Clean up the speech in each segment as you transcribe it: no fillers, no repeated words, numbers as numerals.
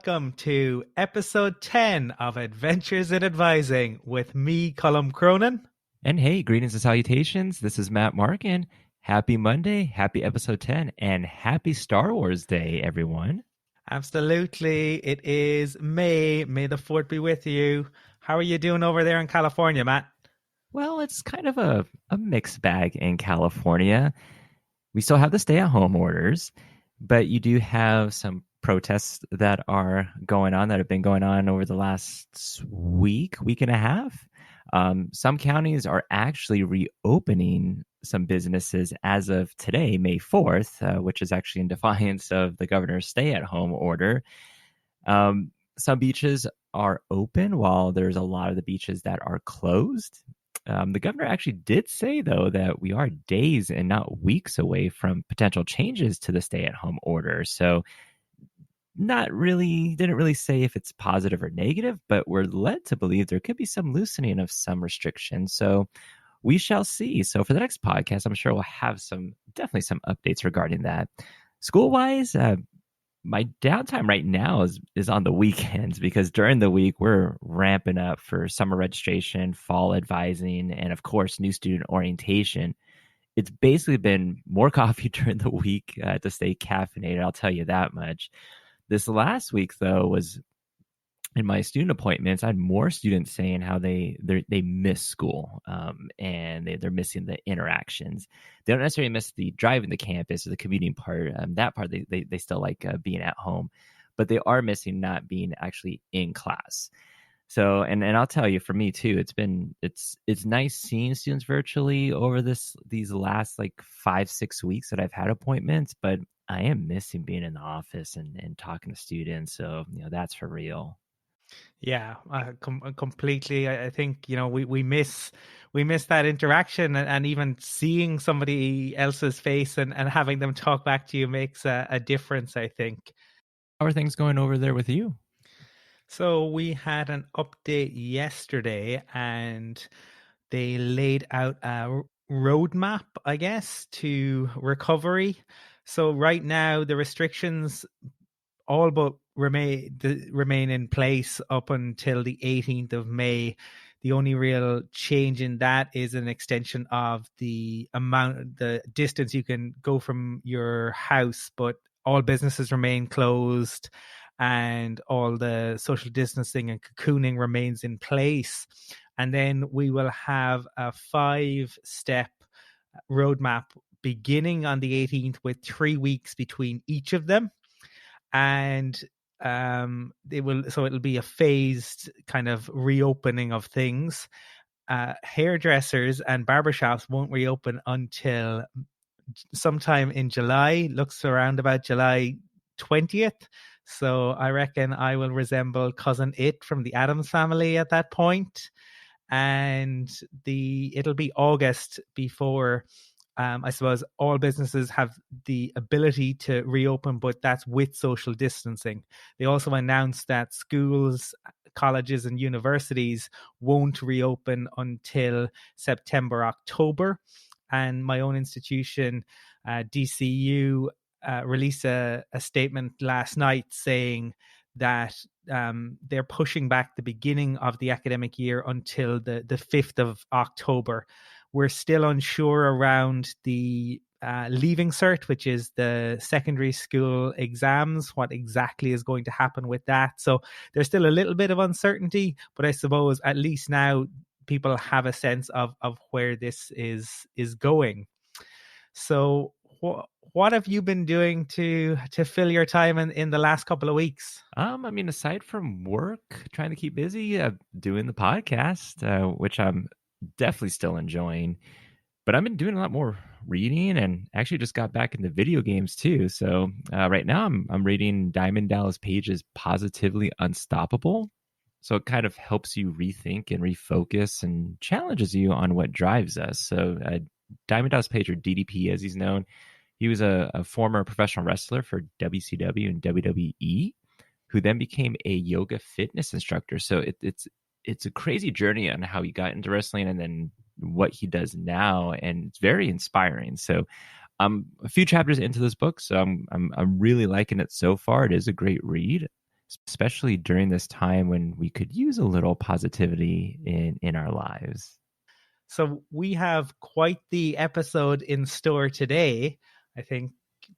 welcome to episode 10 of Adventures in Advising with me, Colum Cronin. And hey, greetings and salutations. This is Matt Markin. Happy Monday, happy episode 10, and happy Star Wars Day, everyone. Absolutely. It is May. May the 4th be with you. How are you doing over there in California, Matt? Well, it's kind of a mixed bag in California. We still have the stay-at-home orders, but you do have some protests that are going on, that have been going on over the last week and a half. Some counties are actually reopening some businesses as of today, May 4th, which is actually in defiance of the governor's stay-at-home order. Some beaches are open while there's a lot of the beaches that are closed. The governor actually did say, though, that we are days and not weeks away from potential changes to the stay-at-home order. So didn't really say if it's positive or negative, but we're led to believe there could be some loosening of some restrictions. So we shall see. So for the next podcast, I'm sure we'll have definitely some updates regarding that. School-wise, my downtime right now is on the weekends, because during the week we're ramping up for summer registration, fall advising, and of course new student orientation. It's basically been more coffee during the week to stay caffeinated, I'll tell you that much. This last week, though, was in my student appointments. I had more students saying how they miss school, and they're missing the interactions. They don't necessarily miss the driving the campus or the commuting part. That part they still like being at home, but they are missing not being actually in class. So, and I'll tell you, for me too, it's nice seeing students virtually over these last like 5-6 weeks that I've had appointments, but I am missing being in the office and talking to students. So, that's for real. Yeah, completely. I think, we miss that interaction, and even seeing somebody else's face and having them talk back to you makes a difference, I think. How are things going over there with you? So we had an update yesterday, and they laid out a roadmap, I guess, to recovery. So right now, the restrictions all but remain in place up until the 18th of May. The only real change in that is an extension of the distance you can go from your house, but all businesses remain closed and all the social distancing and cocooning remains in place. And then we will have a 5-step roadmap beginning on the 18th with 3 weeks between each of them. And it'll be a phased kind of reopening of things. Hairdressers and barbershops won't reopen until sometime in July. Looks around about July 20th. So I reckon I will resemble Cousin It from the Addams Family at that point. And it'll be August before I suppose all businesses have the ability to reopen, but that's with social distancing. They also announced that schools, colleges, and universities won't reopen until September, October. And my own institution, DCU, released a statement last night saying that they're pushing back the beginning of the academic year until the 5th of October. We're still unsure around the leaving cert, which is the secondary school exams, what exactly is going to happen with that. So there's still a little bit of uncertainty, but I suppose at least now people have a sense of where this is going. So what have you been doing to fill your time in the last couple of weeks? Aside from work, trying to keep busy, doing the podcast, which I'm definitely still enjoying, but I've been doing a lot more reading, and actually just got back into video games too. So right now I'm reading Diamond Dallas Page's Positively Unstoppable. So it kind of helps you rethink and refocus and challenges you on what drives us. So Diamond Dallas Page, or DDP as he's known, he was a former professional wrestler for WCW and WWE, who then became a yoga fitness instructor. So it's a crazy journey on how he got into wrestling and then what he does now, and it's very inspiring. So I'm a few chapters into this book, so I'm really liking it so far. It is a great read. especially during this time when we could use a little positivity in our lives. So we have quite the episode in store today. I think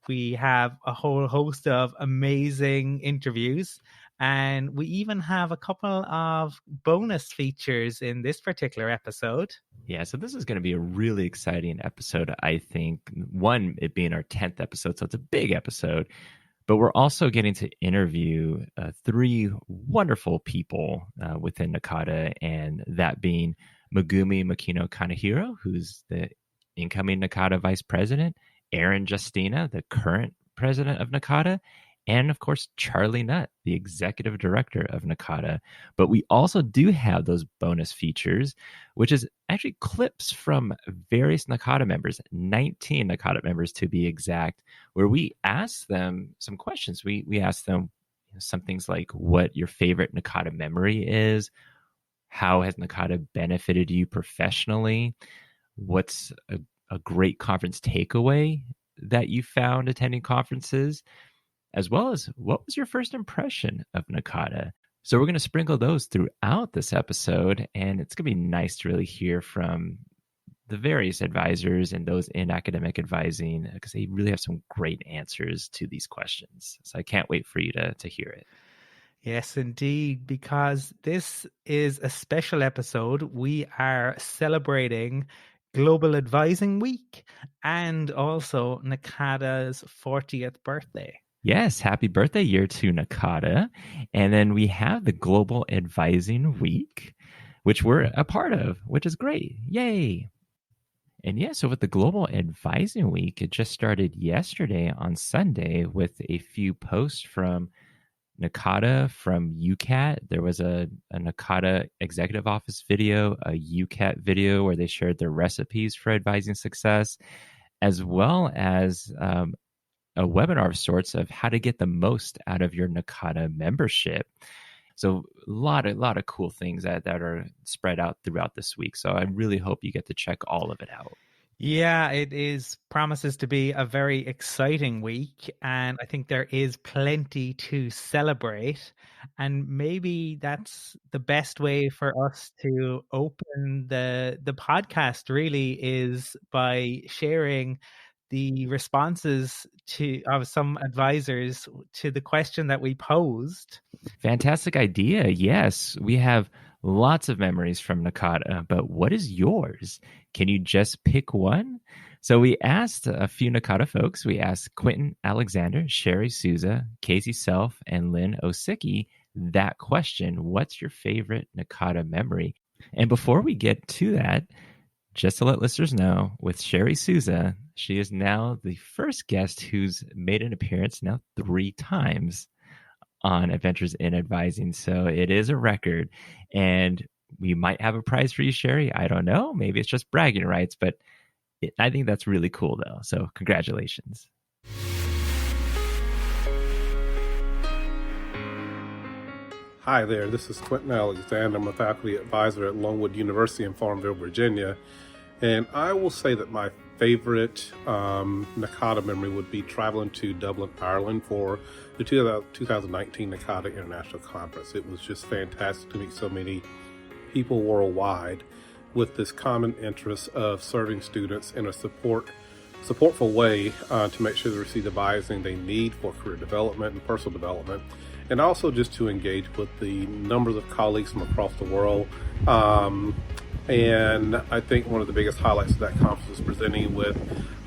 we have a whole host of amazing interviews, and we even have a couple of bonus features in this particular episode. Yeah, so this is going to be a really exciting episode, I think. One, it being our 10th episode, so it's a big episode. But we're also getting to interview three wonderful people within NACADA, and that being Megumi Makino-Kanehiro, who's the incoming NACADA vice president, Aaron Justina, the current president of NACADA, and of course, Charlie Nutt, the executive director of NACADA. But we also do have those bonus features, which is actually clips from various NACADA members, 19 NACADA members to be exact, where we ask them some questions. We ask them some things like what your favorite NACADA memory is, how has NACADA benefited you professionally, what's a great conference takeaway that you found attending conferences, as well as what was your first impression of NACADA. So we're going to sprinkle those throughout this episode, and it's going to be nice to really hear from the various advisors and those in academic advising, because they really have some great answers to these questions. So I can't wait for you to hear it. Yes, indeed, because this is a special episode. We are celebrating Global Advising Week and also NACADA's 40th birthday. Yes, happy birthday year to NACADA. And then we have the Global Advising Week, which we're a part of, which is great. Yay. And yeah, so with the Global Advising Week, it just started yesterday on Sunday with a few posts from NACADA, from UCAT. There was a NACADA executive office video, a UCAT video where they shared their recipes for advising success, as well as a webinar of sorts of how to get the most out of your NACADA membership. So a lot of cool things that are spread out throughout this week. So I really hope you get to check all of it out. Yeah, it promises to be a very exciting week, and I think there is plenty to celebrate. And maybe that's the best way for us to open the podcast, really, is by sharing the responses of some advisors to the question that we posed. Fantastic idea. Yes, we have lots of memories from NACADA, but what is yours? Can you just pick one? So we asked a few NACADA folks. We asked Quentin Alexander, Sherry Souza, Casey Self, and Lynn Osicki that question: what's your favorite NACADA memory? And before we get to that, just to let listeners know, with Sherry Souza, she is now the first guest who's made an appearance now 3 times on Adventures in Advising. So it is a record, and we might have a prize for you, Sherry. I don't know. Maybe it's just bragging rights, but I think that's really cool, though. So congratulations. Hi there, this is Quentin Alexander. I'm a faculty advisor at Longwood University in Farmville, Virginia. And I will say that my favorite NACADA memory would be traveling to Dublin, Ireland for the 2019 NACADA International Conference. It was just fantastic to meet so many people worldwide with this common interest of serving students in a supportful way to make sure they receive the advising they need for career development and personal development, and also just to engage with the numbers of colleagues from across the world. And I think one of the biggest highlights of that conference was presenting with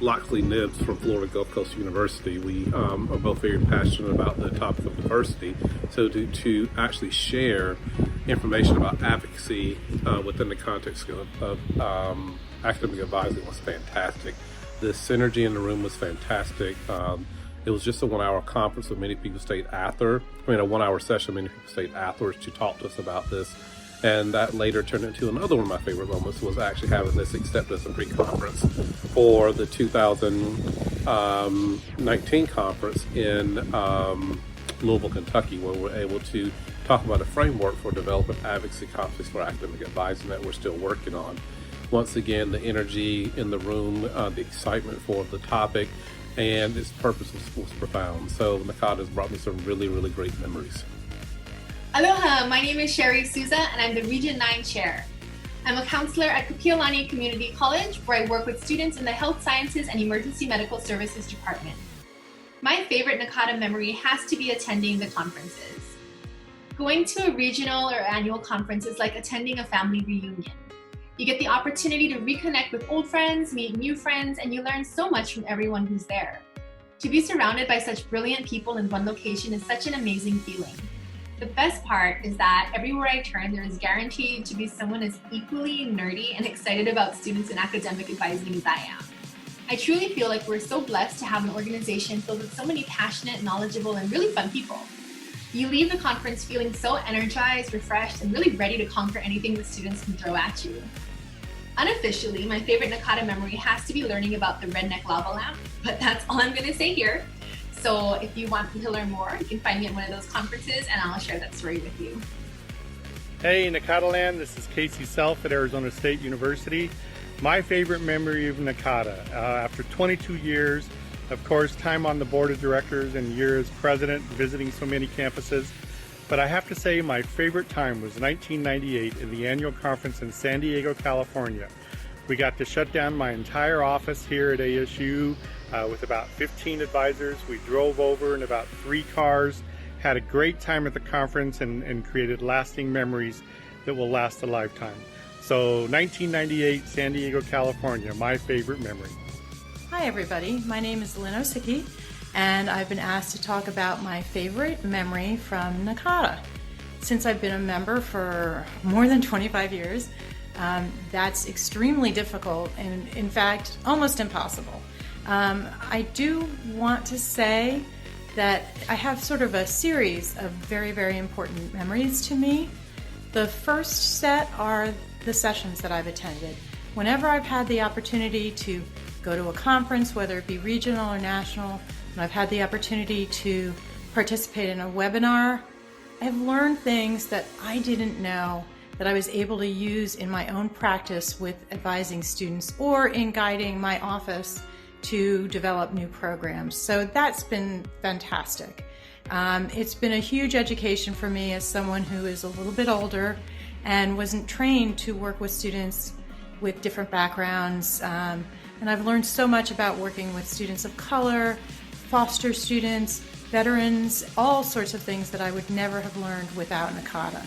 Loxley Nibbs from Florida Gulf Coast University. We are both very passionate about the topic of diversity. So to actually share information about advocacy within the context of academic advising was fantastic. The synergy in the room was fantastic. It was just a 1-hour conference, so many people stayed after. A 1-hour session, many people stayed afterwards to talk to us about this. And that later turned into another one of my favorite moments, was actually having this acceptance and pre-conference for the 2019 conference in Louisville, Kentucky, where we're able to talk about a framework for developing advocacy conferences for academic advising that we're still working on. Once again, the energy in the room, the excitement for the topic, and its purpose was profound. So NACADA has brought me some really, really great memories. Aloha, my name is Sherry Souza and I'm the Region 9 Chair. I'm a counselor at Kupiolani Community College where I work with students in the Health Sciences and Emergency Medical Services Department. My favorite NACADA memory has to be attending the conferences. Going to a regional or annual conference is like attending a family reunion. You get the opportunity to reconnect with old friends, meet new friends, and you learn so much from everyone who's there. To be surrounded by such brilliant people in one location is such an amazing feeling. The best part is that everywhere I turn, there is guaranteed to be someone as equally nerdy and excited about students and academic advising as I am. I truly feel like we're so blessed to have an organization filled with so many passionate, knowledgeable, and really fun people. You leave the conference feeling so energized, refreshed, and really ready to conquer anything the students can throw at you. Unofficially, my favorite NACADA memory has to be learning about the redneck lava lamp, but that's all I'm going to say here. So if you want to learn more, you can find me at one of those conferences and I'll share that story with you. Hey, NACADA land, this is Casey Self at Arizona State University. My favorite memory of NACADA, after 22 years, of course, time on the board of directors and year as president, visiting so many campuses. But I have to say my favorite time was 1998 in the annual conference in San Diego, California. We got to shut down my entire office here at ASU with about 15 advisors. We drove over in about 3 cars, had a great time at the conference and created lasting memories that will last a lifetime. So 1998, San Diego, California, my favorite memory. Hi everybody, my name is Lynn Osicki and I've been asked to talk about my favorite memory from NACADA. Since I've been a member for more than 25 years, that's extremely difficult and in fact almost impossible. I do want to say that I have sort of a series of very, very important memories to me. The first set are the sessions that I've attended. Whenever I've had the opportunity to go to a conference, whether it be regional or national, and I've had the opportunity to participate in a webinar, I've learned things that I didn't know that I was able to use in my own practice with advising students or in guiding my office to develop new programs. So that's been fantastic. It's been a huge education for me as someone who is a little bit older and wasn't trained to work with students with different backgrounds. And I've learned so much about working with students of color, foster students, veterans, all sorts of things that I would never have learned without NACADA.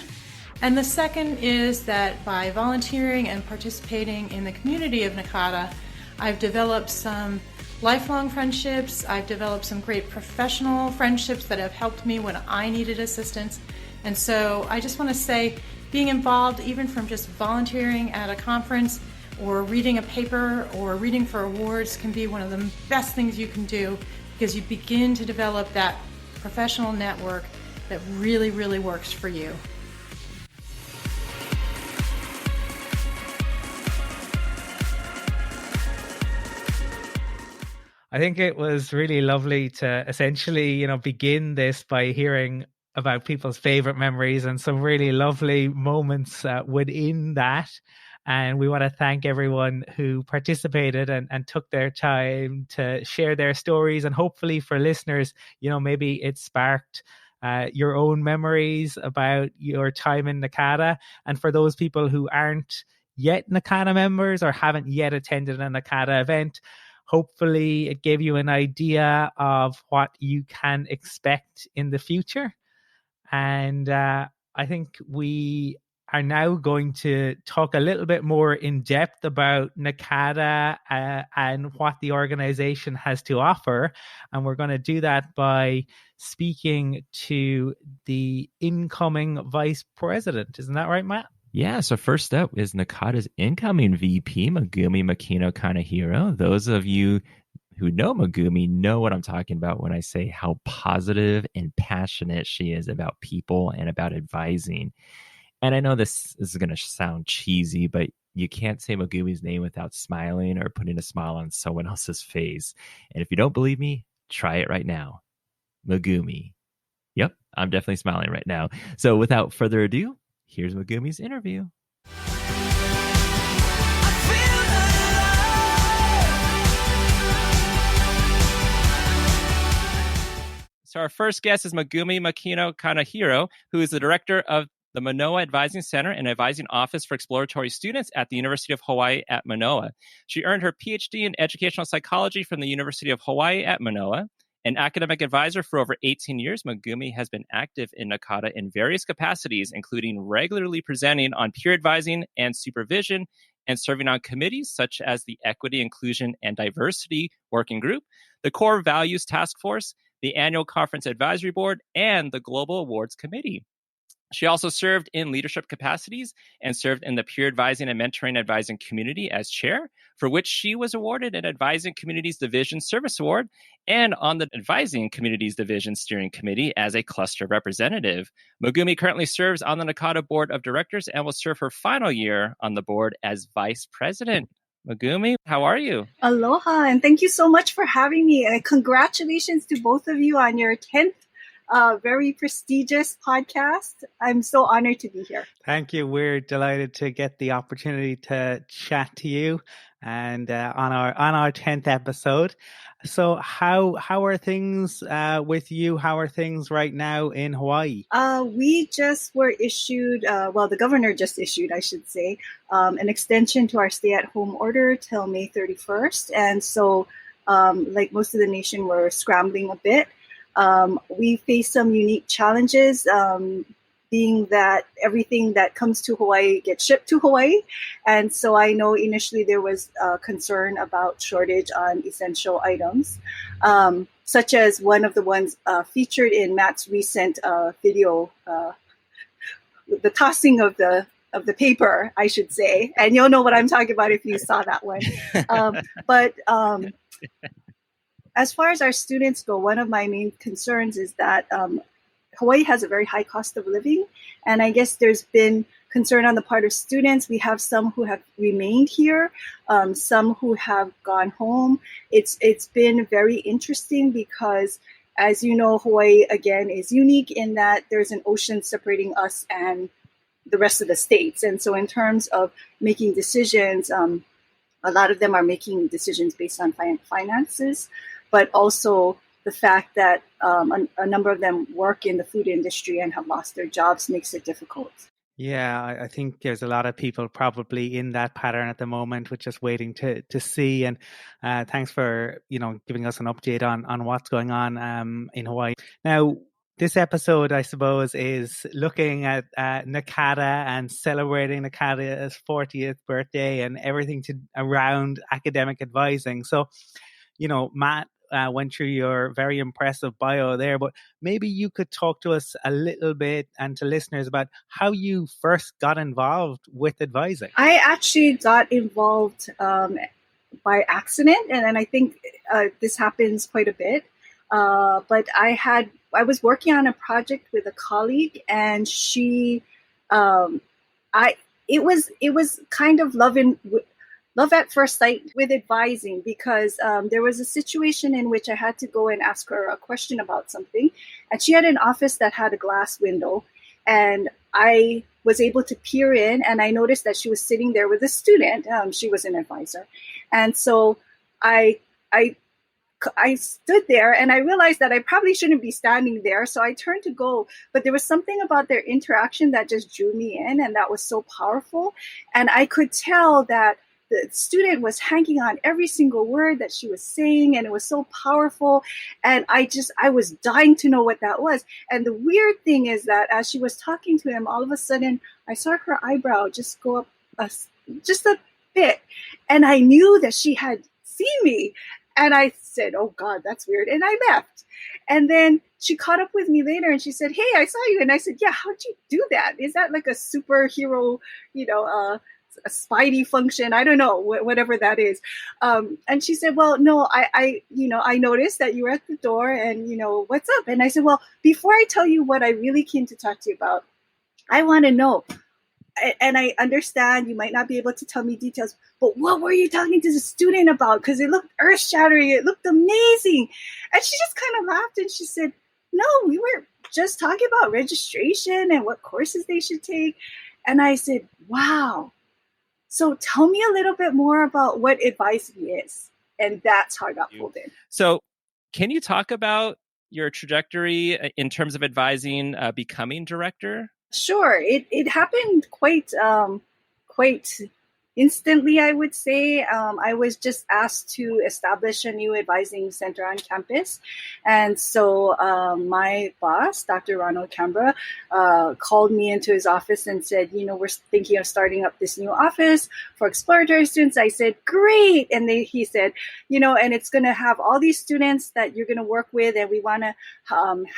And the second is that by volunteering and participating in the community of NACADA, I've developed some lifelong friendships. I've developed some great professional friendships that have helped me when I needed assistance. And so I just want to say, being involved even from just volunteering at a conference or reading a paper or reading for awards can be one of the best things you can do because you begin to develop that professional network that really, really works for you. I think it was really lovely to essentially, begin this by hearing about people's favorite memories and some really lovely moments within that. And we want to thank everyone who participated and took their time to share their stories. And hopefully for listeners, maybe it sparked your own memories about your time in NACADA. And for those people who aren't yet NACADA members or haven't yet attended a NACADA event, hopefully it gave you an idea of what you can expect in the future. And I think we are now going to talk a little bit more in depth about NACADA and what the organization has to offer. And we're going to do that by speaking to the incoming vice president. Isn't that right, Matt? Yeah, so first up is NACADA's incoming VP, Megumi Makino-Kanehiro. Those of you who know Megumi know what I'm talking about when I say how positive and passionate she is about people and about advising. And I know this is going to sound cheesy, but you can't say Megumi's name without smiling or putting a smile on someone else's face. And if you don't believe me, try it right now. Megumi. Yep, I'm definitely smiling right now. So without further ado, here's Megumi's interview. So our first guest is Megumi Makino-Kanehiro, who is the director of the Manoa Advising Center and Advising Office for Exploratory Students at the University of Hawaii at Manoa. She earned her PhD in Educational Psychology from the University of Hawaii at Manoa. An academic advisor for over 18 years, Megumi has been active in NACADA in various capacities, including regularly presenting on peer advising and supervision and serving on committees such as the Equity, Inclusion, and Diversity Working Group, the Core Values Task Force, the Annual Conference Advisory Board, and the Global Awards Committee. She also served in leadership capacities and served in the peer advising and mentoring advising community as chair, for which she was awarded an Advising Communities Division Service Award, and on the Advising Communities Division Steering Committee as a cluster representative. Megumi currently serves on the NACADA Board of Directors and will serve her final year on the board as vice president. Megumi, how are you? Aloha, and thank you so much for having me. And congratulations to both of you on your 10th very prestigious podcast. I'm so honored to be here. Thank you. We're delighted to get the opportunity to chat to you and on our 10th episode. So how are things with you? How are things right now in Hawaii? We just were issued, the governor just issued, I should say, an extension to our stay-at-home order till May 31st. And so, like most of the nation, we're scrambling a bit. We face some unique challenges, being that everything that comes to Hawaii gets shipped to Hawaii. And so I know initially there was concern about shortage on essential items, such as one of the ones featured in Matt's recent video, the tossing of the paper, I should say. And you'll know what I'm talking about if you saw that one. As far as our students go, one of my main concerns is that Hawaii has a very high cost of living. And I guess there's been concern on the part of students. We have some who have remained here, some who have gone home. It's been very interesting because, as you know, Hawaii, again, is unique in that there's an ocean separating us and the rest of the states. And so in terms of making decisions, a lot of them are making decisions based on finances, but also the fact that a number of them work in the food industry and have lost their jobs makes it difficult. Yeah, I think there's a lot of people probably in that pattern at the moment, with just waiting to see. And thanks for giving us an update on what's going on in Hawaii. Now, this episode, I suppose, is looking at NACADA and celebrating NACADA's 40th birthday and everything around academic advising. So, Matt went through your very impressive bio there, but maybe you could talk to us a little bit and to listeners about how you first got involved with advising. I actually got involved by accident, and I think this happens quite a bit. But I was working on a project with a colleague, and she, it was kind of love at first sight with advising, because there was a situation in which I had to go and ask her a question about something, and she had an office that had a glass window, and I was able to peer in, and I noticed that she was sitting there with a student. She was an advisor, and so I stood there, and I realized that I probably shouldn't be standing there. So I turned to go, but there was something about their interaction that just drew me in, and that was so powerful. And I could tell that the student was hanging on every single word that she was saying, and it was so powerful. And I was dying to know what that was. And the weird thing is that as she was talking to him, all of a sudden I saw her eyebrow just go up just a bit. And I knew that she had seen me. And I said, "Oh God, that's weird." And I left. And then she caught up with me later and she said, "Hey, I saw you." And I said, "Yeah, how'd you do that? Is that like a superhero, a Spidey function? I don't know, whatever that is." And she said, "Well, no, I noticed that you were at the door and, what's up?" And I said, "Well, before I tell you what I really came to talk to you about, I want to know, and I understand you might not be able to tell me details, but what were you talking to the student about? Because it looked earth-shattering. It looked amazing." And she just kind of laughed and she said, "No, we were just talking about registration and what courses they should take." And I said, "Wow. So tell me a little bit more about what advising is." And that's how I got pulled in. So can you talk about your trajectory in terms of advising becoming director? Sure. It happened quite instantly, I would say. I was just asked to establish a new advising center on campus. And so my boss, Dr. Ronald Canberra, called me into his office and said, we're thinking of starting up this new office for exploratory students. I said, great. And he said, and it's going to have all these students that you're going to work with, and we want to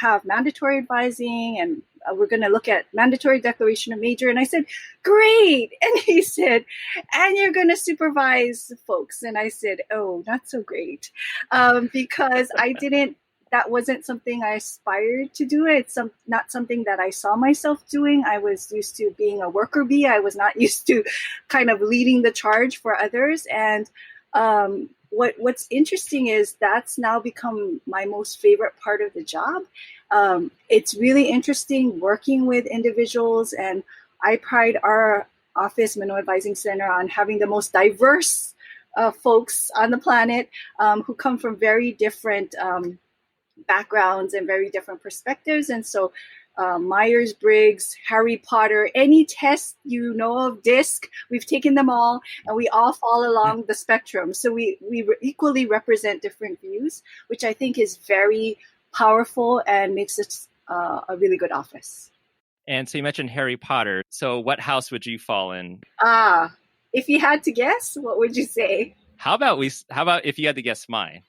have mandatory advising, and we're going to look at mandatory declaration of major. And I said, great. And he said, and you're going to supervise folks. And I said, oh, not so great. Because that wasn't something I aspired to do. It's not something that I saw myself doing. I was used to being a worker bee. I was not used to kind of leading the charge for others. And what's interesting is that's now become my most favorite part of the job. It's really interesting working with individuals, and I pride our office, Manoa Advising Center, on having the most diverse folks on the planet who come from very different backgrounds and very different perspectives. And so Myers-Briggs, Harry Potter, any test of, DISC, we've taken them all, and we all fall along the spectrum. So we equally represent different views, which I think is very powerful and makes it a really good office. And so you mentioned Harry Potter. So what house would you fall in? If you had to guess, what would you say? How about if you had to guess mine?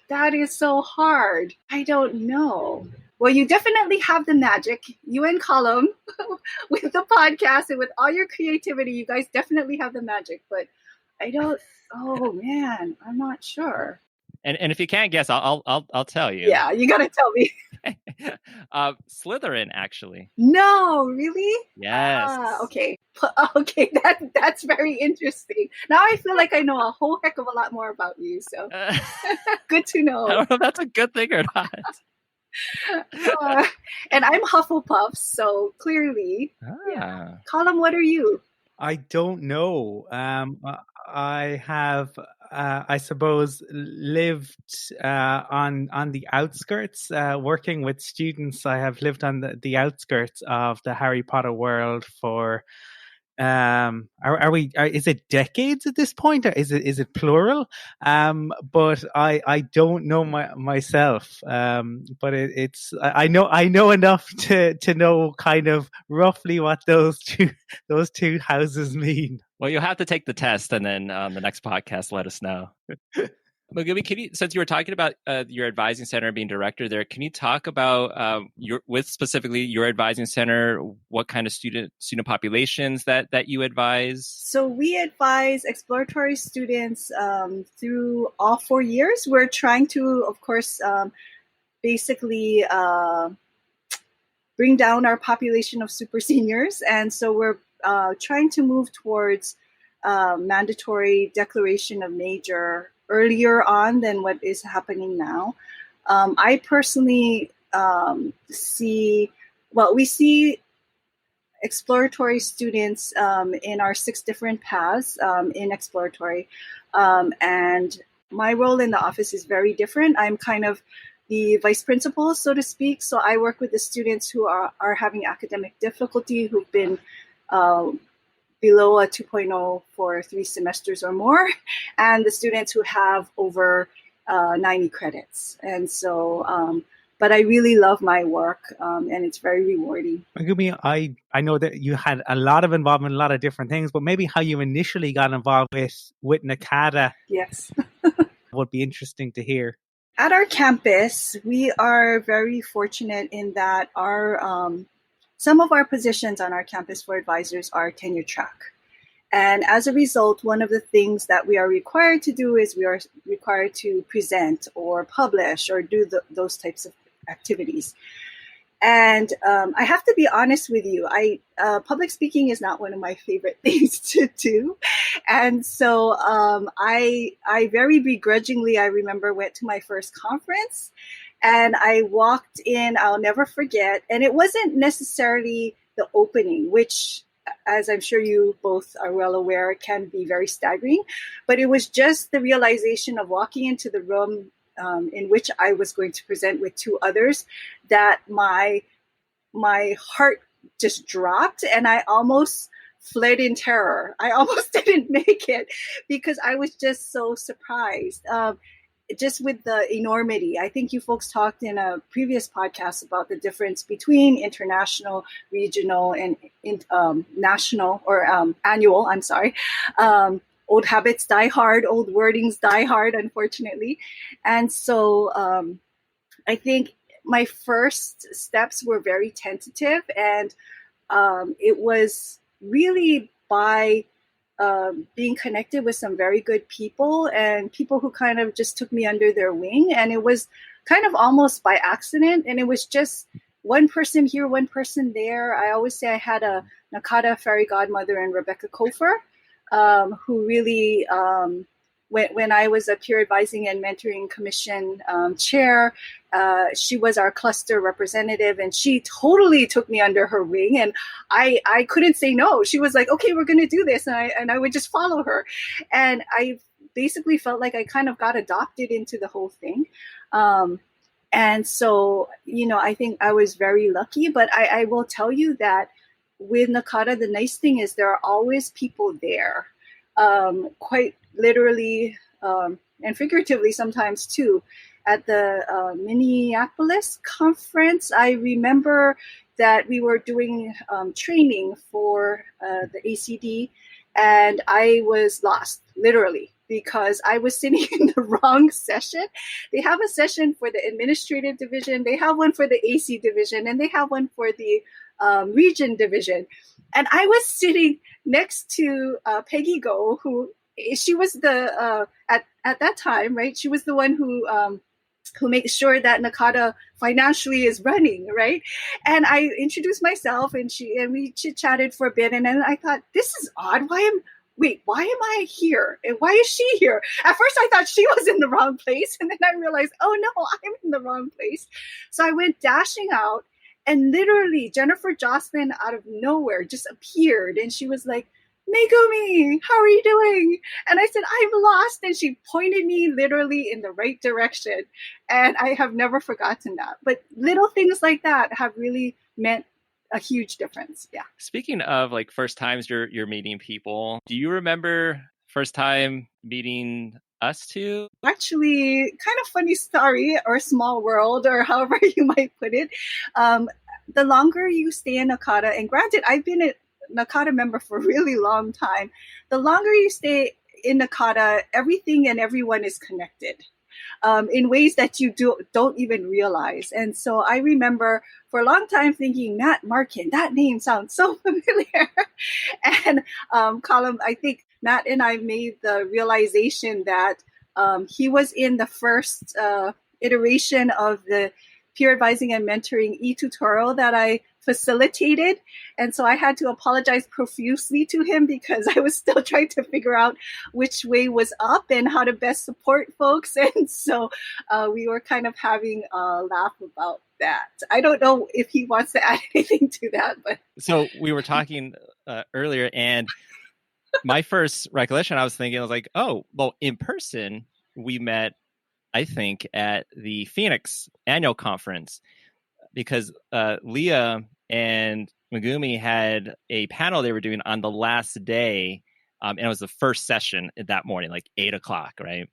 That is so hard. I don't know. Well, you definitely have the magic. You and Colum, with the podcast and with all your creativity, you guys definitely have the magic. But I don't. Oh man, I'm not sure. And if you can't guess, I'll tell you. Yeah, you gotta tell me. Slytherin, actually. No, really? Yes. Okay. Okay, that's very interesting. Now I feel like I know a whole heck of a lot more about you. So good to know. I don't know if that's a good thing or not. And I'm Hufflepuff, so clearly. Yeah. Colum, what are you? I don't know. I have, I suppose, lived on the outskirts, working with students. I have lived on the outskirts of the Harry Potter world for. Is it decades at this point, or is it plural? But I don't know myself. But I know enough to know kind of roughly what those two houses mean. Well, you'll have to take the test, and then on the next podcast, let us know. Megumi, since you were talking about your advising center and being director there, can you talk about with specifically your advising center, what kind of student populations that you advise? So we advise exploratory students through all 4 years. We're trying to, of course, basically bring down our population of super seniors, and so we're trying to move towards mandatory declaration of major earlier on than what is happening now. I personally we see exploratory students in our 6 different paths in exploratory. And my role in the office is very different. I'm kind of the vice principal, so to speak. So I work with the students who are having academic difficulty, who've been below a 2.0 for 3 semesters or more, and the students who have over 90 credits. And so, but I really love my work, and it's very rewarding. Megumi, I know that you had a lot of involvement in a lot of different things, but maybe how you initially got involved with NACADA. Yes. Would be interesting to hear. At our campus, we are very fortunate in that some of our positions on our campus for advisors are tenure track. And as a result, one of the things that we are required to do is we are required to present or publish or do those types of activities. And I have to be honest with you, public speaking is not one of my favorite things to do. And so I very begrudgingly, I remember, went to my first conference. And I walked in, I'll never forget, and it wasn't necessarily the opening, which, as I'm sure you both are well aware, can be very staggering. But it was just the realization of walking into the room in which I was going to present with two others, that my heart just dropped and I almost fled in terror. I almost didn't make it because I was just so surprised. Just with the enormity. I think you folks talked in a previous podcast about the difference between international, regional, and national or annual. I'm sorry. Old habits die hard, old wordings die hard, unfortunately. And so I think my first steps were very tentative, and it was really by being connected with some very good people and people who kind of just took me under their wing. And it was kind of almost by accident. And it was just one person here, one person there. I always say I had a NACADA fairy godmother in Rebecca Kofer, who really, when I was a peer advising and mentoring commission chair, she was our cluster representative, and she totally took me under her wing, and I couldn't say no. She was like, okay, we're going to do this. And I would just follow her. And I basically felt like I kind of got adopted into the whole thing. And so, I think I was very lucky, but I will tell you that with NACADA, the nice thing is there are always people there, quite literally and figuratively sometimes too. At the Minneapolis conference, I remember that we were doing training for the ACD, and I was lost, literally, because I was sitting in the wrong session. They have a session for the administrative division, they have one for the AC division, and they have one for the region division. And I was sitting next to Peggy Go, who she was the at that time, right? She was the one who makes sure that NACADA financially is running, right? And I introduced myself, and we chit chatted for a bit, and then I thought, this is odd. Why am I here? And why is she here? At first I thought she was in the wrong place, and then I realized, oh no, I'm in the wrong place. So I went dashing out, and literally Jennifer Jocelyn out of nowhere just appeared, and she was like, Megumi, how are you doing? And I said, I'm lost. And she pointed me literally in the right direction. And I have never forgotten that. But little things like that have really meant a huge difference. Yeah. Speaking of like first times you're meeting people, do you remember first time meeting us two? Actually, kind of funny story, or small world, or however you might put it. The longer you stay in NACADA, and granted, I've been a NACADA member for a really long time, the longer you stay in NACADA, everything and everyone is connected in ways that you don't even realize. And so I remember for a long time thinking, Matt Markin, that name sounds so familiar. And Colum, I think Matt and I made the realization that he was in the first iteration of the peer advising and mentoring e-tutorial that I facilitated. And so I had to apologize profusely to him because I was still trying to figure out which way was up and how to best support folks. And so we were kind of having a laugh about that. I don't know if he wants to add anything to that, but. So we were talking earlier, and my first recollection, I was like, oh, well, in person, we met, I think, at the Phoenix annual conference, because Leah and Megumi had a panel they were doing on the last day. And it was the first session that morning, like 8:00, right?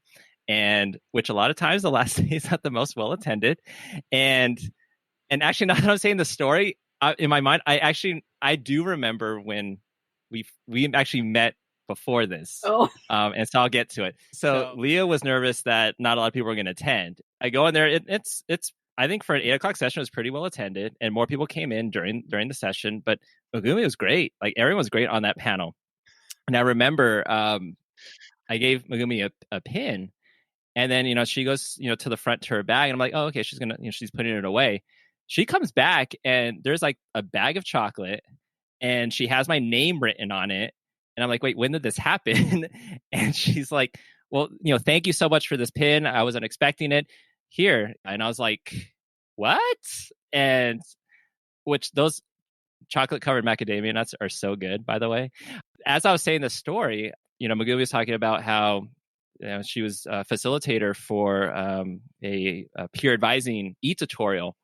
And which a lot of times the last day is not the most well attended. And actually, now that I'm saying the story, in my mind, I do remember when we actually met before this. And so I'll get to it. So Leah was nervous that not a lot of people were going to attend. I go in there. It's I think for an 8:00 session, it was pretty well attended, and more people came in during the session. But Megumi was great. Like, everyone was great on that panel. And I remember I gave Megumi a pin, and then she goes to the front to her bag, and I'm like, oh, okay, she's gonna she's putting it away. She comes back, and there's like a bag of chocolate, and she has my name written on it. And I'm like, wait, when did this happen? And she's like, well, thank you so much for this pin. I wasn't expecting it. Here. And I was like, what? And which those chocolate covered macadamia nuts are so good, by the way. As I was saying the story, Megumi was talking about how she was a facilitator for a peer advising e-tutorial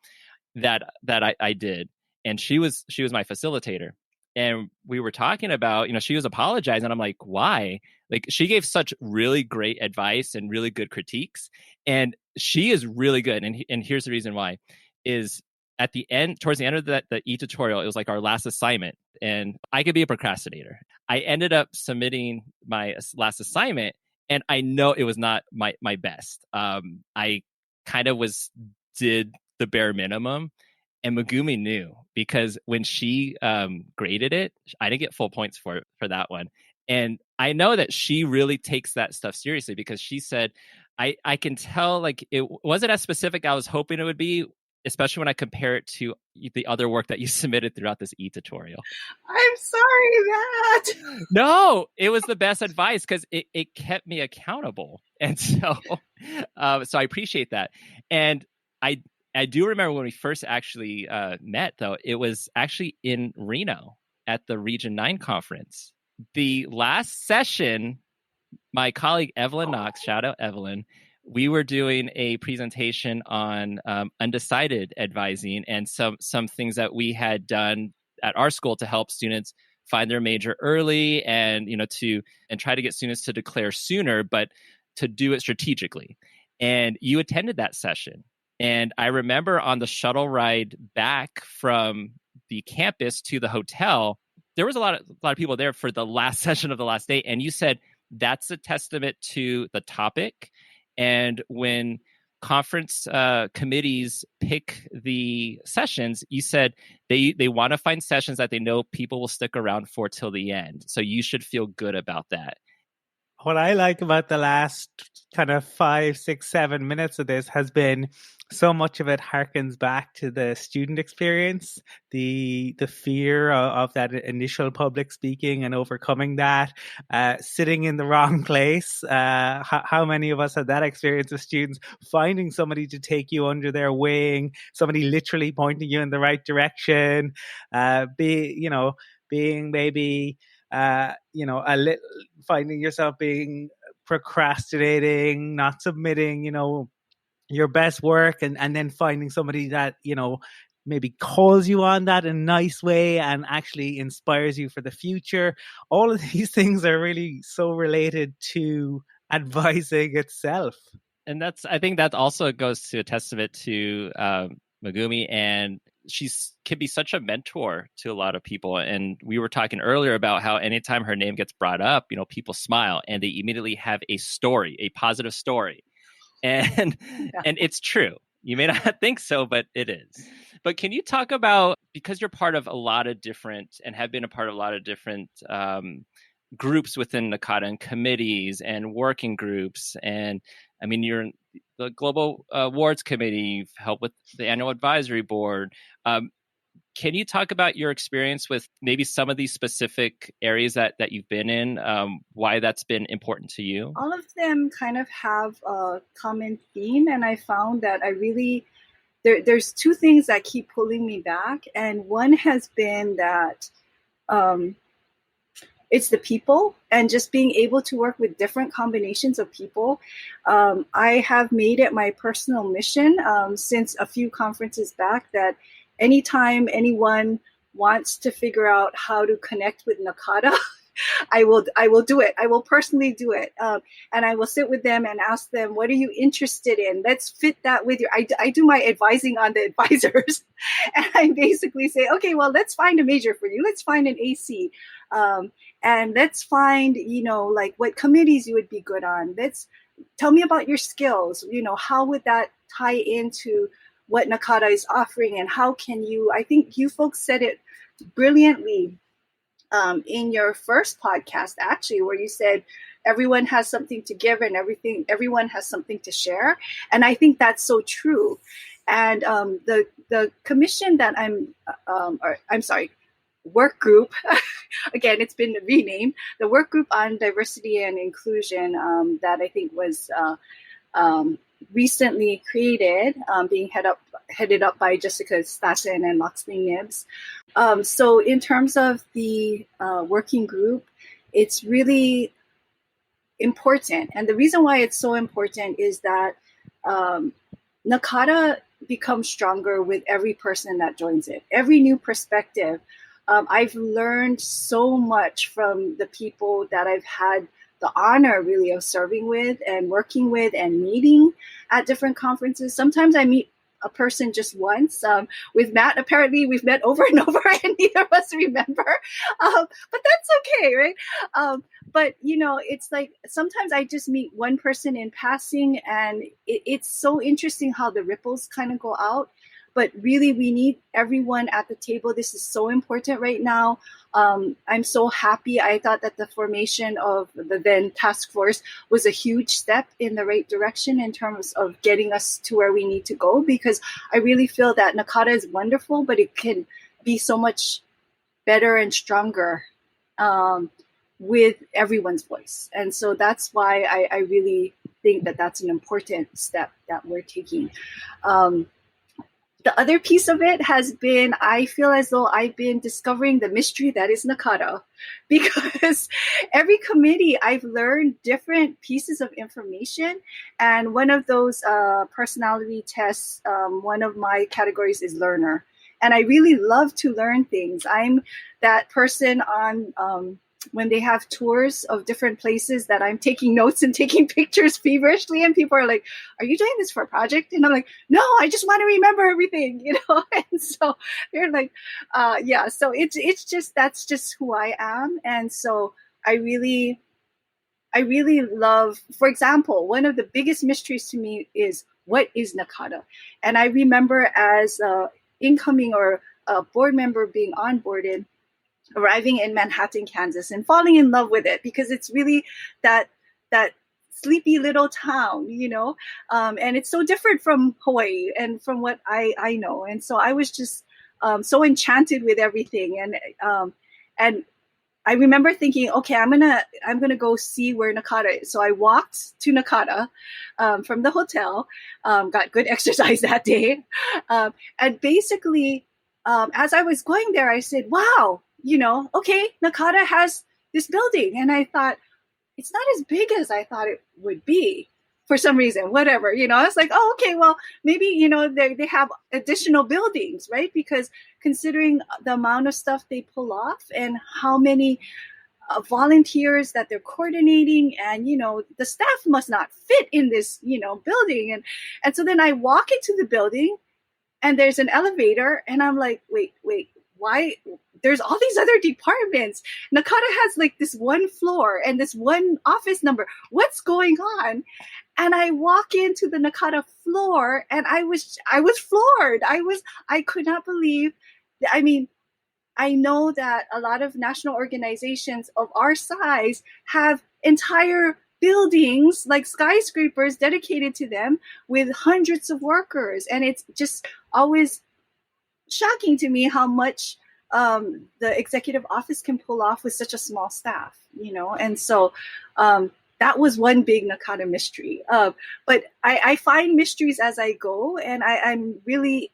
that I did, and she was my facilitator. And we were talking about, she was apologizing. I'm like, why? Like, she gave such really great advice and really good critiques. And she is really good. And here's the reason why is at the end, towards the end of the e-tutorial, it was like our last assignment. And I could be a procrastinator. I ended up submitting my last assignment, and I know it was not my best. I kind of did the bare minimum. And Megumi knew, because when she graded it, I didn't get full points for that one. And I know that she really takes that stuff seriously, because she said, I can tell, like, it wasn't as specific I was hoping it would be, especially when I compare it to the other work that you submitted throughout this e-tutorial. I'm sorry, Matt. No, it was the best advice, because it kept me accountable. And so I appreciate that. And I do remember when we first actually met, though, it was actually in Reno at the Region 9 conference. The last session, my colleague Evelyn Knox, shout out Evelyn, we were doing a presentation on undecided advising and some things that we had done at our school to help students find their major early, and try to get students to declare sooner, but to do it strategically. And you attended that session. And I remember on the shuttle ride back from the campus to the hotel, there was a lot of people there for the last session of the last day. And you said that's a testament to the topic. And when conference committees pick the sessions, you said they want to find sessions that they know people will stick around for till the end. So you should feel good about that. What I like about the last kind of 5, 6, 7 minutes of this has been so much of it harkens back to the student experience, the fear of that initial public speaking and overcoming that, sitting in the wrong place. How many of us had that experience as students, finding somebody to take you under their wing, somebody literally pointing you in the right direction, being maybe finding yourself being procrastinating, not submitting, your best work, and then finding somebody that, maybe calls you on that in a nice way and actually inspires you for the future. All of these things are really so related to advising itself. And I think that also goes to a testament to Megumi, and can be such a mentor to a lot of people. And we were talking earlier about how anytime her name gets brought up, people smile and they immediately have a story, a positive story. And and it's true. You may not think so, but it is. But can you talk about, because you're part of a lot of different, and have been a part of a lot of different groups within NACADA, and committees and working groups, and I mean, you're in the Global Awards Committee, you've helped with the Annual Advisory Board. Can you talk about your experience with maybe some of these specific areas that you've been in, why that's been important to you? All of them kind of have a common theme, and I found that there's two things that keep pulling me back, and one has been that it's the people, and just being able to work with different combinations of people. I have made it my personal mission since a few conferences back that anytime anyone wants to figure out how to connect with NACADA, I will do it. I will personally do it. And I will sit with them and ask them, what are you interested in? Let's fit that with you. I do my advising on the advisors. And I basically say, okay, well, let's find a major for you. Let's find an AC. And let's find, like what committees you would be good on. Tell me about your skills. How would that tie into what NACADA is offering, and how can you, I think you folks said it brilliantly in your first podcast, actually, where you said everyone has something to give and everyone has something to share. And I think that's so true. And the commission that work group, again, it's been renamed, the work group on diversity and inclusion that I think was recently created, being headed up by Jessica Stassen and Loxley Nibbs. So in terms of the working group, it's really important. And the reason why it's so important is that NACADA becomes stronger with every person that joins it, every new perspective. I've learned so much from the people that I've had the honor really of serving with and working with and meeting at different conferences. Sometimes I meet a person just once. With Matt, apparently we've met over and over and neither of us remember. But that's okay, right? But, it's like sometimes I just meet one person in passing, and it's so interesting how the ripples kind of go out. But really, we need everyone at the table. This is so important right now. I'm so happy. I thought that the formation of the then task force was a huge step in the right direction in terms of getting us to where we need to go, because I really feel that NACADA is wonderful, but it can be so much better and stronger with everyone's voice. And so that's why I really think that that's an important step that we're taking. The other piece of it has been, I feel as though I've been discovering the mystery that is NACADA, because every committee I've learned different pieces of information. And one of those personality tests, one of my categories is learner. And I really love to learn things. I'm that person on when they have tours of different places that I'm taking notes and taking pictures feverishly, and people are like, "Are you doing this for a project?" And I'm like, "No, I just want to remember everything," And so they're like, "Yeah." So it's just, that's just who I am, and so I really love. For example, one of the biggest mysteries to me is, what is NACADA? And I remember as incoming or a board member being onboarded, arriving in Manhattan, Kansas, and falling in love with it, because it's really that sleepy little town, and it's so different from Hawaii and from what I know. And so I was just so enchanted with everything. And I remember thinking, okay, I'm gonna go see where NACADA is. So I walked to NACADA from the hotel, got good exercise that day, and basically, as I was going there, I said, "Wow, okay, NACADA has this building." And I thought, it's not as big as I thought it would be for some reason, whatever, I was like, oh, okay, well, maybe, they have additional buildings, right? Because considering the amount of stuff they pull off and how many volunteers that they're coordinating, and, the staff must not fit in this, building. And so then I walk into the building and there's an elevator, and I'm like, wait, why? There's all these other departments. NACADA has like this one floor and this one office number. What's going on? And I walk into the NACADA floor, and I was floored. I could not believe. I mean, I know that a lot of national organizations of our size have entire buildings, like skyscrapers, dedicated to them with hundreds of workers. And it's just always shocking to me how much the executive office can pull off with such a small staff, and so that was one big NACADA mystery. But I find mysteries as I go, and I'm really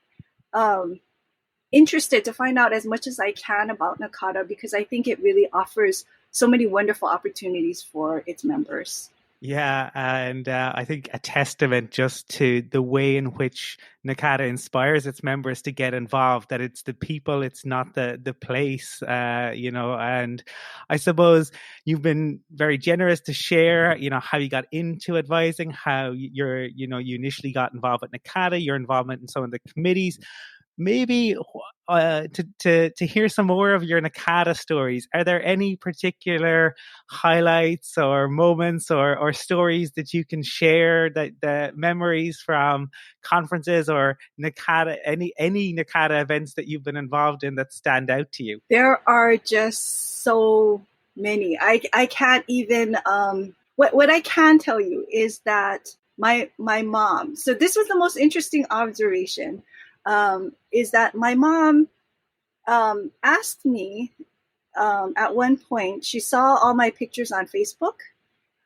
interested to find out as much as I can about NACADA, because I think it really offers so many wonderful opportunities for its members. Yeah, and I think a testament just to the way in which NACADA inspires its members to get involved, that it's the people, it's not the place, and I suppose you've been very generous to share, how you got into advising, how you initially got involved with NACADA, your involvement in some of the committees. Maybe to hear some more of your NACADA stories. Are there any particular highlights or moments or stories that you can share, that the memories from conferences or NACADA, any NACADA events that you've been involved in that stand out to you? There are just so many. I can't even. What I can tell you is that my mom. So this was the most interesting observation. Is that my mom asked me at one point, she saw all my pictures on Facebook,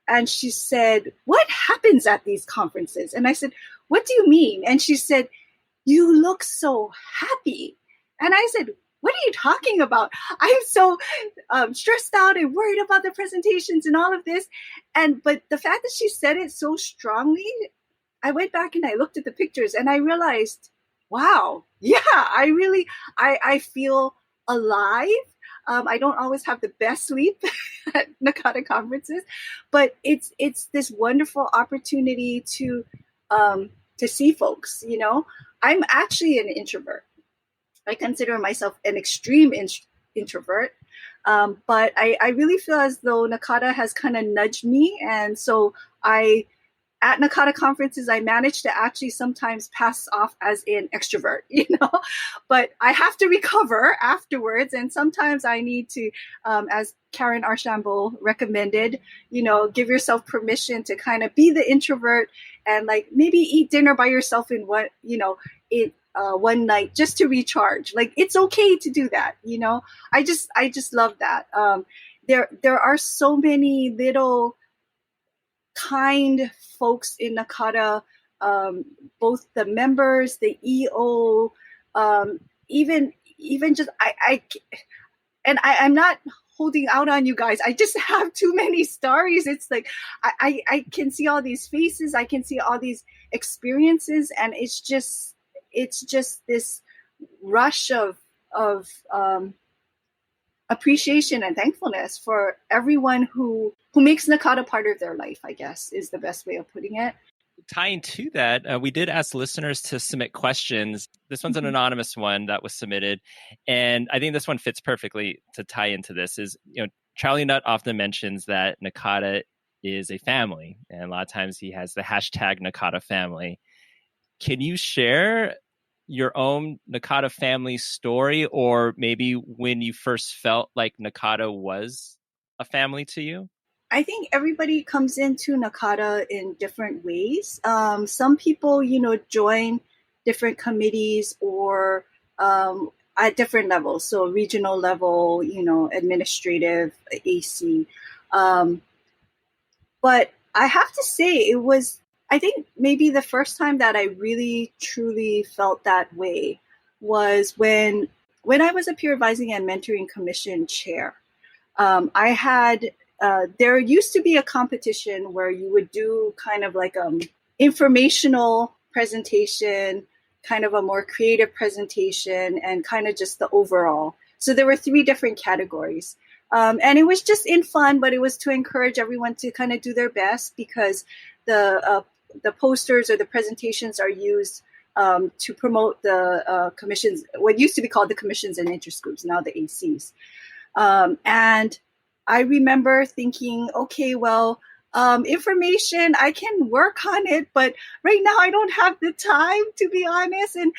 and she said, "What happens at these conferences?" And I said, "What do you mean?" And she said, "You look so happy." And I said, "What what are you talking about? I'm so stressed out and worried about the presentations and all of this. But the fact that she said it so strongly, I went back and I looked at the pictures and I realized, wow, yeah, I feel alive. I don't always have the best sleep at NACADA conferences, but it's this wonderful opportunity to see folks. I'm actually an introvert. I consider myself an extreme introvert, but I really feel as though NACADA has kind of nudged me, and so at NACADA conferences, I manage to actually sometimes pass off as an extrovert, but I have to recover afterwards. And sometimes I need to, as Karen Archambault recommended, give yourself permission to kind of be the introvert and like maybe eat dinner by yourself in one night just to recharge. Like, it's okay to do that. I just love that. There are so many little kind folks in NACADA, both the members, the EO, even just I'm not holding out on you guys. I just have too many stories. It's like I can see all these faces, I can see all these experiences, and it's just this rush of appreciation and thankfulness for everyone who makes NACADA part of their life, I guess, is the best way of putting it. Tying to that, we did ask listeners to submit questions. This one's an anonymous one that was submitted. And I think this one fits perfectly to tie into this is, Charlie Nutt often mentions that NACADA is a family. And a lot of times he has the hashtag NACADA family. Can you share your own NACADA family story, or maybe when you first felt like NACADA was a family to you? I think everybody comes into NACADA in different ways. Some people, join different committees or at different levels. So regional level, administrative, AC. But I have to say I think maybe the first time that I really, truly felt that way was when I was a peer advising and mentoring commission chair. I had there used to be a competition where you would do kind of like informational presentation, kind of a more creative presentation, and kind of just the overall. So there were 3 different categories. And it was just in fun, but it was to encourage everyone to kind of do their best, because the posters or the presentations are used to promote the commissions, what used to be called the commissions and interest groups, now the ACs. And I remember thinking, okay, well, information, I can work on it, but right now I don't have the time, to be honest. And,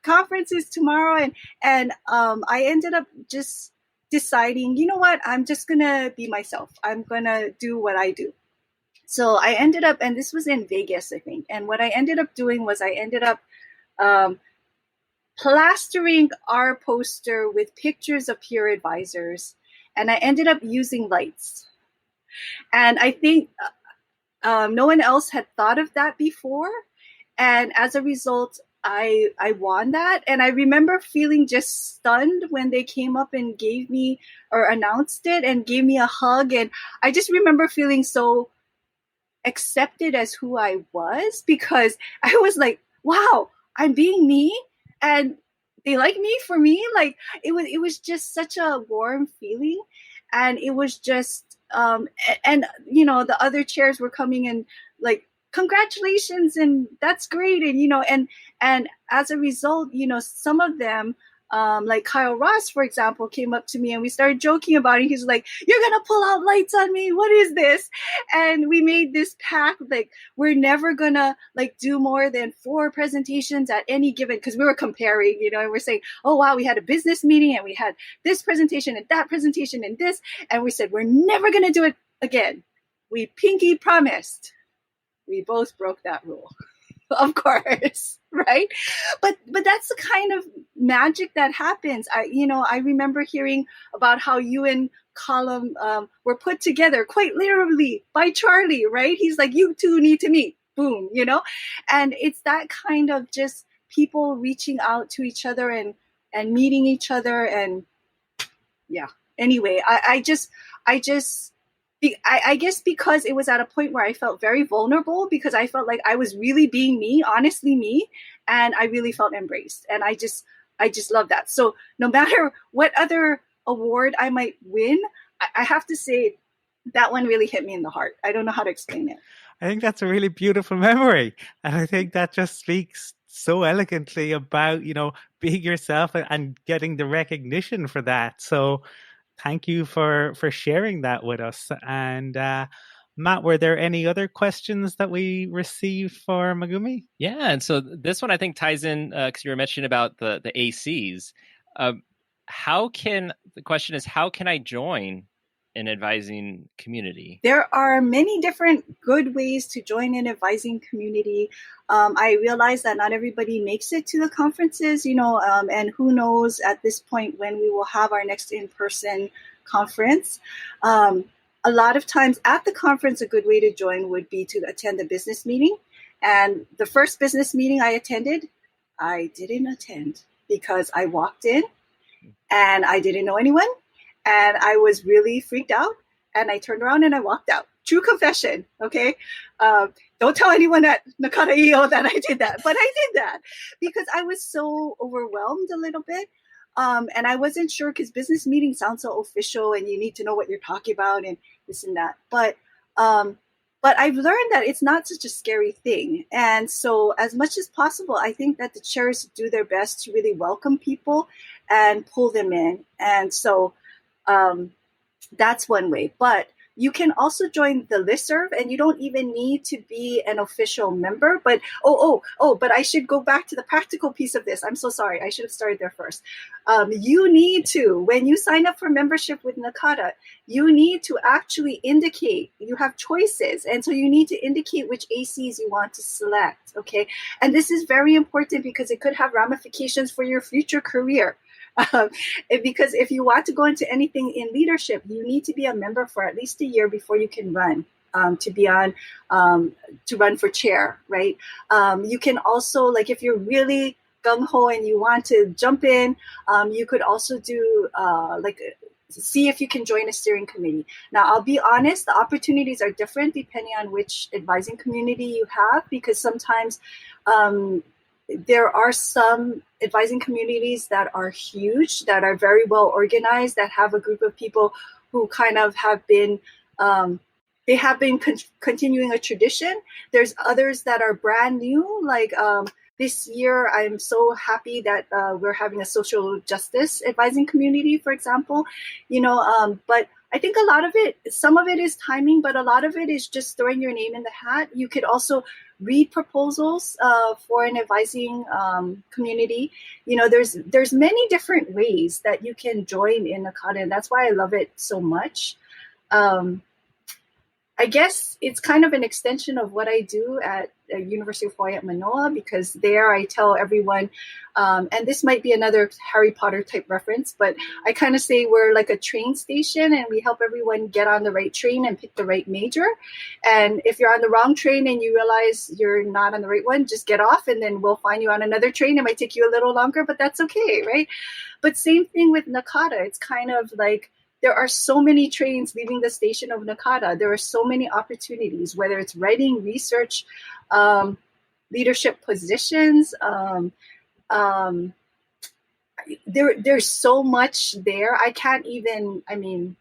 conference is tomorrow. And I ended up just deciding, you know what, I'm just going to be myself. I'm going to do what I do. So I ended up, and this was in Vegas, I think. And what I ended up doing was I ended up plastering our poster with pictures of peer advisors. And I ended up using lights. And I think no one else had thought of that before. And as a result, I won that. And I remember feeling just stunned when they came up and gave me or announced it and gave me a hug. And I just remember feeling so accepted as who I was, because I was like, wow, I'm being me. And they like me for me. Like it was just such a warm feeling. And it was just, and the other chairs were coming and like, congratulations. And that's great. And, and as a result, some of them, like Kyle Ross, for example, came up to me and we started joking about it. He's like, you're going to pull out lights on me. What is this? And we made this pact, like, we're never going to like do more than 4 presentations at any given, because we were comparing, and we're saying, oh, wow, we had a business meeting and we had this presentation and that presentation and this. And we said, we're never going to do it again. We pinky promised. We both broke that rule. Of course, right? But that's the kind of magic that happens. I remember hearing about how you and Colum were put together quite literally by Charlie, right? He's like, you two need to meet, boom, And it's that kind of just people reaching out to each other and meeting each other. And yeah, anyway, I guess because it was at a point where I felt very vulnerable, because I felt like I was really being me, honestly me, and I really felt embraced. And I just love that. So no matter what other award I might win, I have to say that one really hit me in the heart. I don't know how to explain it. I think that's a really beautiful memory. And I think that just speaks so elegantly about, being yourself and getting the recognition for that. So thank you for sharing that with us. And Matt, were there any other questions that we received for Megumi? Yeah, and so this one I think ties in because you were mentioning about the ACs. The question is, how can I join an advising community? There are many different good ways to join an advising community. I realize that not everybody makes it to the conferences, and who knows at this point when we will have our next in-person conference. A lot of times at the conference, a good way to join would be to attend a business meeting. And the first business meeting I attended, I didn't attend because I walked in and I didn't know anyone. And I was really freaked out, and I turned around and I walked out. True confession, okay? Don't tell anyone at NACADA that I did that, but I did that because I was so overwhelmed a little bit. And I wasn't sure because business meetings sound so official and you need to know what you're talking about and this and that. But I've learned that it's not such a scary thing. And so as much as possible, I think that the chairs do their best to really welcome people and pull them in. And so that's one way. But you can also join the listserv, and you don't even need to be an official member. But but I should go back to the practical piece of this. I'm so sorry. I should have started there first. You need to, when you sign up for membership with NACADA, you need to actually indicate you have choices. And so you need to indicate which ACs you want to select. Okay. And this is very important because it could have ramifications for your future career. Because if you want to go into anything in leadership, you need to be a member for at least a year before you can run to run for chair, right? You can also, like, if you're really gung-ho and you want to jump in, you could also do see if you can join a steering committee. Now, I'll be honest, the opportunities are different depending on which advising community you have, because sometimes there are some advising communities that are huge, that are very well organized, that have a group of people who kind of have been, continuing a tradition. There's others that are brand new, like this year, I'm so happy that we're having a social justice advising community, for example, but I think a lot of it, some of it is timing, but a lot of it is just throwing your name in the hat. You could also read proposals for an advising community. There's many different ways that you can join in NACADA, and that's why I love it so much. I guess it's kind of an extension of what I do at the University of Hawaii at Manoa, because there I tell everyone, and this might be another Harry Potter type reference, but I kind of say we're like a train station and we help everyone get on the right train and pick the right major. And if you're on the wrong train and you realize you're not on the right one, just get off and then we'll find you on another train. It might take you a little longer, but that's okay, right? But same thing with NACADA. It's kind of like, there are so many trains leaving the station of NACADA. There are so many opportunities, whether it's writing, research, leadership positions. There's so much there. I can't even, and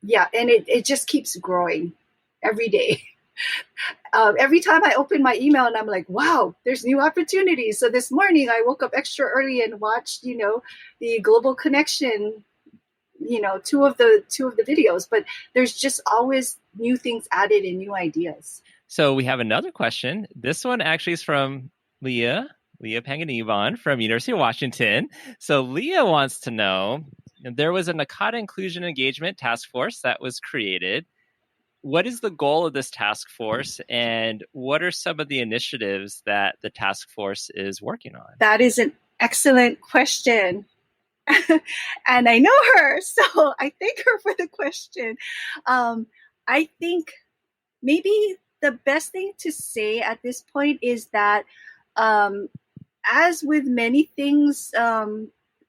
it just keeps growing every day. Every time I open my email and I'm like, wow, there's new opportunities. So this morning I woke up extra early and watched, the Global Connection, two of the videos, but there's just always new things added and new ideas. So we have another question. This one actually is from Leah Panganiban from University of Washington. So Leah wants to know, there was a NACADA Inclusion Engagement Task Force that was created. What is the goal of this task force, and what are some of the initiatives that the task force is working on? That is an excellent question. And I know her, so I thank her for the question. I think maybe the best thing to say at this point is that, as with many things,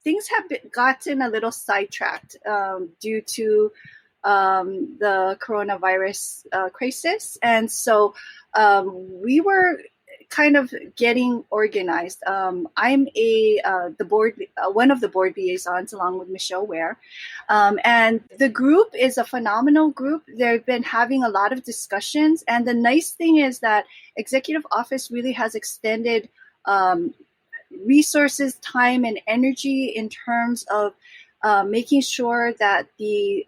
things have gotten a little sidetracked due to the coronavirus crisis. And so we were kind of getting organized. I'm the board, one of the board liaisons, along with Michelle Ware, and the group is a phenomenal group. They've been having a lot of discussions, and the nice thing is that Executive Office really has extended resources, time, and energy in terms of making sure that the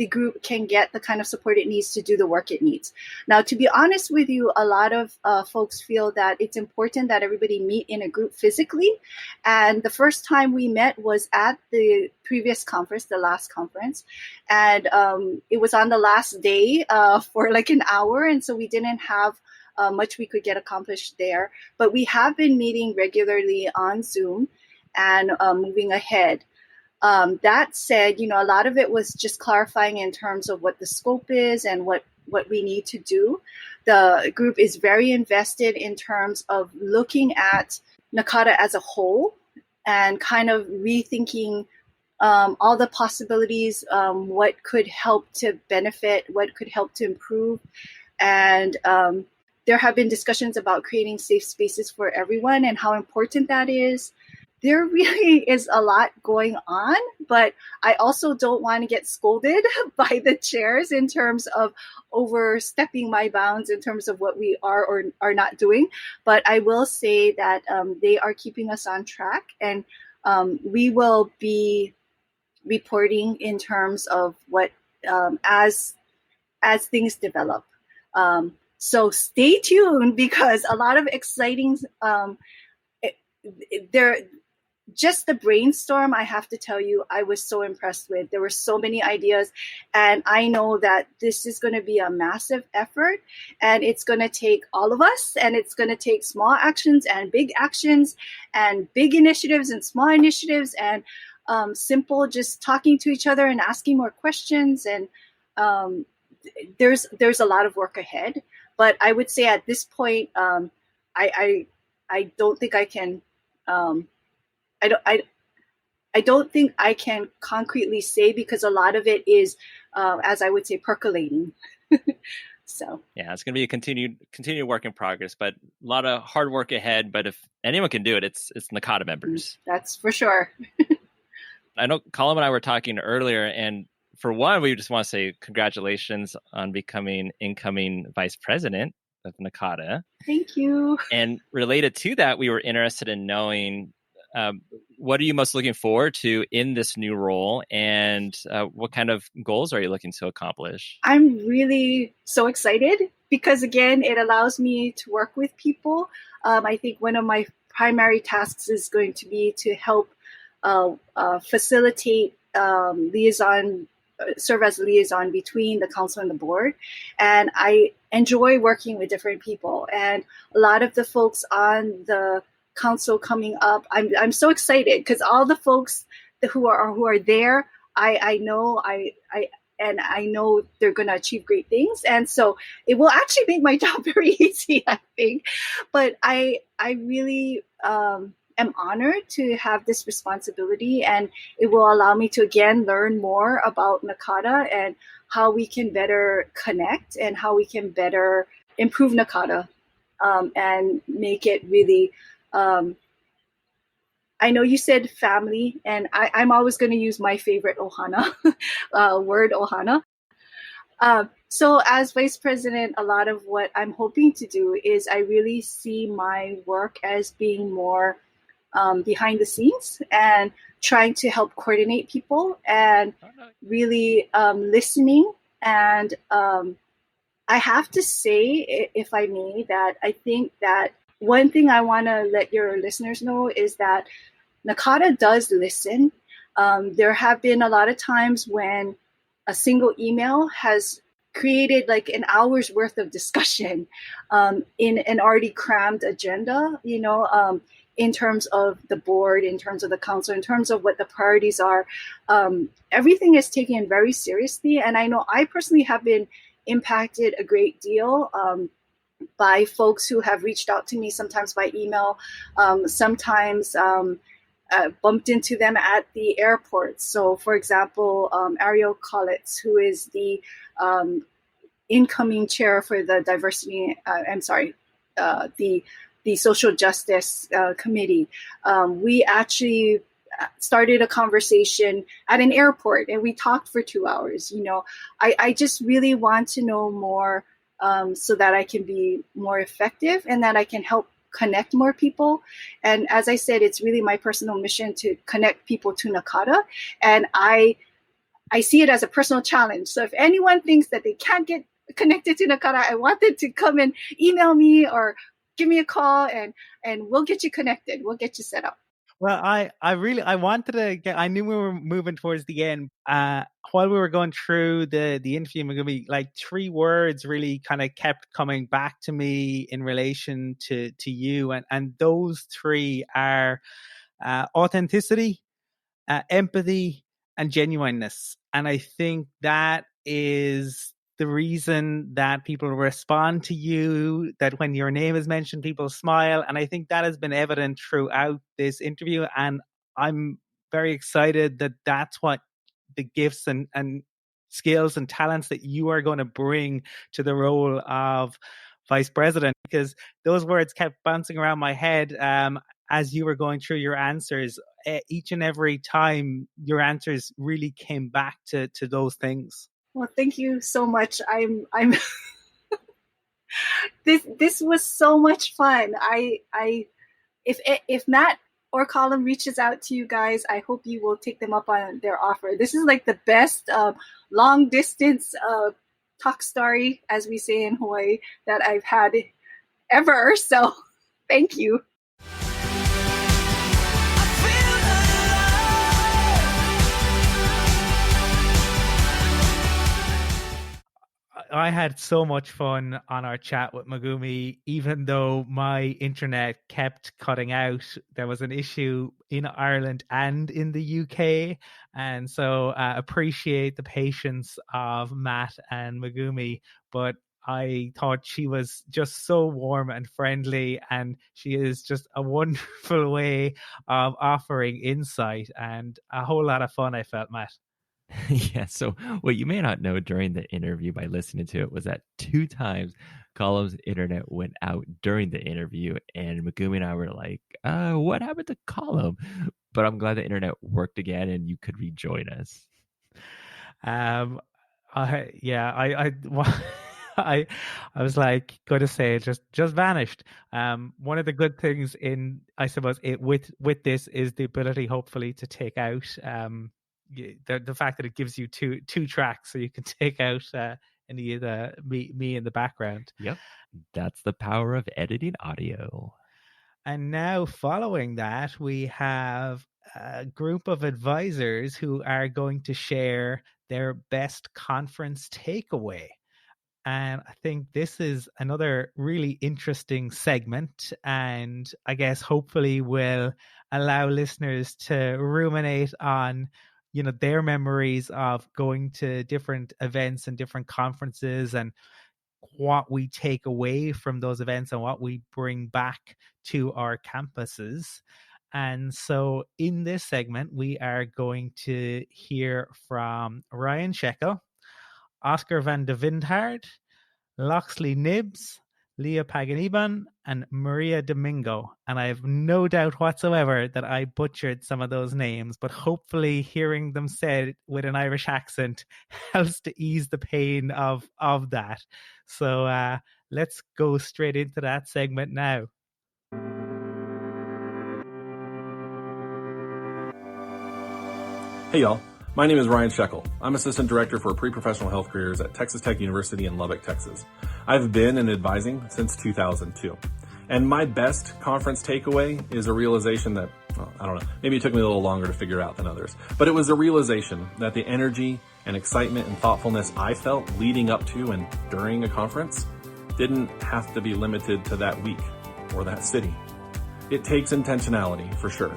group can get the kind of support it needs to do the work it needs. Now, to be honest with you, a lot of folks feel that it's important that everybody meet in a group physically. And the first time we met was at the previous conference, the last conference. And it was on the last day for like an hour. And so we didn't have much we could get accomplished there. But we have been meeting regularly on Zoom and moving ahead. That said, a lot of it was just clarifying in terms of what the scope is and what we need to do. The group is very invested in terms of looking at NACADA as a whole and kind of rethinking all the possibilities, what could help to benefit, what could help to improve. And there have been discussions about creating safe spaces for everyone and how important that is. There really is a lot going on, but I also don't want to get scolded by the chairs in terms of overstepping my bounds in terms of what we are or are not doing. But I will say that they are keeping us on track, and we will be reporting in terms of what as things develop. So stay tuned, because a lot of exciting just the brainstorm, I have to tell you, I was so impressed with. There were so many ideas, and I know that this is going to be a massive effort, and it's going to take all of us, and it's going to take small actions and big initiatives and small initiatives, and simple just talking to each other and asking more questions. And there's a lot of work ahead, but I would say at this point, I don't think I can. I don't think I can concretely say, because a lot of it is, as I would say, percolating. So yeah, it's going to be a continued work in progress, but a lot of hard work ahead. But if anyone can do it, it's NACADA members. That's for sure. I know Colum and I were talking earlier, and for one, we just want to say congratulations on becoming incoming vice president of NACADA. Thank you. And related to that, we were interested in knowing what are you most looking forward to in this new role, and what kind of goals are you looking to accomplish? I'm really so excited because, again, it allows me to work with people. I think one of my primary tasks is going to be to help facilitate serve as liaison between the council and the board. And I enjoy working with different people. And a lot of the folks on the council coming up, I'm so excited because all the folks who are there, I know they're going to achieve great things, and so it will actually make my job very easy, I think. But I really am honored to have this responsibility, and it will allow me to again learn more about NACADA and how we can better connect and how we can better improve NACADA and make it really. I know you said family, and I'm always going to use my favorite ohana, word ohana. So as vice president, a lot of what I'm hoping to do is I really see my work as being more behind the scenes and trying to help coordinate people and really listening. And I have to say, if I may, that I think that one thing I want to let your listeners know is that NACADA does listen. There have been a lot of times when a single email has created like an hour's worth of discussion in an already crammed agenda, in terms of the board, in terms of the council, in terms of what the priorities are. Everything is taken very seriously. And I know I personally have been impacted a great deal by folks who have reached out to me, sometimes by email, sometimes bumped into them at the airport. So, for example, Ariel Collitz, who is the incoming chair for the the social justice committee. We actually started a conversation at an airport, and we talked for 2 hours. I just really want to know more so that I can be more effective and that I can help connect more people. And as I said, it's really my personal mission to connect people to NACADA. And I see it as a personal challenge. So if anyone thinks that they can't get connected to NACADA, I want them to come and email me or give me a call, and we'll get you connected. We'll get you set up. Well, I wanted to get, I knew we were moving towards the end. While we were going through the interview, Megumi, like 3 words really kind of kept coming back to me in relation to you. And those 3 are authenticity, empathy, and genuineness. And I think that is the reason that people respond to you, that when your name is mentioned, people smile. And I think that has been evident throughout this interview. And I'm very excited that that's what the gifts and skills and talents that you are going to bring to the role of vice president, because those words kept bouncing around my head as you were going through your answers. Each and every time your answers really came back to those things. Well, thank you so much. I'm this was so much fun. If Matt or Colum reaches out to you guys, I hope you will take them up on their offer. This is like the best long distance talk story, as we say in Hawaii, that I've had ever. So thank you. I had so much fun on our chat with Megumi, even though my internet kept cutting out. There was an issue in Ireland and in the UK. And so appreciate the patience of Matt and Megumi. But I thought she was just so warm and friendly, and she is just a wonderful way of offering insight and a whole lot of fun, I felt, Matt. Yeah, so what you may not know during the interview by listening to it was that 2 times Colum's internet went out during the interview, and Megumi and I were like, what happened to Colum? But I'm glad the internet worked again and you could rejoin us. I was like going to say it just vanished. One of the good things in, I suppose, with this is the ability, hopefully, to take out the fact that it gives you two tracks, so you can take out any of the me in the background. Yep, that's the power of editing audio. And now, following that, we have a group of advisors who are going to share their best conference takeaway. And I think this is another really interesting segment, and I guess hopefully will allow listeners to ruminate on, their memories of going to different events and different conferences, and what we take away from those events and what we bring back to our campuses. And so in this segment, we are going to hear from Ryan Shekel, Oscar van de Windhaard, Loxley Nibbs, Leah Paganiban, and Maria Domingo. And I have no doubt whatsoever that I butchered some of those names, but hopefully hearing them said with an Irish accent helps to ease the pain of that. So let's go straight into that segment now. Hey y'all, my name is Ryan Shekel. I'm Assistant Director for Pre-Professional Health Careers at Texas Tech University in Lubbock, Texas. I've been in advising since 2002. And my best conference takeaway is a realization that, I don't know, maybe it took me a little longer to figure out than others, but it was a realization that the energy and excitement and thoughtfulness I felt leading up to and during a conference didn't have to be limited to that week or that city. It takes intentionality, for sure.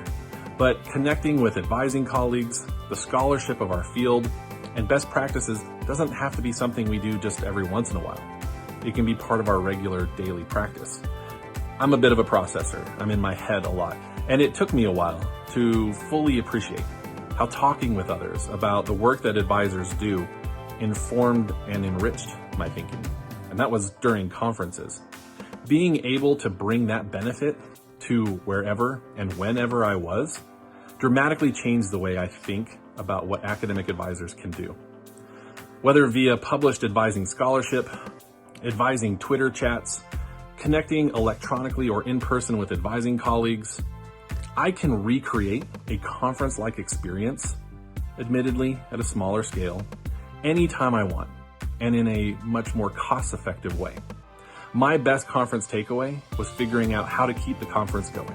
But connecting with advising colleagues, the scholarship of our field, and best practices doesn't have to be something we do just every once in a while. It can be part of our regular daily practice. I'm a bit of a processor. I'm in my head a lot. And it took me a while to fully appreciate how talking with others about the work that advisors do informed and enriched my thinking. And that was during conferences. Being able to bring that benefit to wherever and whenever I was dramatically changed the way I think about what academic advisors can do. Whether via published advising scholarship, advising Twitter chats, connecting electronically or in person with advising colleagues, I can recreate a conference-like experience, admittedly at a smaller scale, anytime I want, and in a much more cost-effective way. My best conference takeaway was figuring out how to keep the conference going.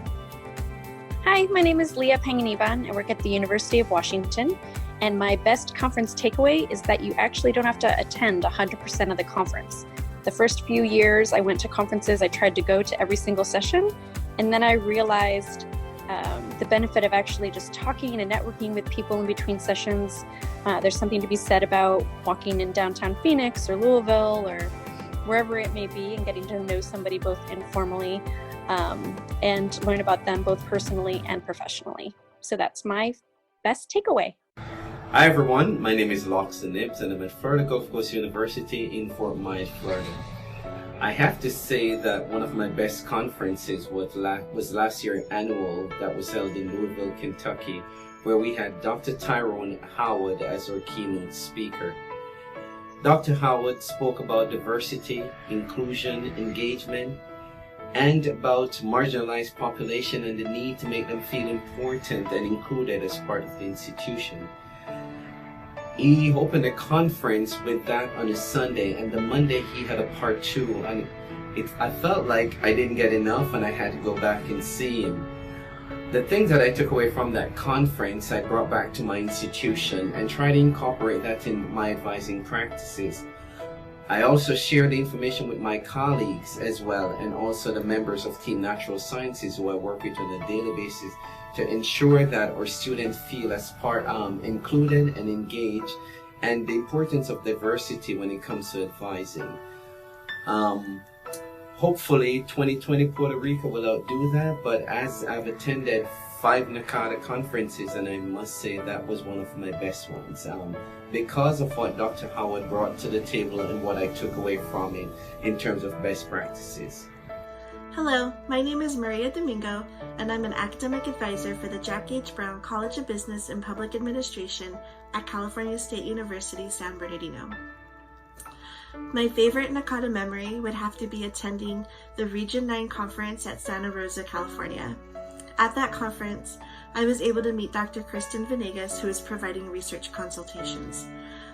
Hi, my name is Leah Panganiban. I work at the University of Washington, and my best conference takeaway is that you actually don't have to attend 100% of the conference. The first few years I went to conferences, I tried to go to every single session, and then I realized the benefit of actually just talking and networking with people in between sessions. There's something to be said about walking in downtown Phoenix or Louisville or wherever it may be and getting to know somebody both informally and learn about them both personally and professionally. So that's my best takeaway. Hi everyone, my name is Loxon Nibbs and I'm at Florida Gulf Coast University in Fort Myers, Florida. I have to say that one of my best conferences was last year's annual that was held in Louisville, Kentucky, where we had Dr. Tyrone Howard as our keynote speaker. Dr. Howard spoke about diversity, inclusion, engagement, and about marginalized population and the need to make them feel important and included as part of the institution. He opened a conference with that on a Sunday, and the Monday he had a part two, and I felt like I didn't get enough and I had to go back and see him. The things that I took away from that conference, I brought back to my institution and tried to incorporate that in my advising practices. I also shared the information with my colleagues as well, and also the members of Team Natural Sciences who I work with on a daily basis to ensure that our students feel as part included and engaged, and the importance of diversity when it comes to advising. Hopefully 2020 Puerto Rico will outdo that, but as I've attended 5 NACADA conferences, and I must say that was one of my best ones because of what Dr. Howard brought to the table and what I took away from it in terms of best practices. Hello, my name is Maria Domingo, and I'm an academic advisor for the Jack H. Brown College of Business and Public Administration at California State University, San Bernardino. My favorite NACADA memory would have to be attending the Region 9 conference at Santa Rosa, California. At that conference, I was able to meet Dr. Kristen Venegas, who is providing research consultations.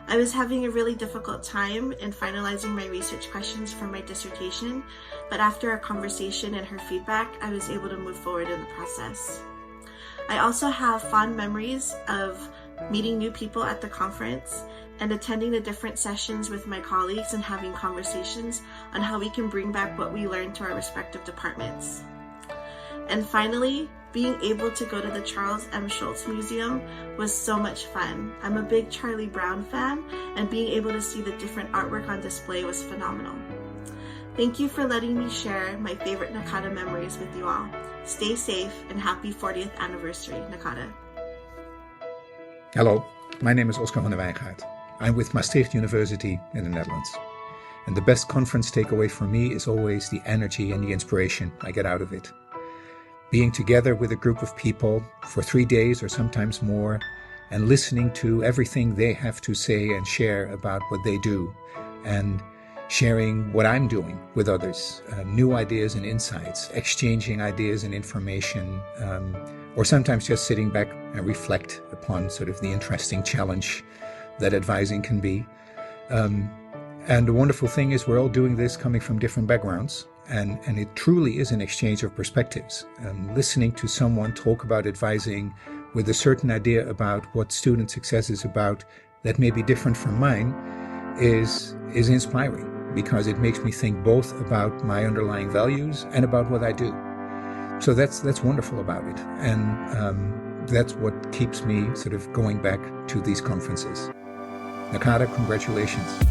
I was having a really difficult time in finalizing my research questions for my dissertation, but after our conversation and her feedback, I was able to move forward in the process. I also have fond memories of meeting new people at the conference and attending the different sessions with my colleagues and having conversations on how we can bring back what we learned to our respective departments. And finally, being able to go to the Charles M. Schulz Museum was so much fun. I'm a big Charlie Brown fan, and being able to see the different artwork on display was phenomenal. Thank you for letting me share my favorite NACADA memories with you all. Stay safe and happy 40th anniversary, NACADA. Hello, my name is Oscar van der Wijngaard. I'm with Maastricht University in the Netherlands. And the best conference takeaway for me is always the energy and the inspiration I get out of it. Being together with a group of people for 3 days or sometimes more, and listening to everything they have to say and share about what they do, and sharing what I'm doing with others, new ideas and insights, exchanging ideas and information, or sometimes just sitting back and reflect upon sort of the interesting challenge that advising can be. And the wonderful thing is we're all doing this coming from different backgrounds, and it truly is an exchange of perspectives. Listening to someone talk about advising with a certain idea about what student success is about that may be different from mine is inspiring, because it makes me think both about my underlying values and about what I do. So that's wonderful about it, and that's what keeps me sort of going back to these conferences. NACADA, congratulations.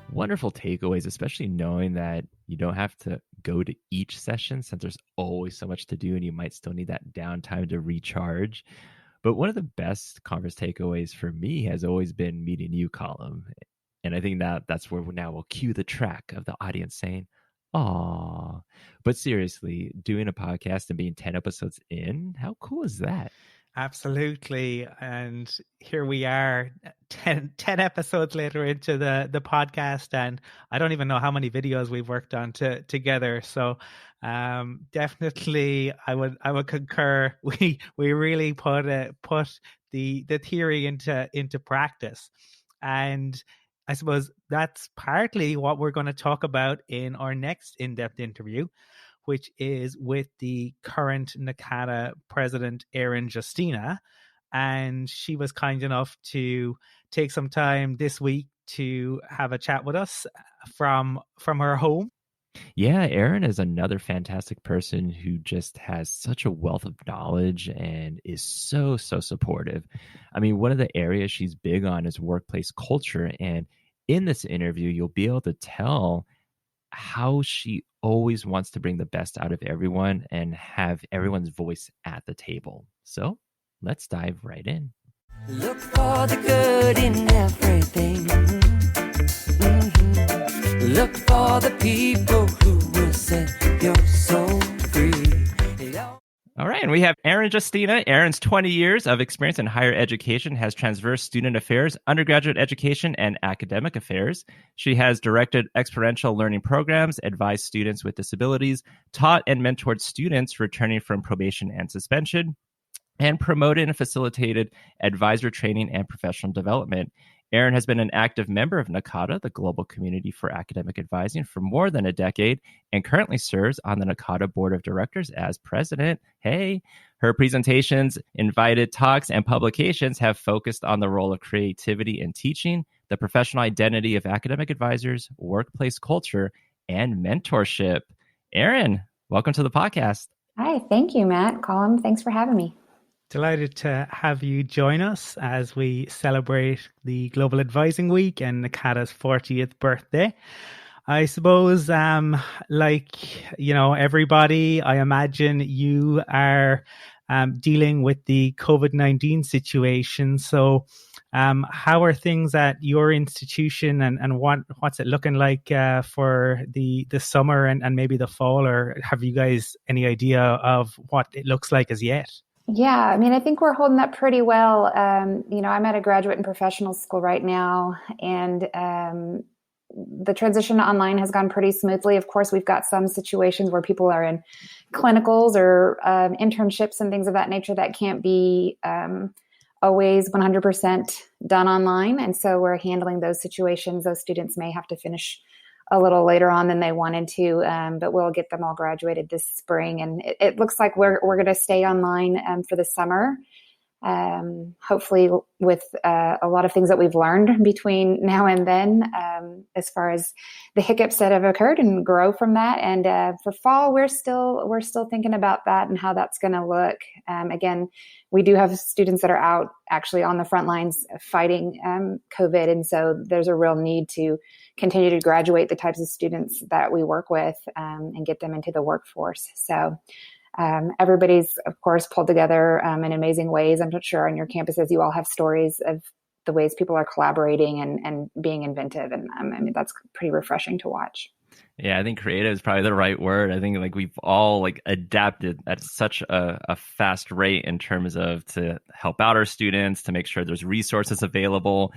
One wonderful takeaways, especially knowing that you don't have to go to each session since there's always so much to do and you might still need that downtime to recharge. But one of the best conference takeaways for me has always been meeting you, Colum. And I think that's where now we'll cue the track of the audience saying, "Aw." But seriously, doing a podcast and being 10 episodes in, how cool is that? Absolutely. And here we are 10 episodes later into the podcast, and I don't even know how many videos we've worked on together. So definitely I would concur. We really put the theory into practice. And I suppose that's partly what we're going to talk about in our next in-depth interview, which is with the current NACADA president, Erin Justina. And she was kind enough to take some time this week to have a chat with us from her home. Yeah, Erin is another fantastic person who just has such a wealth of knowledge and is so supportive. I mean, one of the areas she's big on is workplace culture. And in this interview, you'll be able to tell how she always wants to bring the best out of everyone and have everyone's voice at the table. So let's dive right in. Look for the good in everything. Mm-hmm. Look for the people who will set your soul free. All right, and we have Erin Justina. Erin's 20 years of experience in higher education, has transversed student affairs, undergraduate education, and academic affairs. She has directed experiential learning programs, advised students with disabilities, taught and mentored students returning from probation and suspension, and promoted and facilitated advisor training and professional development. Erin has been an active member of NACADA, the Global Community for Academic Advising, for more than a decade and currently serves on the NACADA Board of Directors as president. Hey, her presentations, invited talks, and publications have focused on the role of creativity in teaching, the professional identity of academic advisors, workplace culture, and mentorship. Erin, welcome to the podcast. Hi, thank you, Matt. Colum, thanks for having me. Delighted to have you join us as we celebrate the Global Advising Week and NACADA's 40th birthday. I suppose, everybody, I imagine you are dealing with the COVID-19 situation. So how are things at your institution and what's it looking like for the summer and maybe the fall? Or have you guys any idea of what it looks like as yet? Yeah, I mean, I think we're holding up pretty well. I'm at a graduate and professional school right now, and the transition to online has gone pretty smoothly. Of course, we've got some situations where people are in clinicals or internships and things of that nature that can't be always 100% done online. And so we're handling those situations. Those students may have to finish a little later on than they wanted to, but we'll get them all graduated this spring. And it looks like we're going to stay online for the summer, hopefully with a lot of things that we've learned between now and then as far as the hiccups that have occurred and grow from that. And for fall, we're still thinking about that and how that's going to look. Again, we do have students that are out actually on the front lines fighting COVID. And so there's a real need to continue to graduate the types of students that we work with and get them into the workforce. So everybody's, of course, pulled together in amazing ways. I'm not sure on your campuses you all have stories of the ways people are collaborating and being inventive. And I mean, that's pretty refreshing to watch. Yeah, I think creative is probably the right word. I think we've all adapted at such a fast rate in terms of to help out our students, to make sure there's resources available.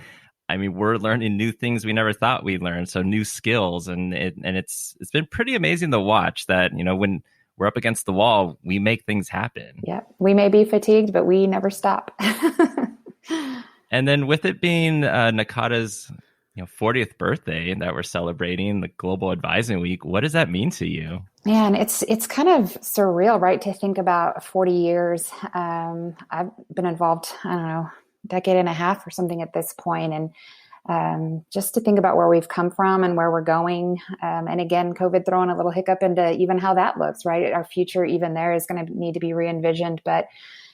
I mean, we're learning new things we never thought we'd learn. So new skills, and it's been pretty amazing to watch that, when we're up against the wall, we make things happen. Yeah, we may be fatigued, but we never stop. And then with it being NACADA's 40th birthday that we're celebrating, the Global Advising Week, what does that mean to you? Man, it's kind of surreal, right? To think about 40 years. I've been involved, I don't know, a decade and a half or something at this point. And just to think about where we've come from and where we're going. And again, COVID throwing a little hiccup into even how that looks, right? Our future even there is going to need to be re-envisioned. But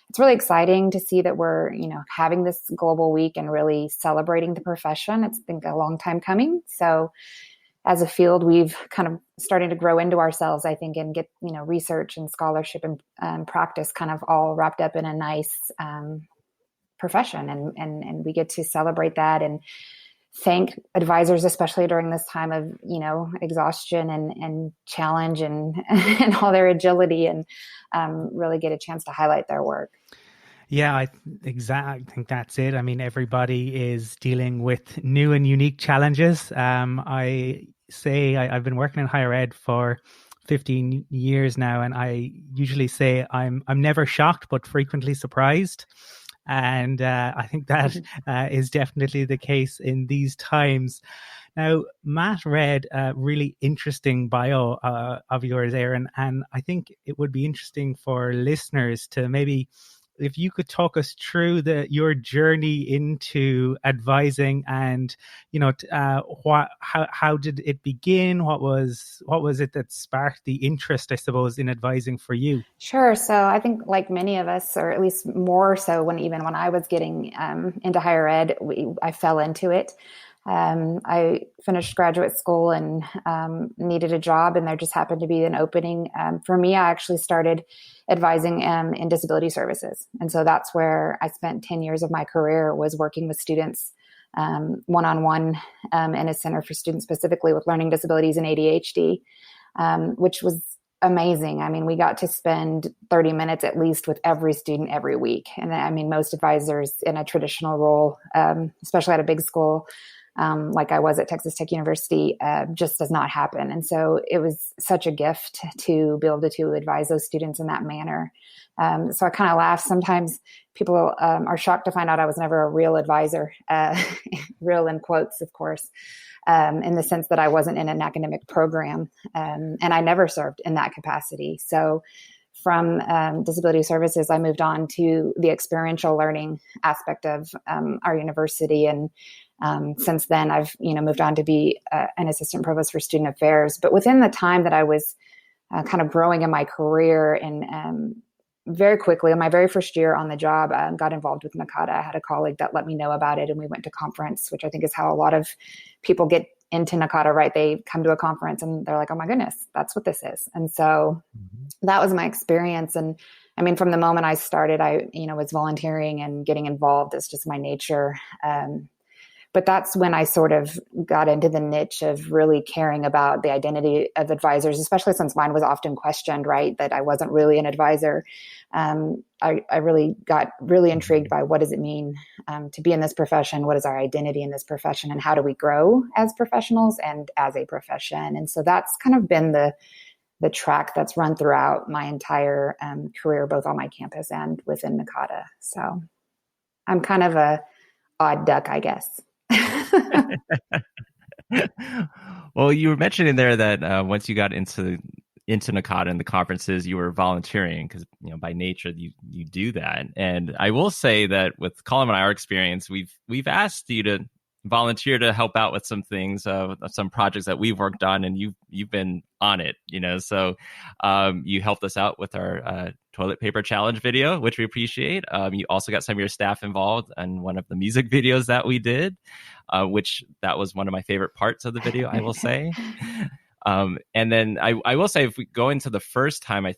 it's really exciting to see that we're, having this global week and really celebrating the profession. It's been a long time coming. So as a field, we've kind of starting to grow into ourselves, I think, and get, research and scholarship and practice kind of all wrapped up in a nice profession. And we get to celebrate that and thank advisors, especially during this time of, exhaustion and challenge and all their agility, and really get a chance to highlight their work. Yeah, I think that's it. I mean, everybody is dealing with new and unique challenges. I've been working in higher ed for 15 years now, and I usually say I'm never shocked, but frequently surprised. And I think that is definitely the case in these times. Now, Matt read a really interesting bio of yours, Erin, and I think it would be interesting for listeners to maybe, if you could talk us through your journey into advising, and how did it begin? What was it that sparked the interest, I suppose, in advising for you? Sure. So I think, like many of us, or at least more so, when I was getting into higher ed, I fell into it. I finished graduate school and needed a job, and there just happened to be an opening. For me, I actually started advising in disability services. And so that's where I spent 10 years of my career, was working with students one-on-one in a center for students specifically with learning disabilities and ADHD, which was amazing. I mean, we got to spend 30 minutes at least with every student every week. And I mean, most advisors in a traditional role, especially at a big school, like I was at Texas Tech University, just does not happen. And so it was such a gift to be able to advise those students in that manner. So I kind of laugh. Sometimes people are shocked to find out I was never a real advisor, real in quotes, of course, in the sense that I wasn't in an academic program. And I never served in that capacity. So from disability services, I moved on to the experiential learning aspect of our university. And since then, I've moved on to be an assistant provost for student affairs. But within the time that I was kind of growing in my career, and very quickly, in my very first year on the job, got involved with NACADA. I had a colleague that let me know about it, and we went to conference, which I think is how a lot of people get into NACADA, right? They come to a conference and they're like, oh my goodness, that's what this is. And so that was my experience. And I mean, from the moment I started, I was volunteering and getting involved. It's just my nature. But that's when I sort of got into the niche of really caring about the identity of advisors, especially since mine was often questioned, right? That I wasn't really an advisor. I really got really intrigued by, what does it mean to be in this profession? What is our identity in this profession? And how do we grow as professionals and as a profession? And so that's kind of been the track that's run throughout my entire career, both on my campus and within NACADA. So I'm kind of a odd duck, I guess. Well, you were mentioning there that once you got into NACADA and the conferences, you were volunteering because by nature you do that. And I will say that with Colum and our experience, we've asked you to volunteer to help out with some things, some projects that we've worked on, and you've been on it. So you helped us out with our toilet paper challenge video, which we appreciate. You also got some of your staff involved in one of the music videos that we did, which that was one of my favorite parts of the video, I will say. And then I will say, if we go into the first time, I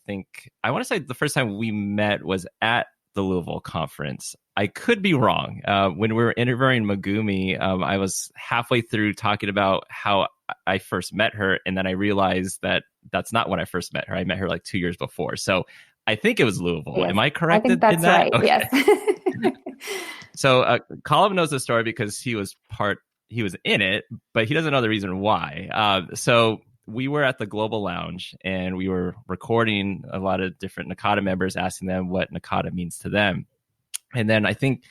want to say the first time we met was at the Louisville conference. I could be wrong. When we were interviewing Megumi, I was halfway through talking about how I first met her, and then I realized that that's not when I first met her. I met her like 2 years before. So I think it was Louisville. Yes. Am I correct? I think that's in that? right. Okay. Yes. So Colum knows the story because he was in it, but he doesn't know the reason why. So we were at the Global Lounge, and we were recording a lot of different NACADA members, asking them what NACADA means to them. And then I think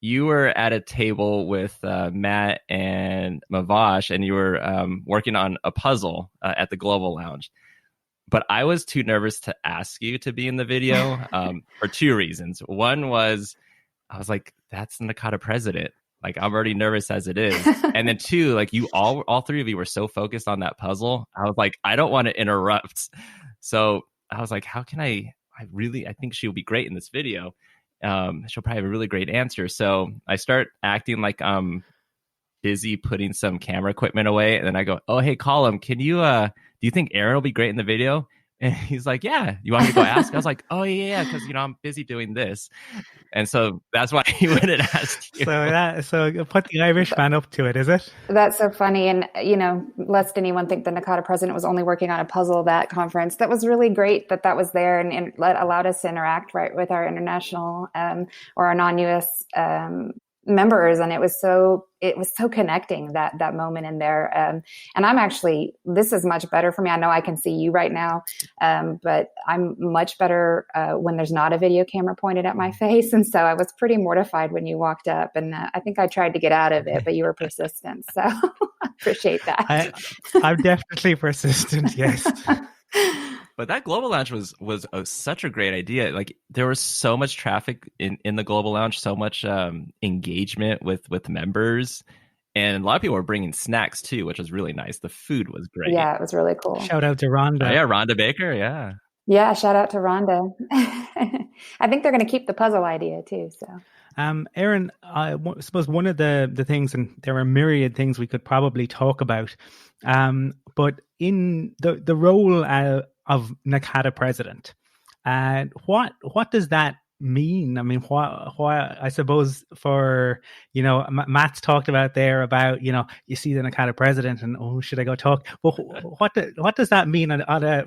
you were at a table with Matt and Mavash, and you were working on a puzzle at the Global Lounge. But I was too nervous to ask you to be in the video for two reasons. One was, I was like, that's the NACADA president. Like, I'm already nervous as it is. And then two, like, you all three of you were so focused on that puzzle. I was like, I don't want to interrupt. So I was like, how can I think she'll be great in this video. She'll probably have a really great answer. So I start acting like I'm busy putting some camera equipment away. And then I go, oh, hey, Colum, can you, do you think Aaron will be great in the video? And he's like, yeah, you want me to go ask? I was like, oh, yeah, because, I'm busy doing this. And so that's why he went and asked you. So put the Irishman up to it, is it? That's so funny. And, lest anyone think the NACADA president was only working on a puzzle that conference, that was really great that was there and allowed us to interact right with our international or our non-U.S. members. And it was so connecting that moment in there. And I'm actually, this is much better for me. I know I can see you right now, but I'm much better when there's not a video camera pointed at my face. And so I was pretty mortified when you walked up, and I think I tried to get out of it, but you were persistent. So I appreciate that. I'm definitely persistent. Yes. But that global lounge was such a great idea. Like, there was so much traffic in the global lounge, so much engagement with members, and a lot of people were bringing snacks too, which was really nice. The food was great. Yeah, it was really cool. Shout out to Rhonda. Oh, yeah, Rhonda Baker. Yeah. Yeah, shout out to Rhonda. I think they're going to keep the puzzle idea too. So, Aaron, I suppose one of the things, and there are myriad things we could probably talk about, but in the role of NACADA president, what does that mean? I mean, why I suppose for, Matt's talked about there about, you see the NACADA president and, oh, should I go talk? But what does that mean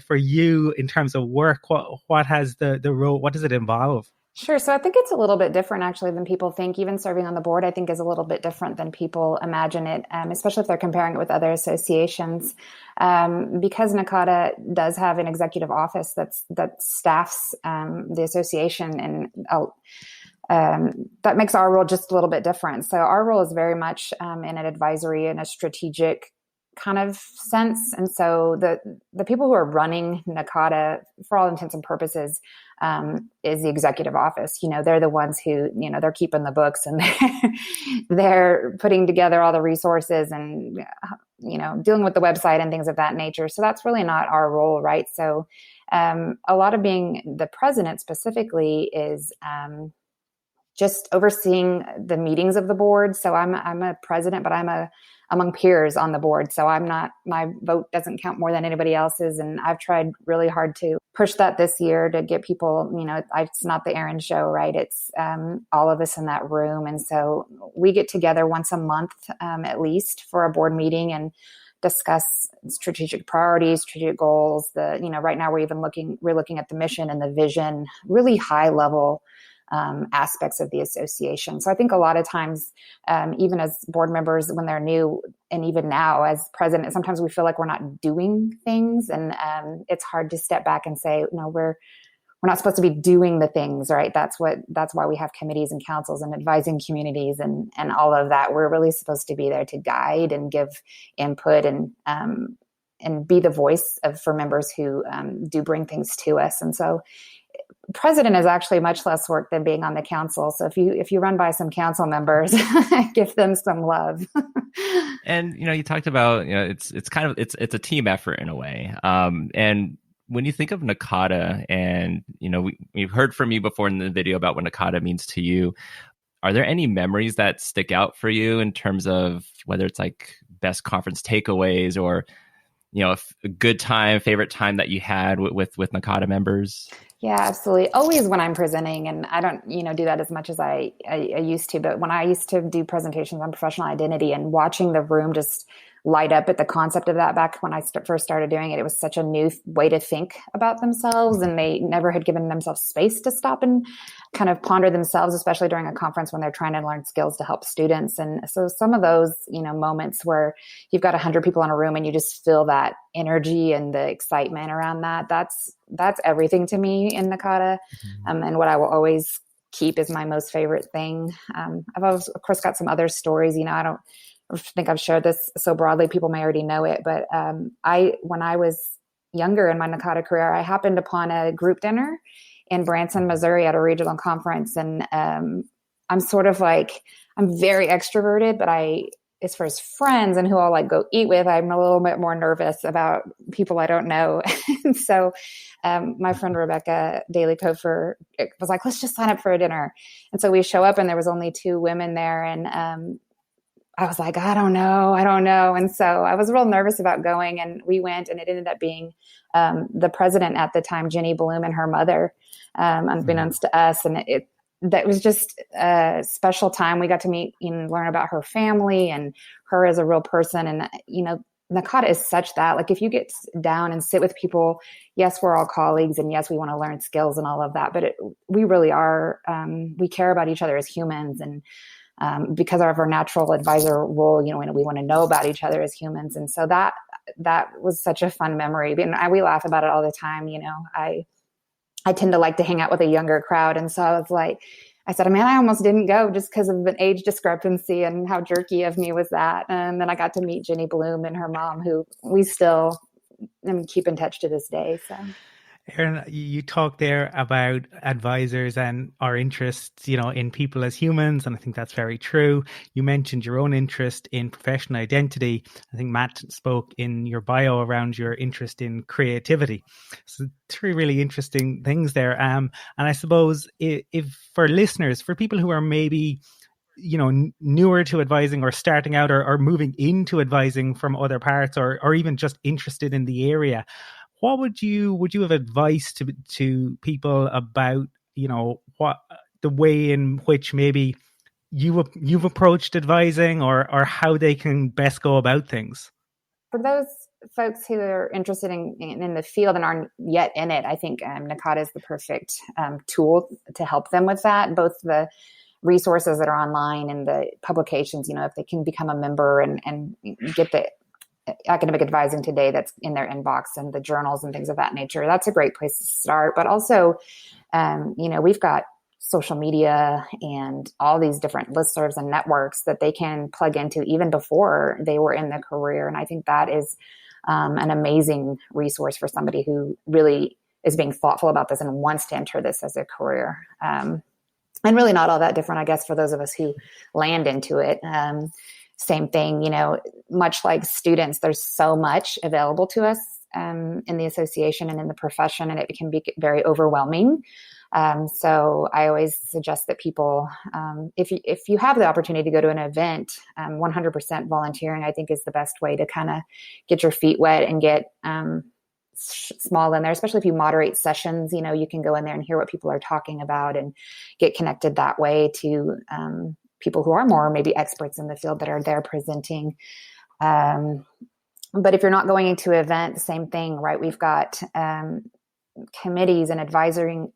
for you in terms of work? What has the role, what does it involve? Sure. So I think it's a little bit different actually than people think. Even serving on the board, I think, is a little bit different than people imagine it, especially if they're comparing it with other associations. Because NACADA does have an executive office that staffs the association, and that makes our role just a little bit different. So our role is very much in an advisory and a strategic kind of sense. And so the people who are running NACADA, for all intents and purposes, is the executive office. They're the ones who, they're keeping the books, and they're putting together all the resources and, dealing with the website and things of that nature. So that's really not our role, right? So a lot of being the president specifically is just overseeing the meetings of the board. So I'm a president, but I'm among peers on the board. So my vote doesn't count more than anybody else's. And I've tried really hard to push that this year to get people, it's not the Aaron show, right? It's all of us in that room. And so we get together once a month, at least, for a board meeting and discuss strategic priorities, strategic goals. Right now we're looking at the mission and the vision, really high level aspects of the association. So I think a lot of times, even as board members, when they're new, and even now as president, sometimes we feel like we're not doing things, and it's hard to step back and say, no, we're not supposed to be doing the things, right? That's why we have committees and councils and advising communities and all of that. We're really supposed to be there to guide and give input and be the voice for members who do bring things to us. And so president is actually much less work than being on the council. So if you run by some council members, give them some love. And you talked about it's a team effort in a way. And when you think of NACADA, and we've heard from you before in the video about what NACADA means to you, are there any memories that stick out for you in terms of whether it's like best conference takeaways or a good time, favorite time that you had with NACADA members? Yeah, absolutely. Always when I'm presenting, and I don't, do that as much as I used to, but when I used to do presentations on professional identity and watching the room just light up at the concept of that back when I first started doing it, it was such a new way to think about themselves, and they never had given themselves space to stop and kind of ponder themselves, especially during a conference when they're trying to learn skills to help students. And so some of those, moments where you've got 100 people in a room and you just feel that energy and the excitement around that, that's everything to me in NACADA. And what I will always keep is my most favorite thing. I've always, of course, got some other stories. I don't think I've shared this so broadly, people may already know it, but when I was younger in my NACADA career, I happened upon a group dinner in Branson, Missouri at a regional conference. And I'm sort of like, I'm very extroverted, but as far as friends and who I'll like go eat with, I'm a little bit more nervous about people I don't know. And so my friend Rebecca Daly Kofer was like, let's just sign up for a dinner. And so we show up and there was only 2 women there. And I was like, I don't know. And so I was real nervous about going, and we went, and it ended up being the president at the time, Jenny Bloom, and her mother, unbeknownst to us. And that was just a special time. We got to meet and learn about her family and her as a real person. And, NACADA is such that, like, if you get down and sit with people, yes, we're all colleagues, and yes, we want to learn skills and all of that, but we really are, we care about each other as humans. And because of our natural advisor role, we want to know about each other as humans. And so that was such a fun memory. And we laugh about it all the time. I tend to like to hang out with a younger crowd. And so I said, man, I almost didn't go just because of an age discrepancy, and how jerky of me was that. And then I got to meet Jenny Bloom and her mom, who we still keep in touch to this day. So. Erin, you talked there about advisors and our interests, in people as humans, and I think that's very true. You mentioned your own interest in professional identity. I think Matt spoke in your bio around your interest in creativity. So 3 really interesting things there. And I suppose if for listeners, for people who are maybe newer to advising or starting out or moving into advising from other parts, or even just interested in the area, what would you have advice to people about, what the way in which maybe you've approached advising, or how they can best go about things? For those folks who are interested in the field and aren't yet in it, I think NACADA is the perfect tool to help them with that. Both the resources that are online and the publications, if they can become a member and get the academic advising today that's in their inbox, and the journals and things of that nature, that's a great place to start. But also, we've got social media and all these different listservs and networks that they can plug into even before they were in the career. And I think that is an amazing resource for somebody who really is being thoughtful about this and wants to enter this as a career. And really not all that different, I guess, for those of us who land into it. Same thing, much like students, there's so much available to us in the association and in the profession, and it can be very overwhelming. So I always suggest that people, if you have the opportunity to go to an event, 100% volunteering, I think, is the best way to kind of get your feet wet and get small in there, especially if you moderate sessions. You can go in there and hear what people are talking about and get connected that way to people who are more maybe experts in the field that are there presenting. But if you're not going into an event, the same thing, right? We've got committees and advising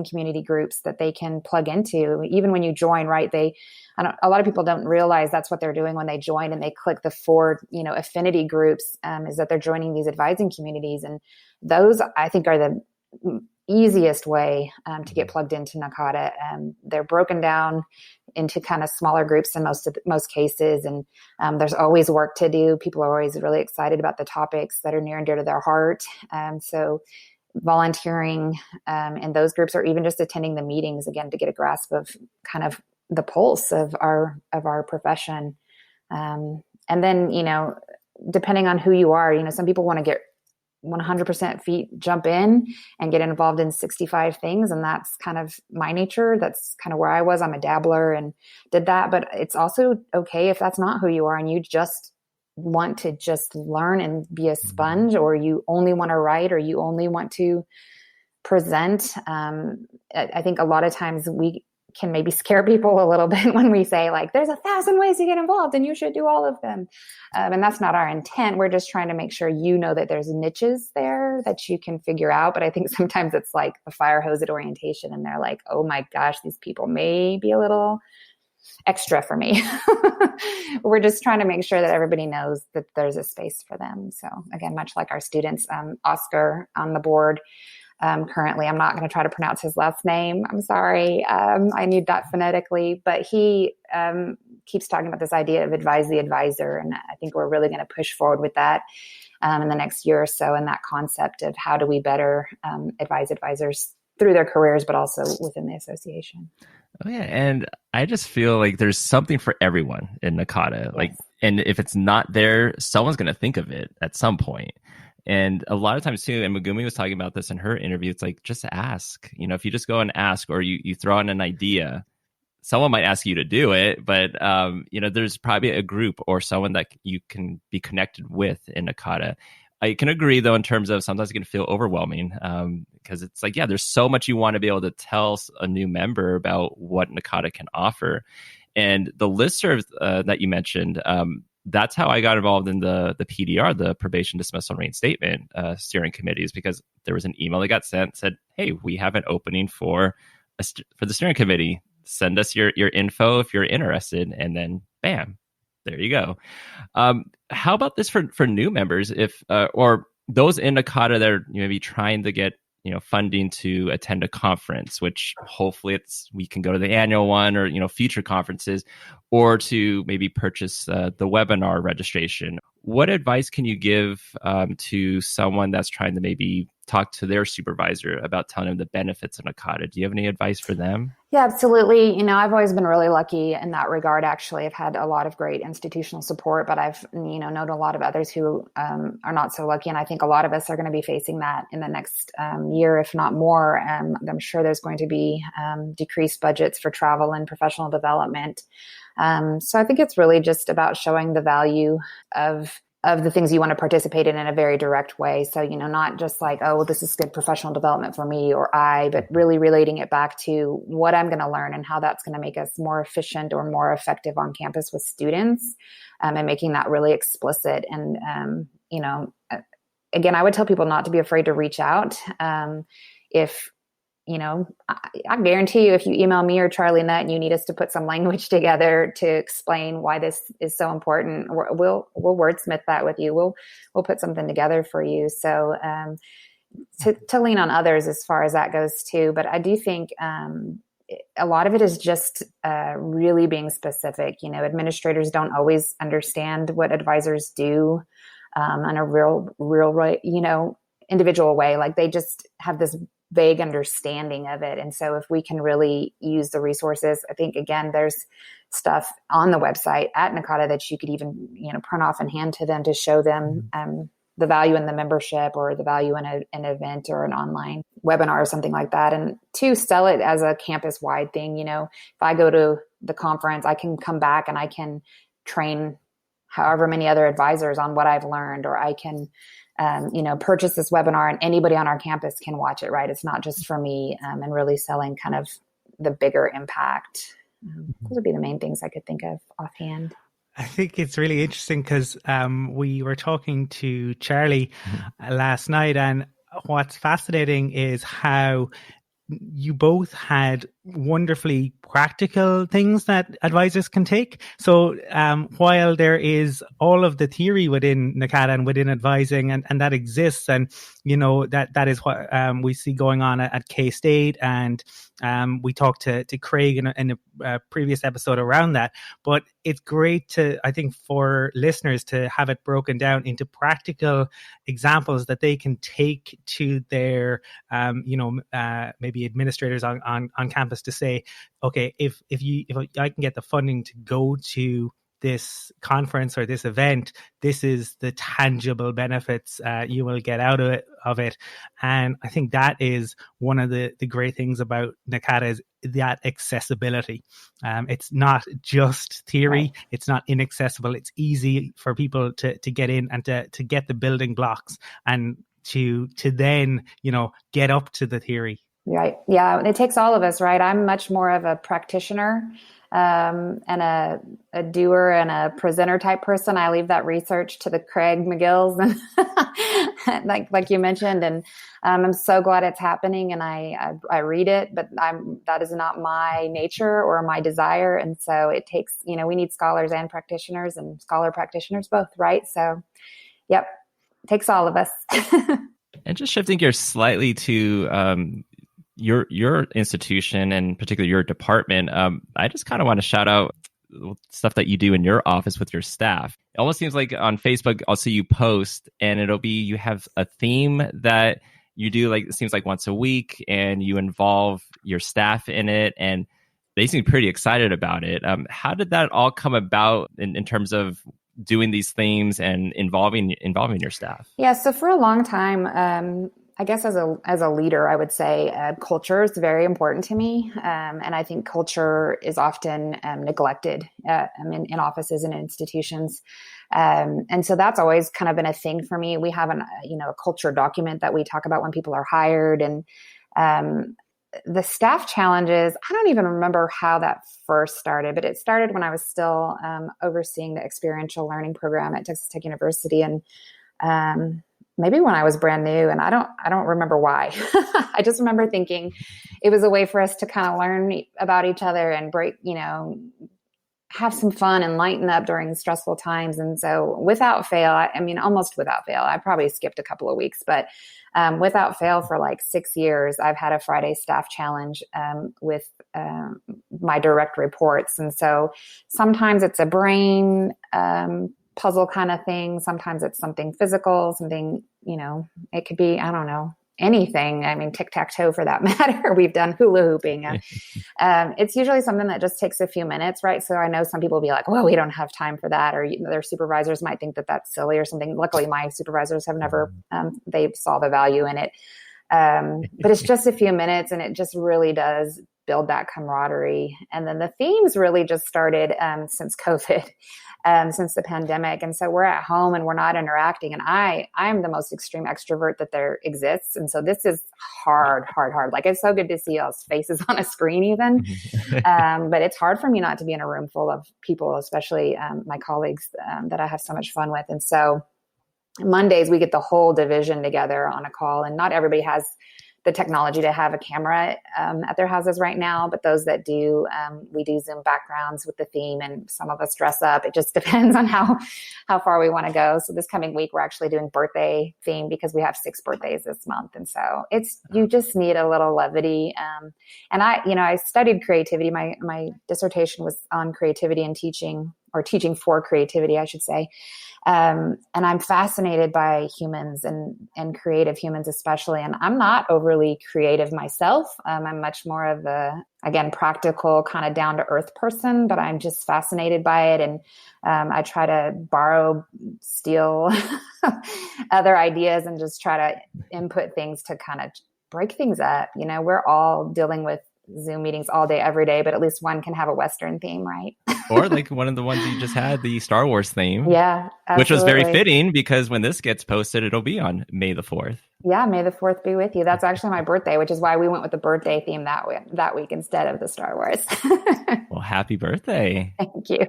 community groups that they can plug into. Even when you join, right? A lot of people don't realize that's what they're doing when they join and they click the 4, affinity groups, is that they're joining these advising communities. And those, I think, are the easiest way to get plugged into NACADA. They're broken down into kind of smaller groups in most cases. And there's always work to do. People are always really excited about the topics that are near and dear to their heart. So volunteering in those groups, or even just attending the meetings, again, to get a grasp of kind of the pulse of our profession. And then, depending on who you are, some people want to get 100% jump in and get involved in 65 things. And that's kind of my nature. That's kind of where I was. I'm a dabbler and did that, but it's also okay if that's not who you are and you just want to just learn and be a sponge, or you only want to write, or you only want to present. I think a lot of times we can maybe scare people a little bit when we say, like, there's 1,000 ways to get involved and you should do all of them. And that's not our intent. We're just trying to make sure that there's niches there that you can figure out. But I think sometimes it's like the fire hose at orientation, and they're like, oh my gosh, these people may be a little extra for me. We're just trying to make sure that everybody knows that there's a space for them. So again, much like our students, Oscar on the board, currently, I'm not going to try to pronounce his last name. I'm sorry. I need that phonetically, but he keeps talking about this idea of advise the advisor. And I think we're really going to push forward with that in the next year or so. And that concept of how do we better advise advisors through their careers, but also within the association. Oh yeah, and I just feel like there's something for everyone in NACADA. Yes. Like, and if it's not there, someone's going to think of it at some point. And a lot of times too, and Megumi was talking about this in her interview, it's like, just ask. You know, if you just go and ask, or you throw in an idea, someone might ask you to do it, but you know, there's probably a group or someone that you can be connected with in NACADA. I can agree, though, in terms of sometimes it can feel overwhelming because it's like, yeah, there's so much you want to be able to tell a new member about what NACADA can offer. And the listserv that you mentioned, that's how I got involved in the PDR, the Probation Dismissal Reinstatement steering committees, because there was an email that got sent, said, hey, we have an opening for the steering committee. Send us your info if you're interested. And then, bam, there you go. How about this for new members, if or those in NACADA that are maybe trying to get funding to attend a conference, which hopefully we can go to the annual one or future conferences, or to maybe purchase the webinar registration. What advice can you give to someone that's trying to maybe talk to their supervisor about telling them the benefits of NACADA? Do you have any advice for them? Yeah, absolutely. I've always been really lucky in that regard. Actually, I've had a lot of great institutional support, but I've, known a lot of others who are not so lucky. And I think a lot of us are going to be facing that in the next year, if not more. I'm sure there's going to be decreased budgets for travel and professional development. So I think it's really just about showing the value of the things you want to participate in a very direct way. So, not just like, oh, this is good professional development for me or but really relating it back to what I'm going to learn and how that's going to make us more efficient or more effective on campus with students, and making that really explicit. And, again, I would tell people not to be afraid to reach out. I guarantee you, if you email me or Charlie Nutt and you need us to put some language together to explain why this is so important, we'll wordsmith that with you. We'll put something together for you. So to lean on others as far as that goes too. But I do think a lot of it is just really being specific. Administrators don't always understand what advisors do in a real individual way. Like, they just have this vague understanding of it. And so if we can really use the resources, I think, again, there's stuff on the website at NACADA that you could even, print off and hand to them to show them the value in the membership or the value in an event or an online webinar or something like that. And to sell it as a campus-wide thing. If I go to the conference, I can come back and I can train however many other advisors on what I've learned, or I can purchase this webinar and anybody on our campus can watch it, right? It's not just for me, and really selling kind of the bigger impact. Those would be the main things I could think of offhand. I think it's really interesting because we were talking to Charlie last night, and what's fascinating is how you both had wonderfully practical things that advisors can take. So while there is all of the theory within NACADA and within advising, and that exists, and that is what we see going on at K-State, and we talked to Craig in a previous episode around that. But it's great to, I think, for listeners to have it broken down into practical examples that they can take to their maybe administrators on campus to say, okay, if I can get the funding to go to this conference or this event, this is the tangible benefits you will get out of it. And I think that is one of the great things about NACADA, is that accessibility. It's not just theory. Right. It's not inaccessible. It's easy for people to get in and to get the building blocks and to then, get up to the theory. Right. Yeah. It takes all of us, right? I'm much more of a practitioner and a doer and a presenter type person. I leave that research to the Craig McGills and like you mentioned, and I'm so glad it's happening, and I read it, but that is not my nature or my desire. And so it takes, we need scholars and practitioners, and scholar practitioners both, right? So, yep, it takes all of us. And just shifting gears slightly to your institution, and particularly your department, I just kind of want to shout out stuff that you do in your office with your staff. It almost seems like on Facebook, I'll see you post and it'll be, you have a theme that you do like, it seems like once a week, and you involve your staff in it, and they seem pretty excited about it. How did that all come about in terms of doing these themes and involving your staff? Yeah, so for a long time, I guess as a leader, I would say culture is very important to me, and I think culture is often neglected in offices and institutions, and so that's always kind of been a thing for me. We have a culture document that we talk about when people are hired, and the staff challenges. I don't even remember how that first started, but it started when I was still overseeing the experiential learning program at Texas Tech University, and maybe when I was brand new, and I don't remember why. I just remember thinking it was a way for us to kind of learn about each other and have some fun and lighten up during stressful times. And so without fail, almost without fail, I probably skipped a couple of weeks, but without fail for like 6 years, I've had a Friday staff challenge with my direct reports. And so sometimes it's a brain puzzle kind of thing. Sometimes it's something physical, something, it could be, I don't know, anything. Tic-tac-toe for that matter. We've done hula hooping. It's usually something that just takes a few minutes, right? So I know some people will be like, well, we don't have time for that. Or their supervisors might think that that's silly or something. Luckily, my supervisors have never, they saw the value in it. But it's just a few minutes, and it just really does build that camaraderie. And then the themes really just started since COVID. Since the pandemic. And so we're at home and we're not interacting. And I'm the most extreme extrovert that there exists. And so this is hard. Like, it's so good to see y'all's faces on a screen even. But it's hard for me not to be in a room full of people, especially my colleagues that I have so much fun with. And so Mondays, we get the whole division together on a call, and not everybody has the technology to have a camera at their houses right now, but those that do, we do Zoom backgrounds with the theme, and some of us dress up. It just depends on how far we want to go. So this coming week, we're actually doing birthday theme because we have 6 birthdays this month. And so you just need a little levity. And I studied creativity. My dissertation was on creativity and teaching, or teaching for creativity, I should say. And I'm fascinated by humans and creative humans especially. And I'm not overly creative myself. I'm much more of again, practical, kind of down to earth person, but I'm just fascinated by it. And I try to steal other ideas and just try to input things to kind of break things up. We're all dealing with Zoom meetings all day, every day, but at least one can have a Western theme, right? Or like one of the ones you just had, the Star Wars theme. Yeah, absolutely. Which was very fitting because when this gets posted, it'll be on May the 4th. Yeah, May the 4th be with you. That's actually my birthday, which is why we went with the birthday theme that week instead of the Star Wars. Well, happy birthday. Thank you.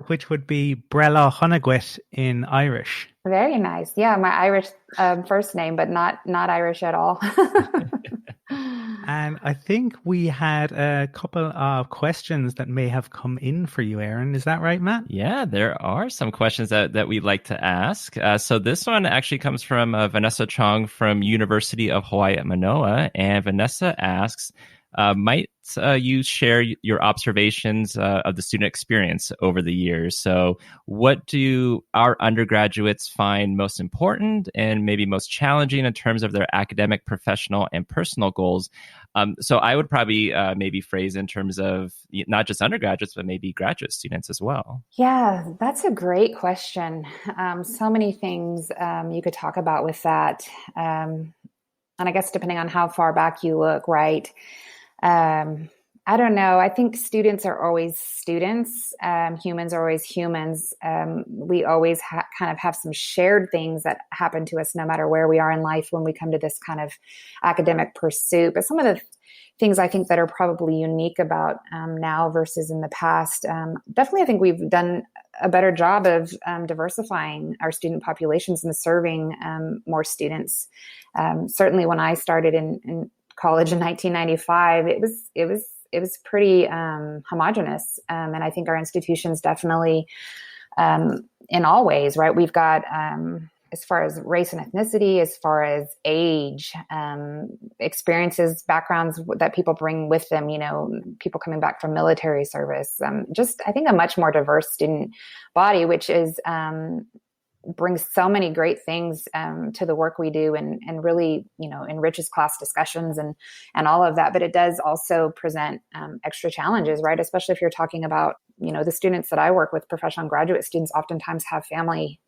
Which would be Brella Honagwit in Irish. Very nice. Yeah, my Irish first name, but not Irish at all. And I think we had a couple of questions that may have come in for you, Aaron. Is that right, Matt? Yeah, there are some questions that we'd like to ask. So this one actually comes from Vanessa Chong from University of Hawaii at Manoa. And Vanessa asks, might you share your observations of the student experience over the years? So what do our undergraduates find most important and maybe most challenging in terms of their academic, professional, and personal goals? So I would probably maybe phrase in terms of not just undergraduates, but maybe graduate students as well. Yeah, that's a great question. So many things you could talk about with that. And I guess depending on how far back you look, right? I don't know. I think students are always students. Humans are always humans. We always kind of have some shared things that happen to us no matter where we are in life when we come to this kind of academic pursuit. But some of the things I think that are probably unique about now versus in the past, definitely I think we've done a better job of diversifying our student populations and serving more students. Certainly when I started in college in 1995, it was pretty homogenous. And I think our institutions definitely, in all ways, right? We've got, as far as race and ethnicity, as far as age, experiences, backgrounds that people bring with them, people coming back from military service, just, I think a much more diverse student body, which is, brings so many great things to the work we do, and really, enriches class discussions and all of that. But it does also present extra challenges, right? Especially if you're talking about, the students that I work with, professional and graduate students, oftentimes have family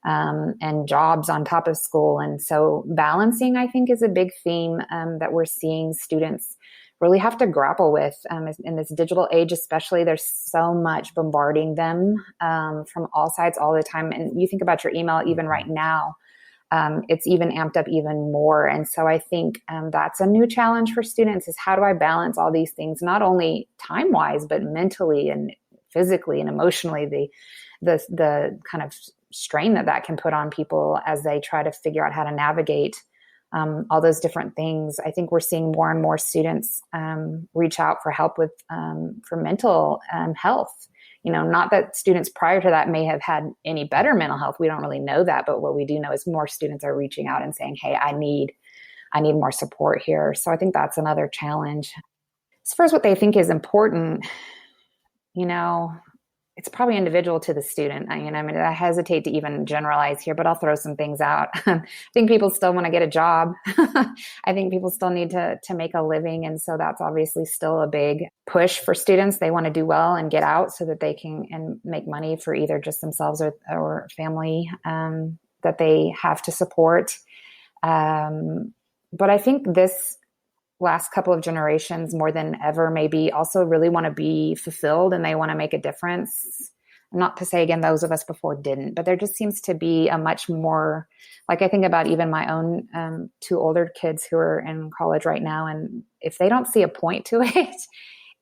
and jobs on top of school. And so balancing, I think, is a big theme that we're seeing students really have to grapple with in this digital age. Especially, there's so much bombarding them from all sides all the time. And you think about your email, even right now, it's even amped up even more. And so I think that's a new challenge for students, is how do I balance all these things, not only time-wise, but mentally and physically and emotionally, the kind of strain that can put on people as they try to figure out how to navigate all those different things. I think we're seeing more and more students reach out for help with for mental health. Not that students prior to that may have had any better mental health. We don't really know that, but what we do know is more students are reaching out and saying, "Hey, I need more support here." So I think that's another challenge. As far as what they think is important, it's probably individual to the student. I hesitate to even generalize here, but I'll throw some things out. I think people still want to get a job. I think people still need to make a living. And so that's obviously still a big push for students. They want to do well and get out so that they can and make money for either just themselves or family that they have to support. But I think this last couple of generations, more than ever, maybe also really want to be fulfilled, and they want to make a difference. Not to say, again, those of us before didn't, but there just seems to be a much more, like I think about even my own two older kids who are in college right now, and if they don't see a point to it,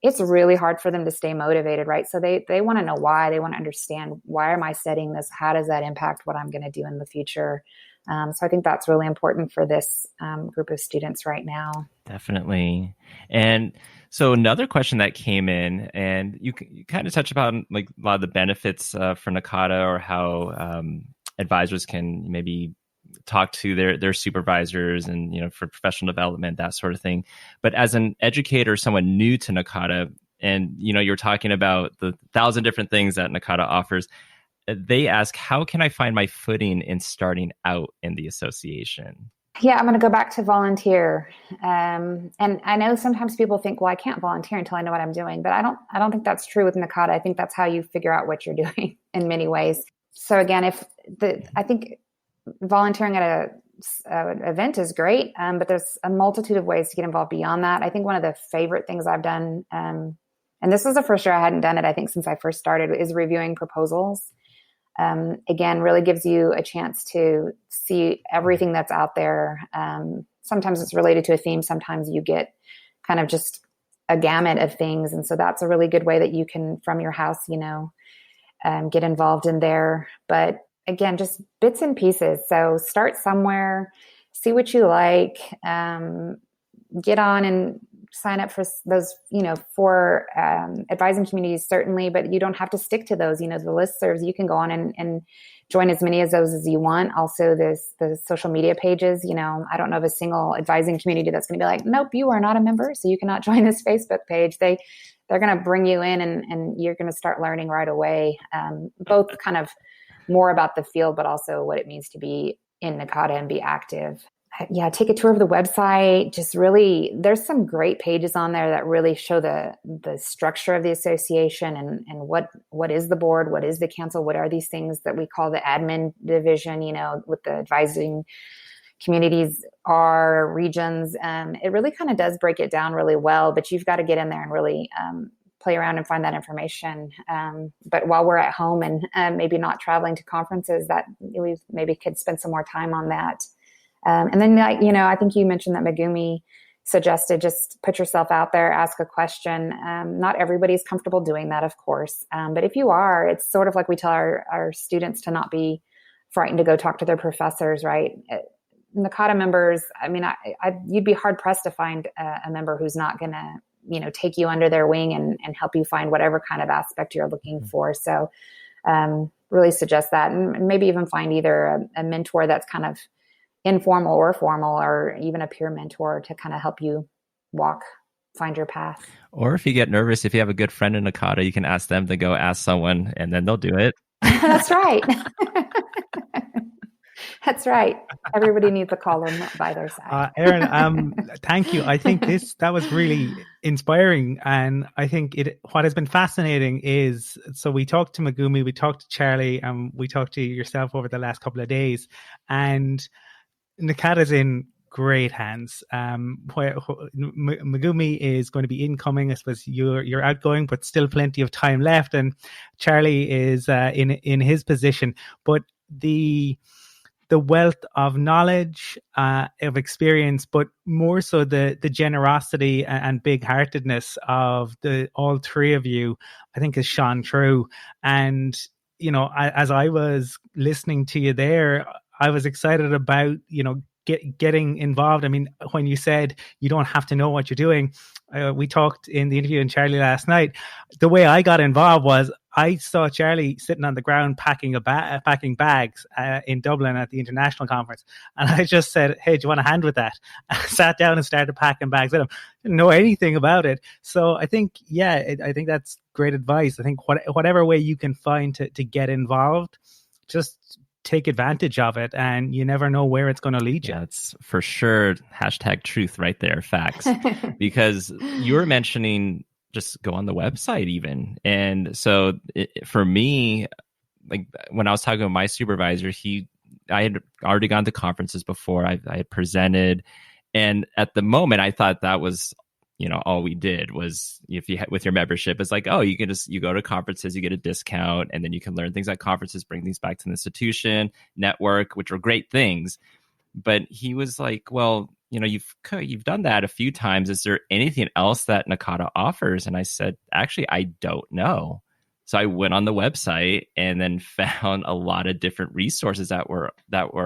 it's really hard for them to stay motivated, right? So they want to know why. They want to understand, why am I studying this? How does that impact what I'm going to do in the future? So I think that's really important for this group of students right now. Definitely. And so another question that came in, and you kind of touched upon like a lot of the benefits for NACADA, or how advisors can maybe talk to their supervisors and, for professional development, that sort of thing. But as an educator, someone new to NACADA, and, you're talking about the 1,000 different things that NACADA offers, they ask, how can I find my footing in starting out in the association? Yeah, I'm going to go back to volunteer. And I know sometimes people think, well, I can't volunteer until I know what I'm doing, but I don't think that's true with NACADA. I think that's how you figure out what you're doing in many ways. So again, I think volunteering at an event is great, but there's a multitude of ways to get involved beyond that. I think one of the favorite things I've done, and this was the first year I hadn't done it, I think, since I first started, is reviewing proposals. Again, really gives you a chance to see everything that's out there. Sometimes it's related to a theme. Sometimes you get kind of just a gamut of things. And so that's a really good way that you can, from your house, get involved in there. But again, just bits and pieces. So start somewhere, see what you like, get on and sign up for those, for advising communities, certainly, but you don't have to stick to those. The listservs, you can go on and join as many of those as you want. Also, the social media pages, I don't know of a single advising community that's going to be like, nope, you are not a member, so you cannot join this Facebook page. They're going to bring you in and you're going to start learning right away, both kind of more about the field, but also what it means to be in NACADA and be active. Yeah, take a tour of the website. Just really, there's some great pages on there that really show the structure of the association and what is the board, what is the council, what are these things that we call the admin division, with the advising communities are regions. It really kind of does break it down really well, but you've got to get in there and really play around and find that information. But while we're at home and maybe not traveling to conferences, that we maybe could spend some more time on that. And then, I think you mentioned that Megumi suggested just put yourself out there, ask a question. Not everybody's comfortable doing that, of course. But if you are, it's sort of like we tell our students to not be frightened to go talk to their professors, right? NACADA members, you'd be hard pressed to find a member who's not going to, take you under their wing and help you find whatever kind of aspect you're looking for. So really suggest that, and maybe even find either a mentor that's kind of informal or formal, or even a peer mentor to kind of help you find your path. Or if you get nervous, if you have a good friend in NACADA, you can ask them to go ask someone and then they'll do it. That's right. That's right. Everybody needs a column by their side. Erin, thank you. I think that was really inspiring. And I think what has been fascinating is, so we talked to Megumi, we talked to Charlie, and we talked to yourself over the last couple of days. And NACADA's in great hands. Megumi is going to be incoming. I suppose you're outgoing, but still plenty of time left. And Charlie is in his position. But the wealth of knowledge, of experience, but more so the generosity and big-heartedness of all three of you, I think, has shone through. And as I was listening to you there, I was excited about getting involved. I mean, when you said you don't have to know what you're doing, we talked in the interview in Charlie last night. The way I got involved was I saw Charlie sitting on the ground packing bags in Dublin at the international conference, and I just said, "Hey, do you want a hand with that?" I sat down and started packing bags with him. Didn't know anything about it, so I think, I think that's great advice. I think whatever way you can find to get involved, just take advantage of it, and you never know where it's going to lead you. That's for sure. #truth right there. Facts. Because you were mentioning just go on the website even. And so for me, like when I was talking with my supervisor, I had already gone to conferences before. I had presented. And at the moment, I thought that was, all we did was, if you with your membership, it's like, oh, you go to conferences, you get a discount, and then you can learn things at conferences, bring things back to the institution, network, which are great things. But he was like, well, you've done that a few times. Is there anything else that NACADA offers? And I said, actually, I don't know. So I went on the website and then found a lot of different resources that were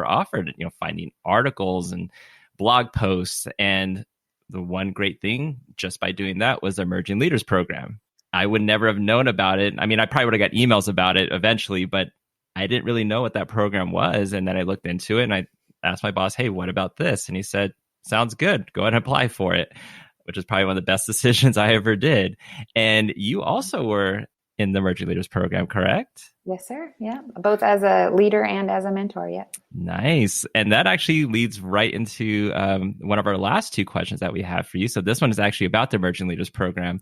offered, finding articles and blog posts. And the one great thing just by doing that was the Emerging Leaders Program. I would never have known about it. I mean, I probably would have got emails about it eventually, but I didn't really know what that program was. And then I looked into it and I asked my boss, hey, what about this? And he said, sounds good. Go ahead and apply for it, which is probably one of the best decisions I ever did. And you also were in the Emerging Leaders Program, correct? Yes, sir. Yeah. Both as a leader and as a mentor. Yeah. Nice. And that actually leads right into one of our last two questions that we have for you. So this one is actually about the Emerging Leaders Program.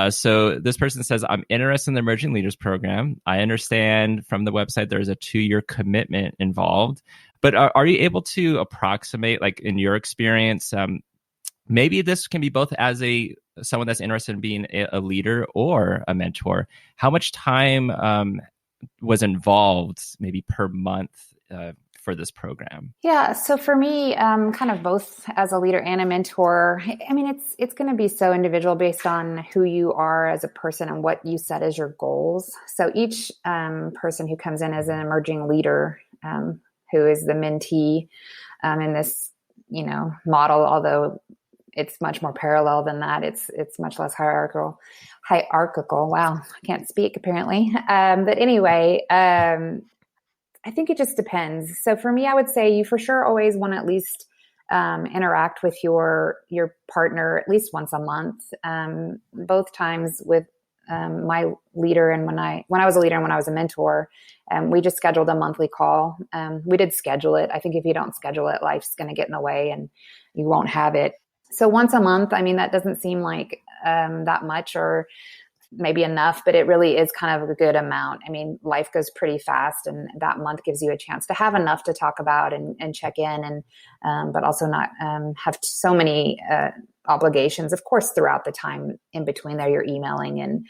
So this person says, I'm interested in the Emerging Leaders Program. I understand from the website there's a 2-year commitment involved. But are you able to approximate, like in your experience, maybe this can be both as someone that's interested in being a leader or a mentor, how much time was involved maybe per month for this program? Yeah. So for me, kind of both as a leader and a mentor, I mean, it's going to be so individual based on who you are as a person and what you set as your goals. So each person who comes in as an emerging leader, who is the mentee in this, model, although it's much more parallel than that. It's much less hierarchical. Wow, I can't speak apparently. But anyway, I think it just depends. So for me, I would say you for sure always want to at least interact with your partner at least once a month. Both times with my leader and when I was a leader and when I was a mentor, we just scheduled a monthly call. We did schedule it. I think if you don't schedule it, life's going to get in the way and you won't have it. So once a month, I mean, that doesn't seem like that much or maybe enough, but it really is kind of a good amount. I mean, life goes pretty fast and that month gives you a chance to have enough to talk about and check in and, but also not have so many obligations. Of course, throughout the time in between there, you're emailing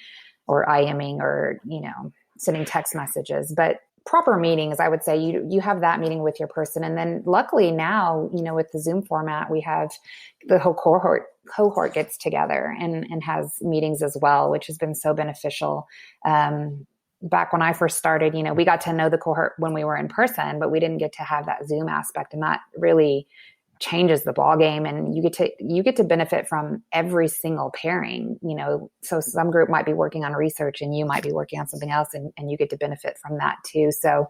or IMing or, sending text messages, but proper meetings, I would say you have that meeting with your person. And then luckily now, with the Zoom format, we have the whole cohort gets together and has meetings as well, which has been so beneficial. Back when I first started, we got to know the cohort when we were in person, but we didn't get to have that Zoom aspect. And that really changes the ball game, and you get to benefit from every single pairing. So some group might be working on research and you might be working on something else, and you get to benefit from that too. So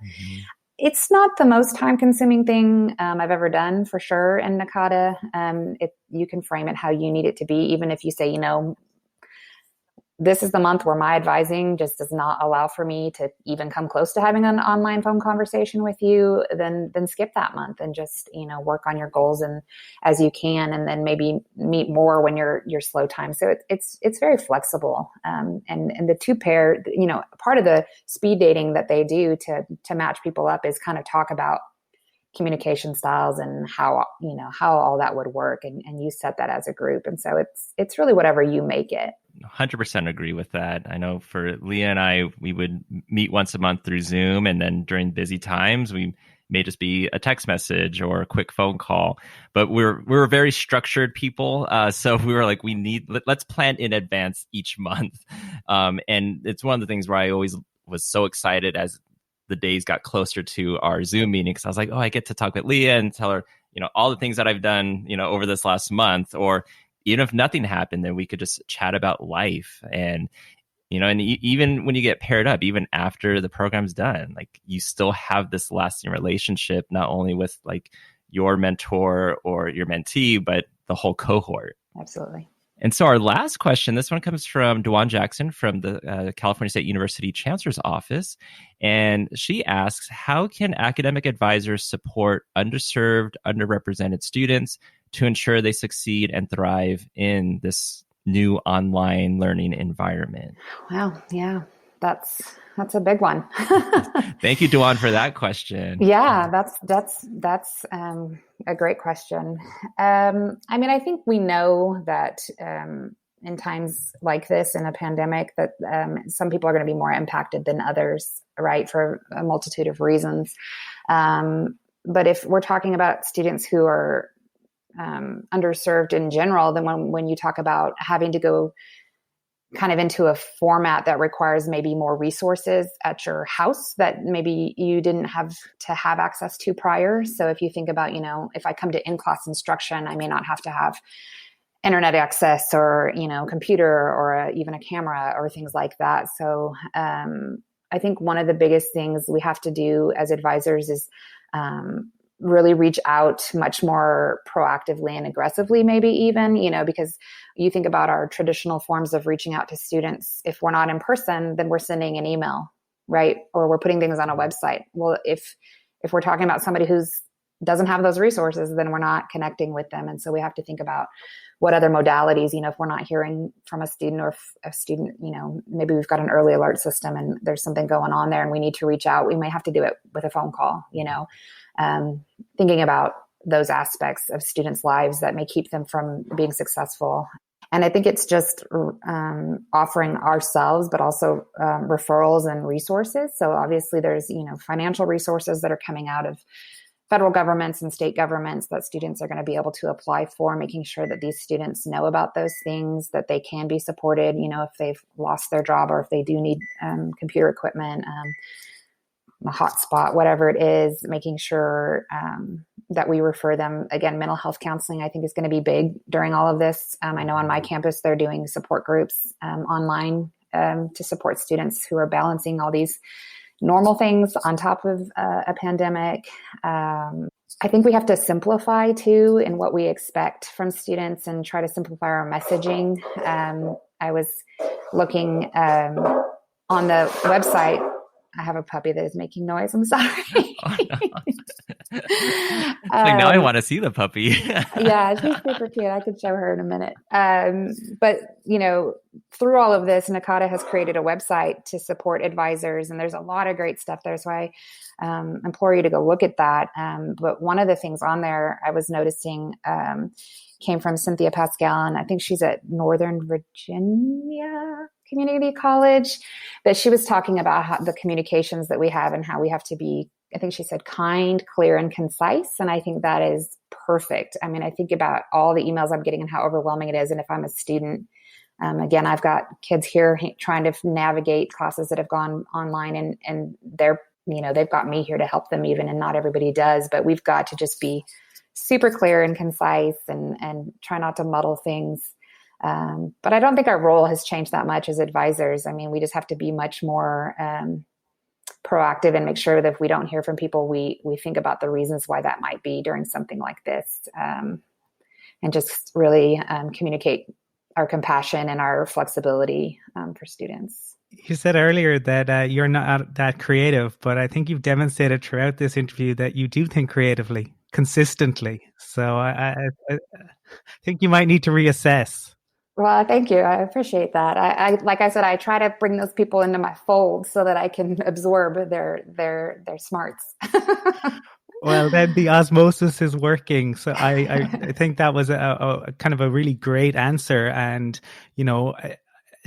it's not the most time consuming thing I've ever done for sure in NACADA. You can frame it how you need it to be, even if you say, this is the month where my advising just does not allow for me to even come close to having an online phone conversation with you, then skip that month and just, work on your goals and as you can, and then maybe meet more when you're slow time. So it's very flexible. And the two pair, part of the speed dating that they do to match people up is kind of talk about communication styles and how all that would work. And you set that as a group. And so it's really whatever you make it. 100% agree with that. I know for Leah and I, we would meet once a month through Zoom, and then during busy times, we may just be a text message or a quick phone call. But we're very structured people, so we were like, let's plan in advance each month. And it's one of the things where I always was so excited as the days got closer to our Zoom meeting, because I was like, I get to talk with Leah and tell her, all the things that I've done, over this last month, or even if nothing happened, then we could just chat about life. And, and even when you get paired up, even after the program's done, like you still have this lasting relationship, not only with like your mentor or your mentee, but the whole cohort. Absolutely. And so our last question, this one comes from DeJuan Jackson from the California State University Chancellor's Office. And she asks, how can academic advisors support underserved, underrepresented students to ensure they succeed and thrive in this new online learning environment? Wow. Yeah, that's a big one. Thank you, DeJuan, for that question. Yeah, that's a great question. I think we know that in times like this, in a pandemic, that some people are going to be more impacted than others, right, for a multitude of reasons. But if we're talking about students who are underserved in general, then when you talk about having to go kind of into a format that requires maybe more resources at your house that maybe you didn't have to have access to prior. So if you think about, if I come to in-class instruction, I may not have to have internet access or, computer or even a camera or things like that. So I think one of the biggest things we have to do as advisors is really reach out much more proactively and aggressively, maybe even, because you think about our traditional forms of reaching out to students. If we're not in person, then we're sending an email, right? Or we're putting things on a website. Well, if we're talking about somebody who's doesn't have those resources, then we're not connecting with them. And so we have to think about what other modalities, if we're not hearing from a student, or if a student, maybe we've got an early alert system and there's something going on there and we need to reach out, we may have to do it with a phone call, thinking about those aspects of students' lives that may keep them from being successful. And I think it's just offering ourselves, but also referrals and resources. So obviously there's, financial resources that are coming out of federal governments and state governments that students are going to be able to apply for, making sure that these students know about those things, that they can be supported, if they've lost their job or if they do need computer equipment, a hotspot, whatever it is, making sure that we refer them. Again, mental health counseling, I think, is going to be big during all of this. I know on my campus, they're doing support groups online to support students who are balancing all these normal things on top of a pandemic. I think we have to simplify too in what we expect from students and try to simplify our messaging. I was looking on the website. I have a puppy that is making noise. I'm sorry. Oh, no. Now I want to see the puppy. Yeah, she's super cute. I could show her in a minute. But, through all of this, NACADA has created a website to support advisors, and there's a lot of great stuff there. So I implore you to go look at that. But one of the things on there I was noticing came from Cynthia Pascal, and I think she's at Northern Virginia Community College, but she was talking about how the communications that we have and how we have to be, I think she said, kind, clear, and concise. And I think that is perfect. I mean, I think about all the emails I'm getting and how overwhelming it is. And if I'm a student, again, I've got kids here trying to navigate classes that have gone online, and they're, they've got me here to help them even, and not everybody does, but we've got to just be super clear and concise and try not to muddle things. But I don't think our role has changed that much as advisors. I mean, we just have to be much more proactive and make sure that if we don't hear from people, we think about the reasons why that might be during something like this, and just really communicate compassion and our flexibility for students. You said earlier that you're not that creative, but I think you've demonstrated throughout this interview that you do think creatively, consistently. So I think you might need to reassess. Well, thank you. I appreciate that. I like I said, I try to bring those people into my fold so that I can absorb their smarts. Well, then the osmosis is working. So I think that was a kind of a really great answer, and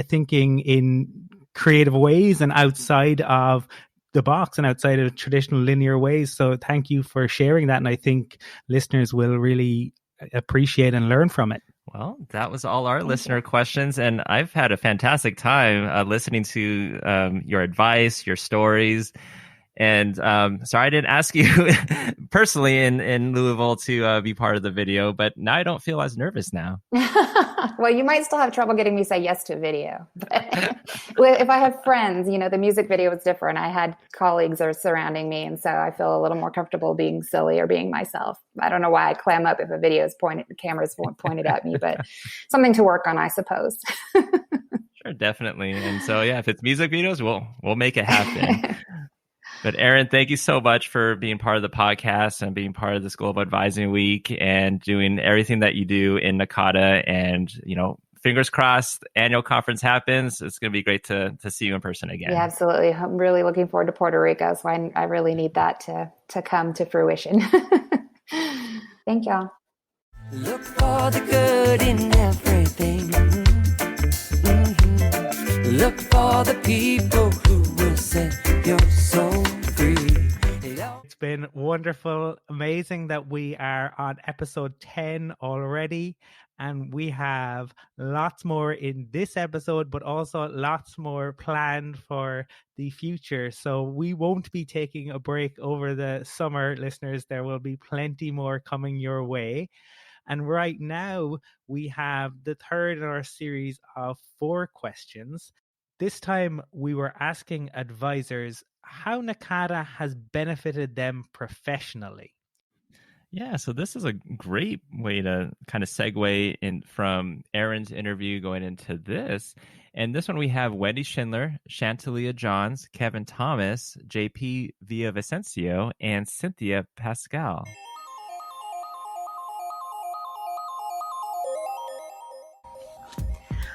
thinking in creative ways and outside of the box and outside of traditional linear ways. So thank you for sharing that, and I think listeners will really appreciate and learn from it. Well, that was all our listener questions, and I've had a fantastic time listening to your advice, your stories. And sorry I didn't ask you personally in Louisville to be part of the video, but now I don't feel as nervous now. Well, you might still have trouble getting me to say yes to video. But if I have friends, the music video was different. I had colleagues are surrounding me, and so I feel a little more comfortable being silly or being myself. I don't know why I clam up if a video is the camera's pointed at me, but something to work on, I suppose. Sure, definitely. And so, yeah, if it's music videos, we'll make it happen. But Erin, thank you so much for being part of the podcast and being part of this Global Advising Week and doing everything that you do in NACADA. And, fingers crossed, annual conference happens. It's going to be great to see you in person again. Yeah, absolutely. I'm really looking forward to Puerto Rico. So I really need that to come to fruition. Thank y'all. Look for the good in everything. Mm-hmm. Look for the people who will set your soul free. It's been wonderful, amazing that we are on episode 10 already, and we have lots more in this episode, but also lots more planned for the future. So we won't be taking a break over the summer, listeners. There will be plenty more coming your way. And right now, we have the third in our series of 4 questions. This time, we were asking advisors how NACADA has benefited them professionally. Yeah, so this is a great way to kind of segue in from Erin's interview going into this. And this one we have Wendy Schindler, Chantalia Johns, Kevin Thomas, JP Villavicencio, and Cynthia Pascal.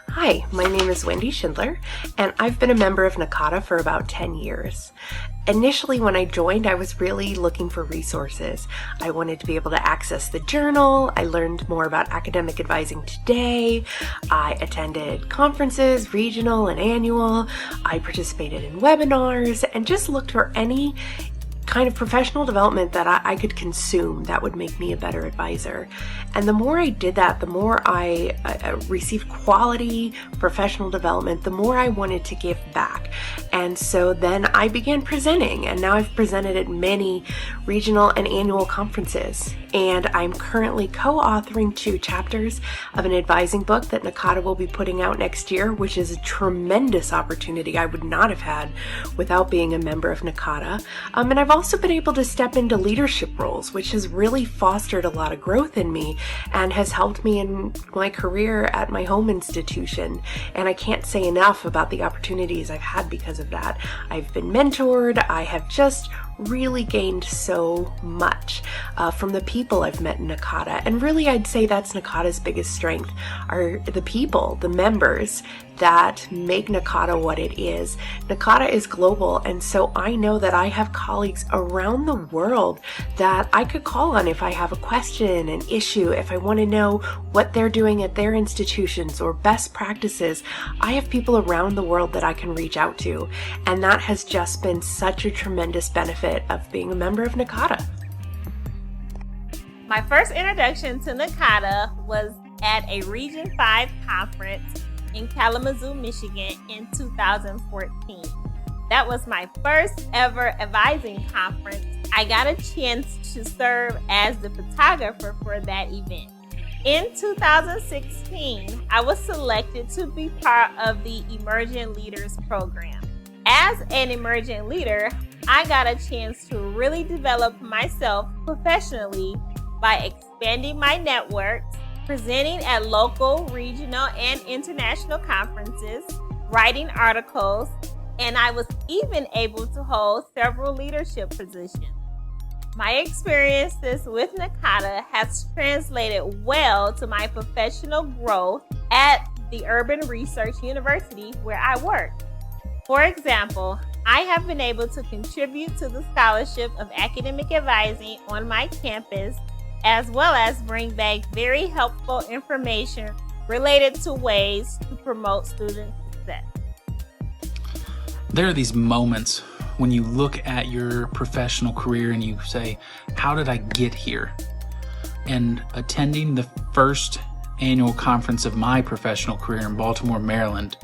Hi, my name is Wendy Schindler, and I've been a member of NACADA for about 10 years. Initially, when I joined, I was really looking for resources. I wanted to be able to access the journal. I learned more about academic advising today. I attended conferences, regional and annual. I participated in webinars and just looked for any kind of professional development that I could consume that would make me a better advisor. And the more I did that, the more I received quality professional development, the more I wanted to give back. And so then I began presenting, and now I've presented at many regional and annual conferences. And I'm currently co-authoring 2 chapters of an advising book that NACADA will be putting out next year, which is a tremendous opportunity I would not have had without being a member of NACADA. And I've also been able to step into leadership roles, which has really fostered a lot of growth in me and has helped me in my career at my home institution. And I can't say enough about the opportunities I've had because of that. I've been mentored. I have just really gained so much from the people I've met in NACADA. And really, I'd say that's NACADA's biggest strength, are the people, the members that make NACADA what it is. NACADA is global, and so I know that I have colleagues around the world that I could call on if I have a question, an issue, if I want to know what they're doing at their institutions or best practices. I have people around the world that I can reach out to, and that has just been such a tremendous benefit of being a member of NACADA. My first introduction to NACADA was at a Region 5 conference in Kalamazoo, Michigan in 2014. That was my first ever advising conference. I got a chance to serve as the photographer for that event. In 2016, I was selected to be part of the Emerging Leaders program. As an emerging leader, I got a chance to really develop myself professionally by expanding my networks, presenting at local, regional, and international conferences, writing articles, and I was even able to hold several leadership positions. My experiences with NACADA has translated well to my professional growth at the Urban Research University where I work. For example, I have been able to contribute to the scholarship of academic advising on my campus, as well as bring back very helpful information related to ways to promote student success. There are these moments when you look at your professional career and you say, how did I get here? And attending the first annual conference of my professional career in Baltimore, Maryland,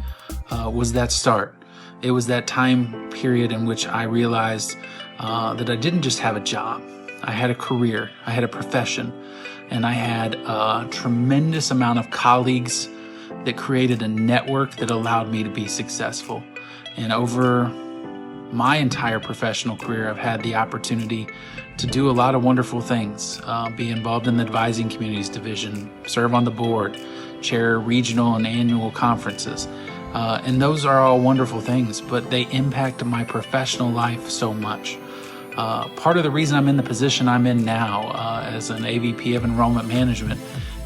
was that start. It was that time period in which I realized that I didn't just have a job. I had a career, I had a profession, and I had a tremendous amount of colleagues that created a network that allowed me to be successful. And over my entire professional career, I've had the opportunity to do a lot of wonderful things, be involved in the advising communities division, serve on the board, chair regional and annual conferences. And those are all wonderful things, but they impact my professional life so much. Part of the reason I'm in the position I'm in now as an AVP of Enrollment Management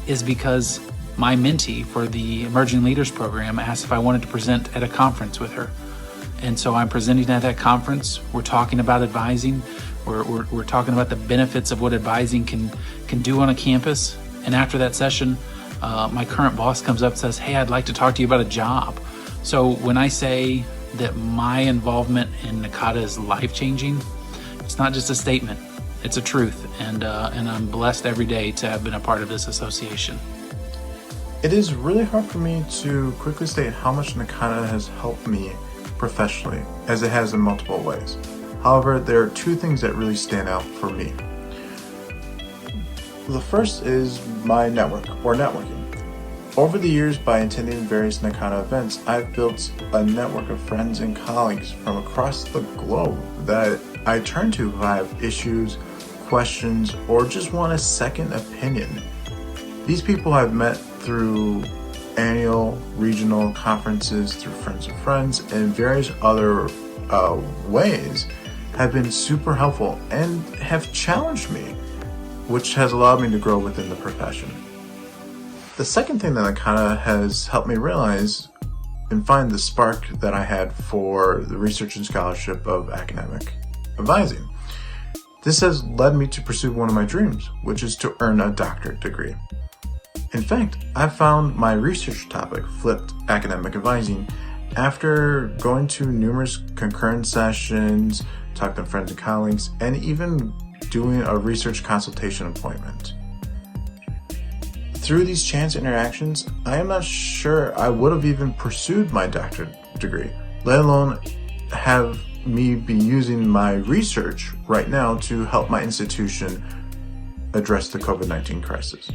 is because my mentee for the Emerging Leaders Program asked if I wanted to present at a conference with her. And so I'm presenting at that conference. We're talking about advising. We're talking about the benefits of what advising can do on a campus. And after that session, my current boss comes up and says, hey, I'd like to talk to you about a job. So when I say that my involvement in NACADA is life-changing, it's not just a statement, it's a truth. And I'm blessed every day to have been a part of this association. It is really hard for me to quickly state how much NACADA has helped me professionally, as it has in multiple ways. However, there are two things that really stand out for me. The first is my network, or networking. Over the years, by attending various NACADA events, I've built a network of friends and colleagues from across the globe that I turn to who have issues, questions, or just want a second opinion. These people I've met through annual, regional conferences, through Friends of Friends, and various other ways have been super helpful and have challenged me, which has allowed me to grow within the profession. The second thing that NACADA has helped me realize and find the spark that I had for the research and scholarship of academic advising. This has led me to pursue one of my dreams, which is to earn a doctorate degree. In fact, I found my research topic, flipped academic advising, after going to numerous concurrent sessions, talking to friends and colleagues, and even doing a research consultation appointment. Through these chance interactions, I am not sure I would have even pursued my doctorate degree, let alone have me be using my research right now to help my institution address the COVID-19 crisis.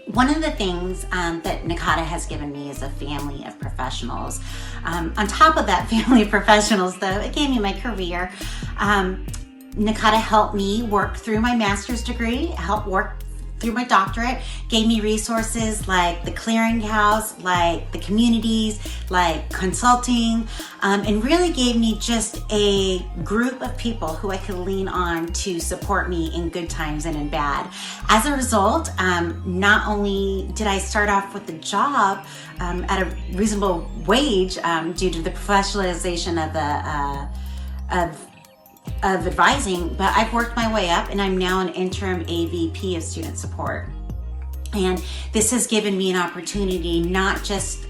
One of the things that NACADA has given me is a family of professionals. On top of that family of professionals, though, it gave me my career. NACADA helped me work through my master's degree, helped work through my doctorate, gave me resources like the clearinghouse, like the communities, like consulting, and really gave me just a group of people who I could lean on to support me in good times and in bad. As a result, not only did I start off with a job at a reasonable wage due to the professionalization of advising, but I've worked my way up and I'm now an interim AVP of student support. And this has given me an opportunity not just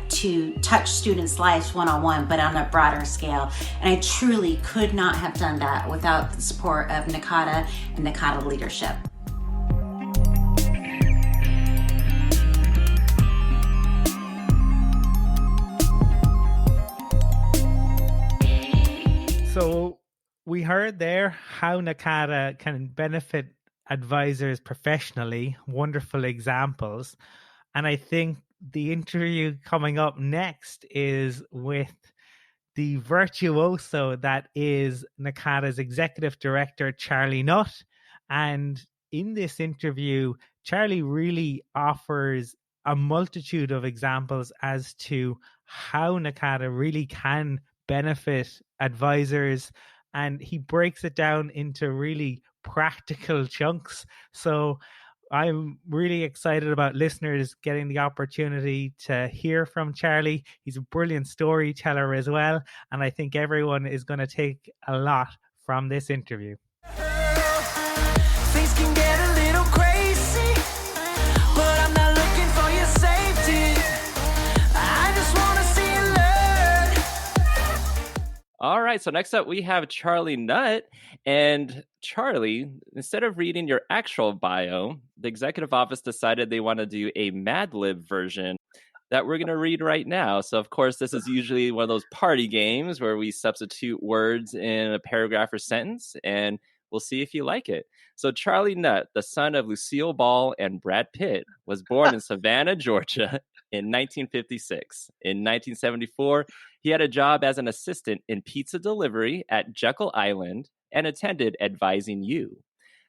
to touch students' lives one-on-one, but on a broader scale. And I truly could not have done that without the support of NACADA and NACADA leadership. So we heard there how NACADA can benefit advisors professionally, wonderful examples. And I think the interview coming up next is with the virtuoso that is NACADA's Executive Director, Charlie Nutt. And in this interview, Charlie really offers a multitude of examples as to how NACADA really can benefit advisors, and he breaks it down into really practical chunks. So I'm really excited about listeners getting the opportunity to hear from Charlie. He's a brilliant storyteller as well, and I think everyone is going to take a lot from this interview. Things can get a little crazy, but I'm not looking for your safety. I just want to see you learn. All right, so next up we have Charlie Nutt. And Charlie, instead of reading your actual bio, the executive office decided they want to do a Mad Lib version that we're going to read right now. So, of course, this is usually one of those party games where we substitute words in a paragraph or sentence, and we'll see if you like it. So Charlie Nutt, the son of Lucille Ball and Brad Pitt, was born in Savannah, Georgia in 1956. In 1974, he had a job as an assistant in pizza delivery at Jekyll Island and attended Advising U.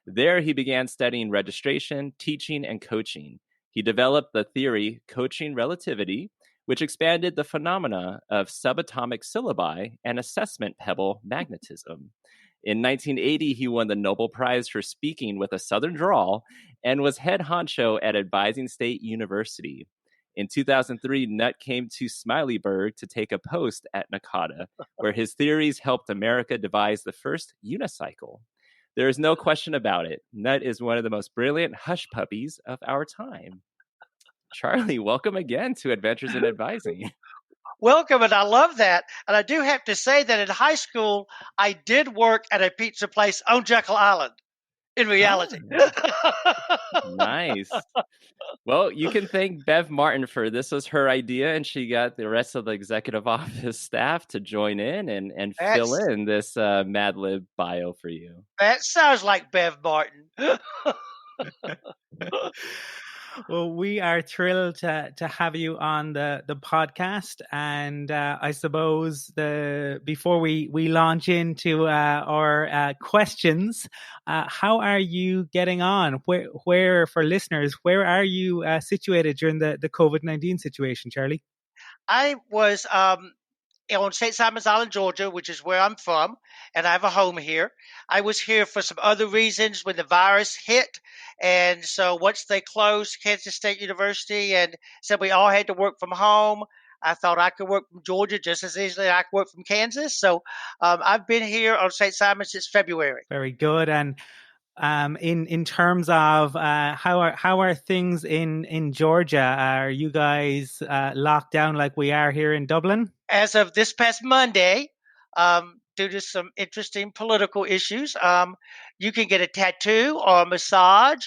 There, he began studying registration, teaching, and coaching. He developed the theory coaching relativity, which expanded the phenomena of subatomic syllabi and assessment pebble magnetism. In 1980, he won the Nobel Prize for speaking with a Southern drawl and was head honcho at Advising State University. In 2003, Nutt came to Smileyburg to take a post at NACADA, where his theories helped America devise the first unicycle. There is no question about it. Nutt is one of the most brilliant hush puppies of our time. Charlie, welcome again to Adventures in Advising. Welcome, and I love that. And I do have to say that in high school, I did work at a pizza place on Jekyll Island, in reality. Nice. Well, you can thank Bev Martin for this was her idea, and she got the rest of the executive office staff to join in and fill in this Mad Lib bio for you. That sounds like Bev Martin. Well, we are thrilled to have you on the podcast, and I suppose before we launch into our questions, how are you getting on? Where for listeners, where are you situated during the COVID-19 situation, Charlie? I was on St. Simons Island, Georgia, which is where I'm from, and I have a home here. I was here for some other reasons when the virus hit, and so once they closed Kansas State University and said we all had to work from home, I thought I could work from Georgia just as easily as I could work from Kansas. So I've been here on St. Simons since February. Very good. And in terms of how are things in Georgia? Are you guys locked down like we are here in Dublin? As of this past Monday, due to some interesting political issues, you can get a tattoo or a massage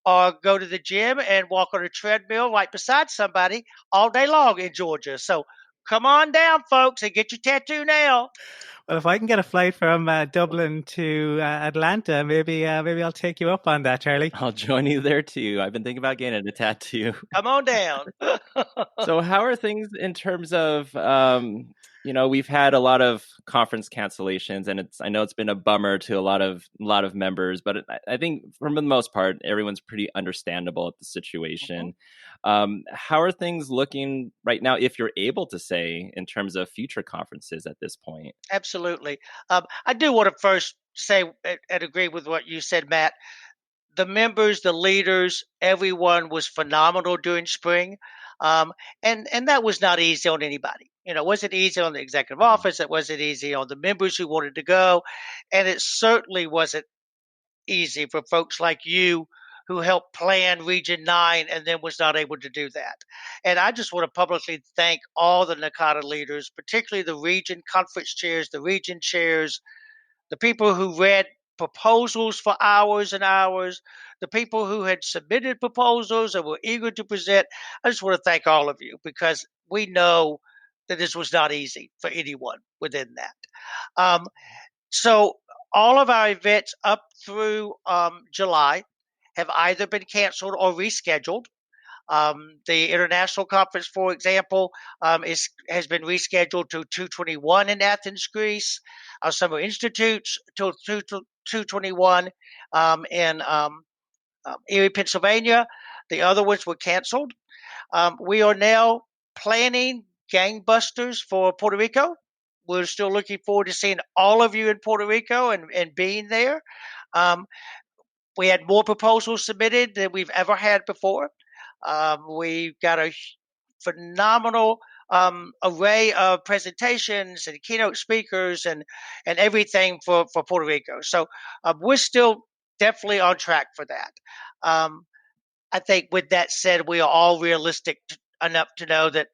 or go to the gym and walk on a treadmill right beside somebody all day long in Georgia. So come on down, folks, and get your tattoo now. Well, if I can get a flight from Dublin to Atlanta, maybe I'll take you up on that, Charlie. I'll join you there too. I've been thinking about getting a tattoo. Come on down. So how are things in terms of, we've had a lot of conference cancellations, and I know it's been a bummer to a lot of members, but I think for the most part, everyone's pretty understandable at the situation. How are things looking right now, if you're able to say, in terms of future conferences at this point? Absolutely. I do want to first say and agree with what you said, Matt. The members, the leaders, everyone was phenomenal during spring. And that was not easy on anybody. It wasn't easy on the executive office. It wasn't easy on the members who wanted to go. And it certainly wasn't easy for folks like you who helped plan Region 9 and then was not able to do that. And I just want to publicly thank all the NACADA leaders, particularly the region conference chairs, the region chairs, the people who read proposals for hours and hours, the people who had submitted proposals and were eager to present. I just want to thank all of you, because we know that this was not easy for anyone within that. So all of our events up through July have either been canceled or rescheduled. The international conference, for example, has been rescheduled to 2/21 in Athens, Greece. Our summer institutes till 2/21 in Erie, Pennsylvania. The other ones were canceled. We are now planning gangbusters for Puerto Rico. We're still looking forward to seeing all of you in Puerto Rico and being there. We had more proposals submitted than we've ever had before. We've got a phenomenal array of presentations and keynote speakers and everything for Puerto Rico. So we're still definitely on track for that. I think with that said, we are all realistic enough to know that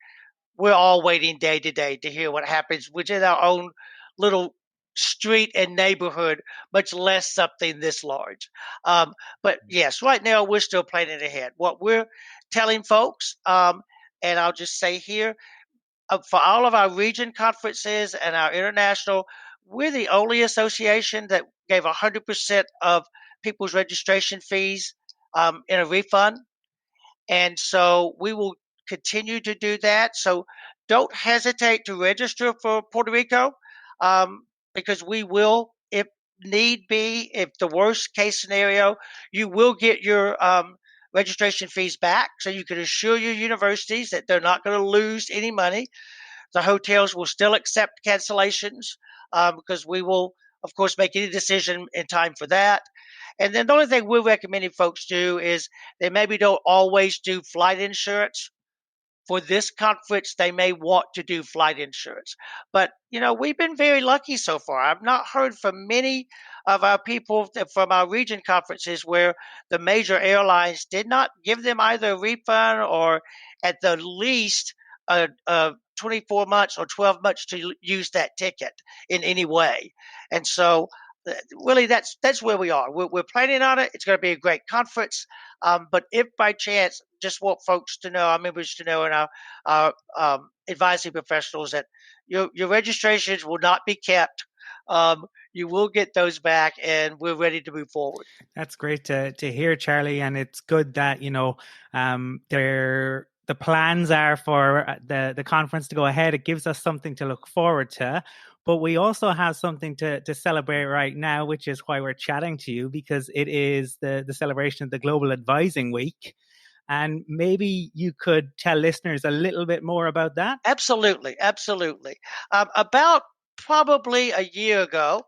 we're all waiting day to day to hear what happens within our own little street and neighborhood, much less something this large. But yes, right now we're still planning ahead. What we're telling folks, and I'll just say here, for all of our region conferences and our international, we're the only association that gave 100% of people's registration fees in a refund. And so we will continue to do that. So don't hesitate to register for Puerto Rico because we will, if need be, if the worst case scenario, you will get your registration fees back. So you can assure your universities that they're not going to lose any money. The hotels will still accept cancellations because we will, of course, make any decision in time for that. And then the only thing we're recommending folks do is they maybe don't always do flight insurance. For this conference, they may want to do flight insurance. But, we've been very lucky so far. I've not heard from many of our people from our region conferences where the major airlines did not give them either a refund or at the least 24 months or 12 months to use that ticket in any way. And so really that's where we are. We're planning on it. It's going to be a great conference. But if by chance, just want folks to know, our members to know, and our advising professionals that your registrations will not be kept. You will get those back, and we're ready to move forward. That's great to hear, Charlie, and it's good that the plans are for the conference to go ahead. It gives us something to look forward to, but we also have something to celebrate right now, which is why we're chatting to you, because it is the celebration of the Global Advising Week. And maybe you could tell listeners a little bit more about that. Absolutely. About probably a year ago,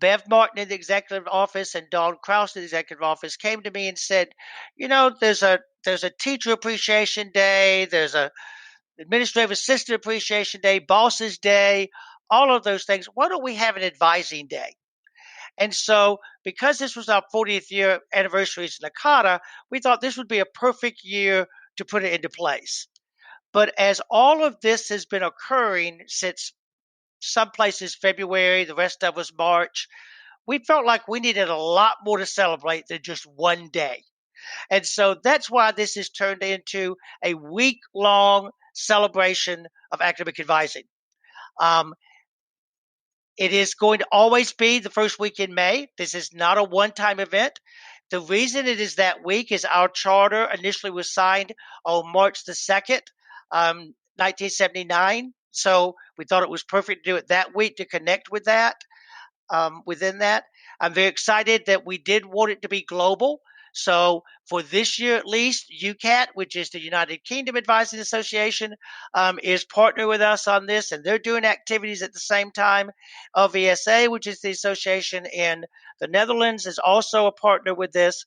Bev Martin in the executive office and Dawn Krause in the executive office came to me and said, there's a teacher appreciation day, there's a administrative assistant appreciation day, bosses day, all of those things. Why don't we have an advising day? And so because this was our 40th year anniversary as NACADA, we thought this would be a perfect year to put it into place. But as all of this has been occurring since some places February, the rest of us March, we felt like we needed a lot more to celebrate than just one day. And so that's why this has turned into a week-long celebration of academic advising. It is going to always be the first week in May. This is not a one-time event. The reason it is that week is our charter initially was signed on March the 2nd, 1979. So we thought it was perfect to do it that week to connect with that. Within that, I'm very excited that we did want it to be global. So for this year at least, UCAT, which is the United Kingdom Advising Association, is partnering with us on this, and they're doing activities at the same time. LVSA, which is the association in the Netherlands, is also a partner with this.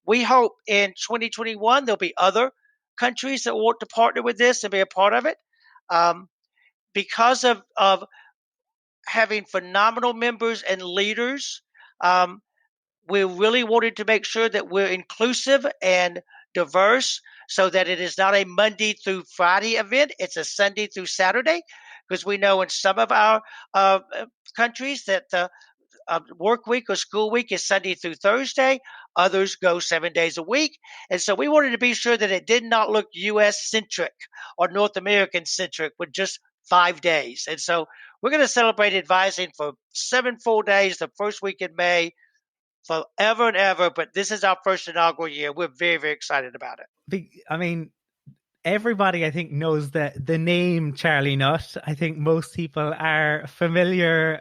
We hope in 2021 there'll be other countries that want to partner with this and be a part of it. Because of having phenomenal members and leaders, we really wanted to make sure that we're inclusive and diverse so that it is not a Monday through Friday event. It's a Sunday through Saturday, because we know in some of our countries that the work week or school week is Sunday through Thursday. Others go 7 days a week. And so we wanted to be sure that it did not look U.S.-centric or North American-centric with just 5 days. And so we're going to celebrate advising for 7 full days, the first week in May, forever and ever. But this is our first inaugural year. We're very, very excited about it. I mean, everybody, I think, knows the name Charlie Nutt. I think most people are familiar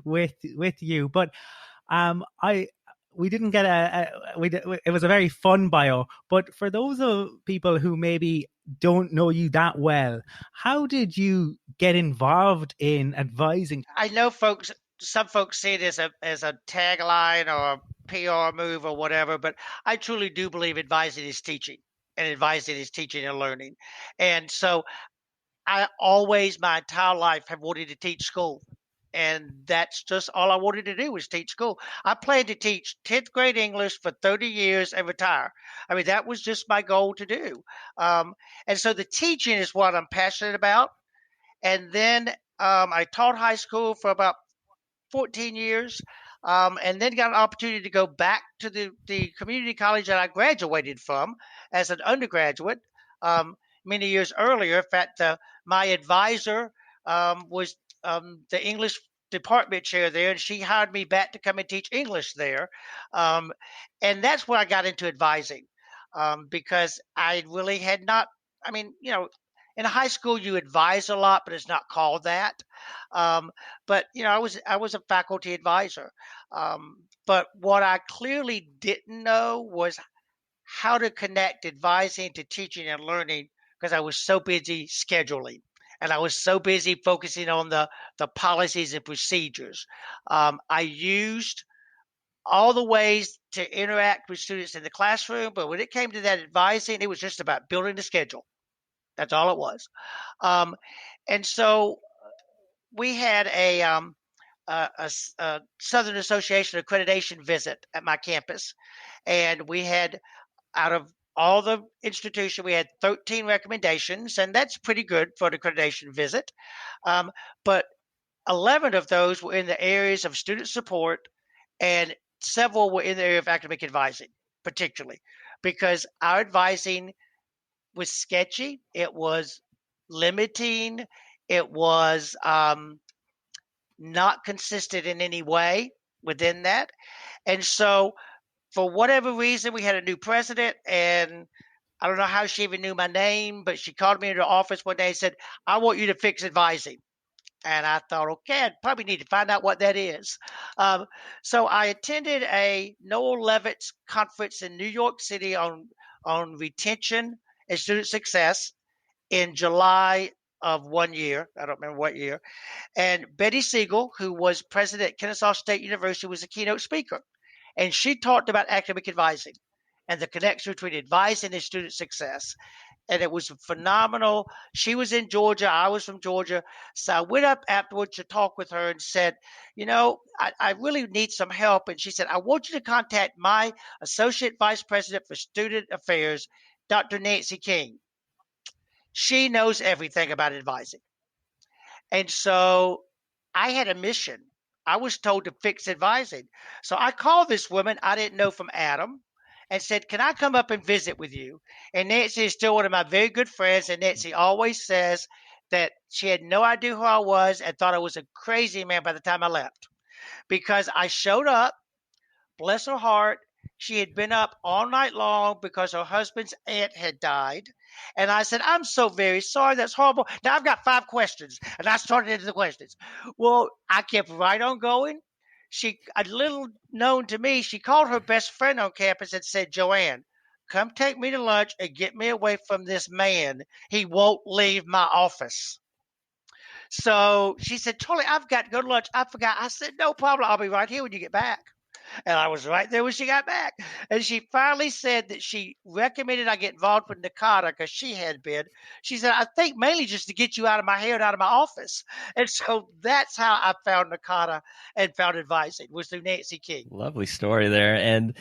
with you. But we didn't get it was a very fun bio, but for those of people who maybe don't know you that well, how did you get involved in advising? I know some folks see it as a tagline or a PR move or whatever, but I truly do believe advising is teaching, and advising is teaching and learning. And so I always, my entire life, have wanted to teach school. And that's just all I wanted to do was teach school. I planned to teach 10th grade English for 30 years and retire. I mean, that was just my goal to do. And so the teaching is what I'm passionate about. And then I taught high school for about 14 years, and then got an opportunity to go back to the community college that I graduated from as an undergraduate many years earlier. In fact, my advisor was the English department chair there, and she hired me back to come and teach English there. And that's where I got into advising, because I really had not, I mean, in high school you advise a lot, but it's not called that. But I was a faculty advisor. But what I clearly didn't know was how to connect advising to teaching and learning, because I was so busy scheduling. And I was so busy focusing on the policies and procedures. I used all the ways to interact with students in the classroom, but when it came to that advising, it was just about building the schedule. That's all it was. And so we had a Southern Association accreditation visit at my campus, and we had, out of all the institution, we had 13 recommendations, and that's pretty good for an accreditation visit. But 11 of those were in the areas of student support, and several were in the area of academic advising, particularly because our advising was sketchy. It was limiting. It was not consistent in any way within that. And so for whatever reason, we had a new president, and I don't know how she even knew my name, but she called me into the office one day and said, "I want you to fix advising." And I thought, okay, I probably need to find out what that is. So I attended a Noel Levitt's conference in New York City on retention and student success in July of one year. I don't remember what year. And Betty Siegel, who was president at Kennesaw State University, was a keynote speaker. And she talked about academic advising and the connection between advising and student success. And it was phenomenal. She was in Georgia. I was from Georgia. So I went up afterwards to talk with her and said, I really need some help. And she said, "I want you to contact my Associate Vice President for Student Affairs, Dr. Nancy King. She knows everything about advising." And so I had a mission. I was told to fix advising. So I called this woman I didn't know from Adam and said, "Can I come up and visit with you?" And Nancy is still one of my very good friends. And Nancy always says that she had no idea who I was and thought I was a crazy man by the time I left, because I showed up. Bless her heart. She had been up all night long because her husband's aunt had died. And I said, "I'm so very sorry. That's horrible. Now I've got 5 questions." And I started into the questions. Well, I kept right on going. A little known to me, she called her best friend on campus and said, "Joanne, come take me to lunch and get me away from this man. He won't leave my office." So she said, "Charlie, I've got to go to lunch. I forgot." I said, "No problem. I'll be right here when you get back." And I was right there when she got back. And she finally said that she recommended I get involved with NACADA because she had been. She said, "I think mainly just to get you out of my hair and out of my office." And so that's how I found NACADA and found advising, was through Nancy King. Lovely story there. And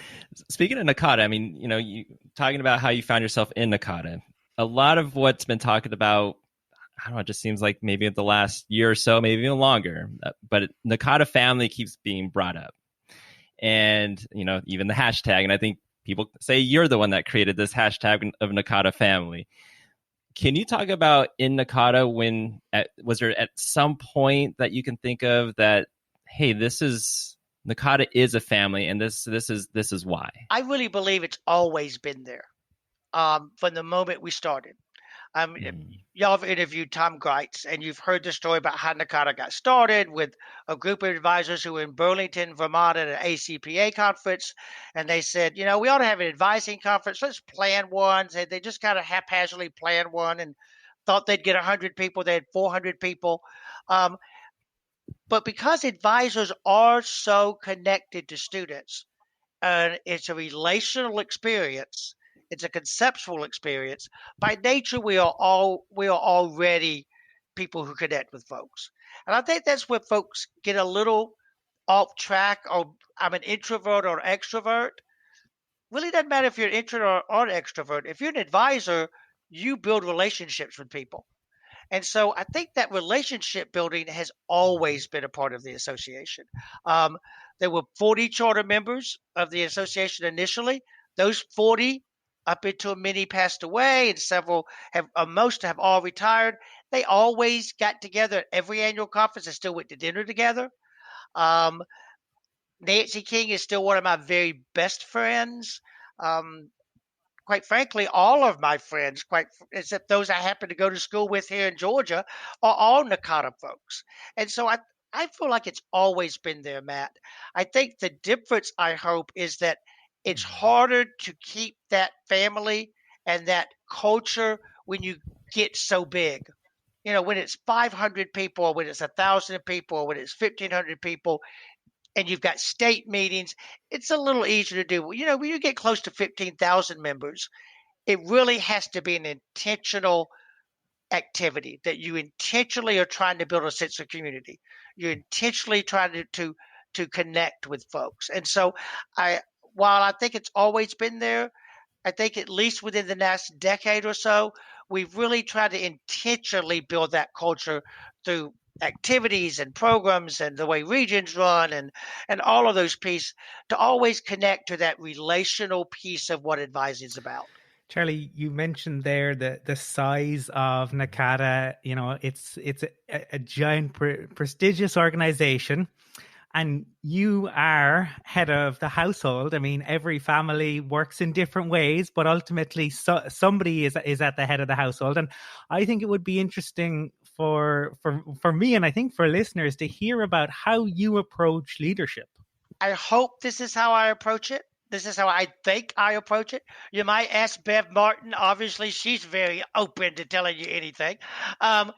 speaking of NACADA, I mean, you talking about how you found yourself in NACADA. A lot of what's been talked about, I don't know, it just seems like maybe the last year or so, maybe even longer. But NACADA family keeps being brought up. And, even the hashtag. And I think people say you're the one that created this hashtag of NACADA family. Can you talk about in NACADA was there at some point that you can think of that, hey, NACADA is a family, and this is why? I really believe it's always been there from the moment we started. Y'all have interviewed Tom Greitz, and you've heard the story about how NACADA got started with a group of advisors who were in Burlington, Vermont at an ACPA conference. And they said, we ought to have an advising conference. Let's plan one. They just kind of haphazardly planned one and thought they'd get 100 people. They had 400 people. But because advisors are so connected to students, and it's a relational experience, it's a conceptual experience. By nature, we are already people who connect with folks. And I think that's where folks get a little off track, or I'm an introvert or extrovert. Really doesn't matter if you're an introvert or an extrovert. If you're an advisor, you build relationships with people. And so I think that relationship building has always been a part of the association. There were 40 charter members of the association initially. Those 40, up until many passed away, and several most have all retired. They always got together at every annual conference and still went to dinner together. Nancy King is still one of my very best friends. Quite frankly, all of my friends, except those I happen to go to school with here in Georgia, are all NACADA folks. And so I feel like it's always been there, Matt. I think the difference, I hope, is that it's harder to keep that family and that culture when you get so big. When it's 500 people, or when it's 1,000 people, or when it's 1,500 people, and you've got state meetings, it's a little easier to do. When you get close to 15,000 members, it really has to be an intentional activity, that you intentionally are trying to build a sense of community. You're intentionally trying to connect with folks. And so while I think it's always been there, I think at least within the last decade or so, we've really tried to intentionally build that culture through activities and programs and the way regions run and all of those pieces, to always connect to that relational piece of what advising is about. Charlie, you mentioned there the size of NACADA. It's a giant, prestigious organization, and you are head of the household. I mean, every family works in different ways, but ultimately somebody is at the head of the household. And I think it would be interesting for me, and I think for listeners, to hear about how you approach leadership. I hope this is how I approach it. This is how I think I approach it. You might ask Bev Martin. Obviously, she's very open to telling you anything. I'm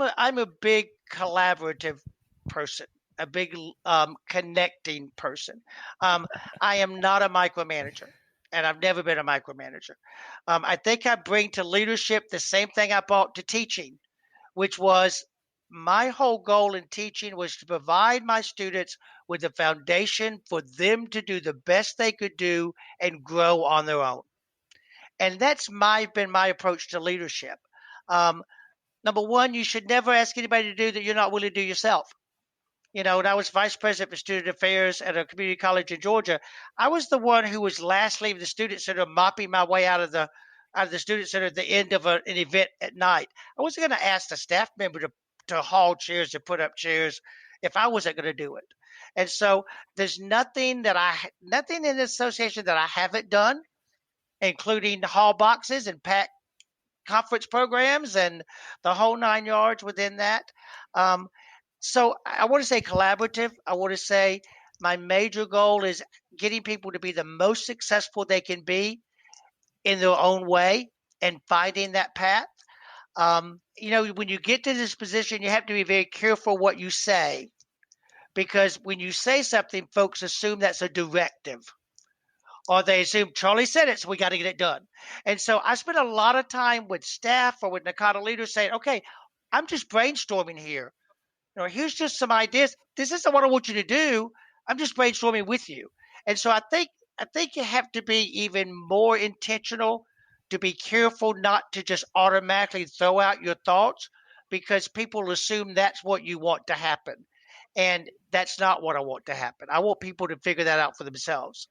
a big collaborative person, a big connecting person. I am not a micromanager, and I've never been a micromanager. I think I bring to leadership the same thing I brought to teaching, which was my whole goal in teaching was to provide my students with a foundation for them to do the best they could do and grow on their own. And that's been my approach to leadership. Number one, you should never ask anybody to do that you're not willing to do yourself. When I was vice president for student affairs at a community college in Georgia, I was the one who was last leaving the student center, mopping my way out of the student center at the end of an event at night. I wasn't going to ask the staff member to haul chairs, to put up chairs, if I wasn't going to do it. And so there's nothing in the association that I haven't done, including haul boxes and pack conference programs and the whole 9 yards within that. So I want to say collaborative. I want to say my major goal is getting people to be the most successful they can be in their own way and finding that path. When you get to this position, you have to be very careful what you say, because when you say something, folks assume that's a directive, or they assume Charlie said it, so we got to get it done. And so I spent a lot of time with staff or with NACADA leaders saying, okay, I'm just brainstorming here. Here's just some ideas. This isn't what I want you to do. I'm just brainstorming with you. And so I think you have to be even more intentional, to be careful not to just automatically throw out your thoughts, because people assume that's what you want to happen. And that's not what I want to happen. I want people to figure that out for themselves.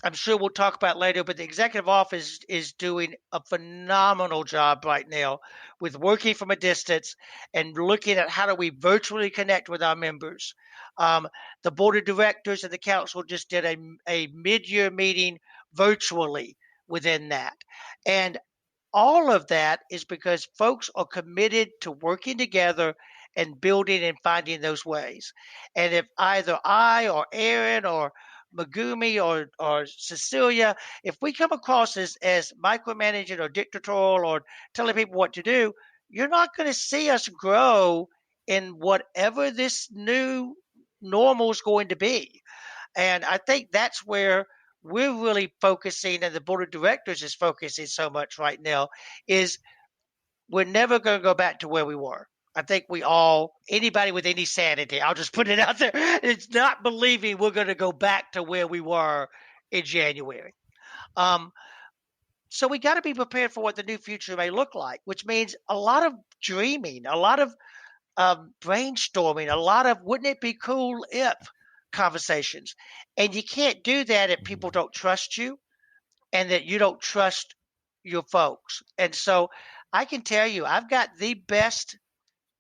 I'm sure we'll talk about it later, but the executive office is doing a phenomenal job right now with working from a distance and looking at how do we virtually connect with our members. The board of directors and the council just did a mid-year meeting virtually within that. And all of that is because folks are committed to working together and building and finding those ways. And if either I or Aaron or Megumi or Cecilia, if we come across as micromanaging or dictatorial or telling people what to do, you're not going to see us grow in whatever this new normal is going to be. And I think that's where we're really focusing, and the board of directors is focusing so much right now, is we're never going to go back to where we were. I think anybody with any sanity, I'll just put it out there, it's not believing we're going to go back to where we were in January. So we got to be prepared for what the new future may look like, which means a lot of dreaming, a lot of brainstorming, a lot of wouldn't it be cool if conversations. And you can't do that if people don't trust you and that you don't trust your folks. And so I can tell you, I've got the best,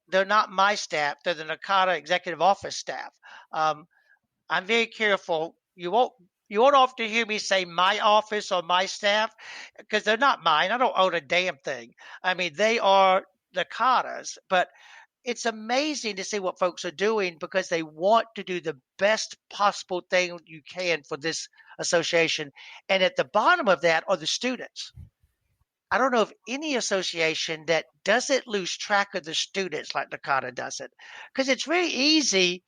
they're not my staff, they're the NACADA executive office staff. I'm very careful. You won't often hear me say my office or my staff because they're not mine. I don't own a damn thing. I mean, they are NACADA's, but it's amazing to see what folks are doing because they want to do the best possible thing you can for this association. And at the bottom of that are the students. I don't know of any association that doesn't lose track of the students like NACADA does it. Because it's very easy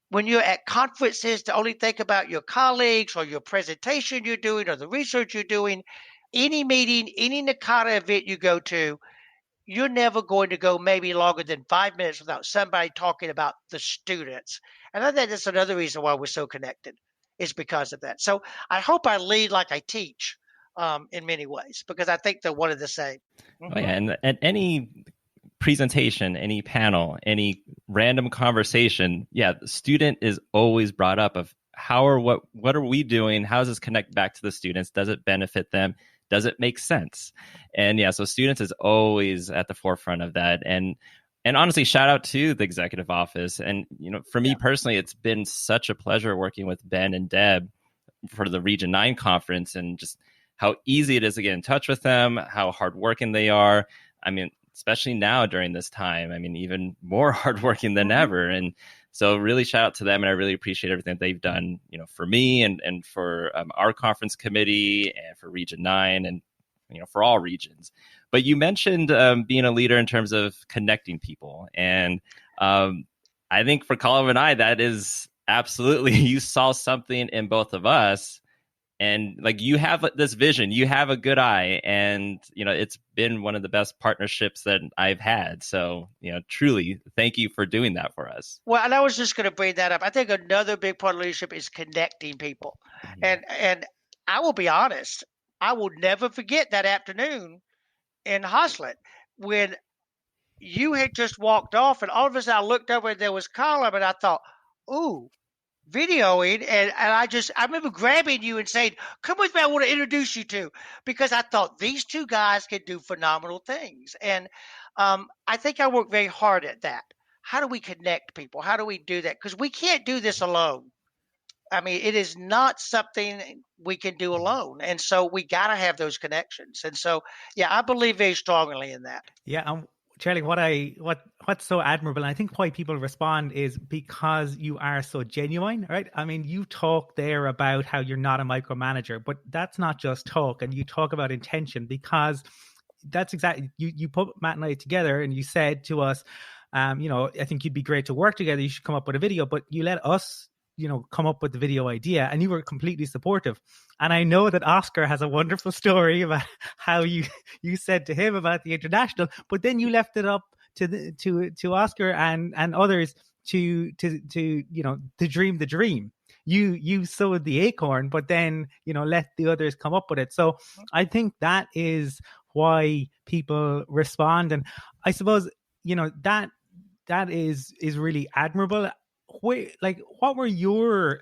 when you're at conferences to only think about your colleagues or your presentation you're doing or the research you're doing. Any meeting, any NACADA event you go to, you're never going to go maybe longer than 5 minutes without somebody talking about the students. And I think that's another reason why we're so connected is because of that. So I hope I lead like I teach in many ways, because I think they're one of the same. Mm-hmm. Oh, yeah. And at any presentation, any panel, any random conversation, the student is always brought up of what are we doing? How does this connect back to the students? Does it benefit them? Does it make sense? And so students is always at the forefront of that. And honestly, shout out to the executive office. And, for me personally, it's been such a pleasure working with Ben and Deb for the Region 9 conference and just how easy it is to get in touch with them, how hardworking they are. I mean, especially now during this time, I mean, even more hardworking than ever. And so really shout out to them. And I really appreciate everything that they've done, for me and for our conference committee and for Region 9 and, for all regions. But you mentioned being a leader in terms of connecting people. And I think for Colum and I, that is absolutely, you saw something in both of us. And like you have this vision, you have a good eye, and it's been one of the best partnerships that I've had. So truly, thank you for doing that for us. Well, and I was just going to bring that up. I think another big part of leadership is connecting people, and I will be honest, I will never forget that afternoon in Haslett when you had just walked off, and all of a sudden I looked over and there was Colum, and I thought, ooh. Videoing, and I remember grabbing you and saying, come with me, I want to introduce you to, because I thought these two guys could do phenomenal things. And I think I work very hard at that. How do we connect people? How do we do that? Because we can't do this alone. I mean, it is not something we can do alone. And so we got to have those connections. And so, I believe very strongly in that. Yeah. Charlie, what's so admirable, and I think why people respond is because you are so genuine, right? I mean, you talk there about how you're not a micromanager, but that's not just talk, and you talk about intention because that's exactly, you put Matt and I together and you said to us, I think you'd be great to work together. You should come up with a video, but you let us come up with the video idea, and you were completely supportive. And I know that Oscar has a wonderful story about how you said to him about the international, but then you left it up to Oscar and others to dream the dream. You sowed the acorn, but then let the others come up with it. So I think that is why people respond, and I suppose that is really admirable. What were your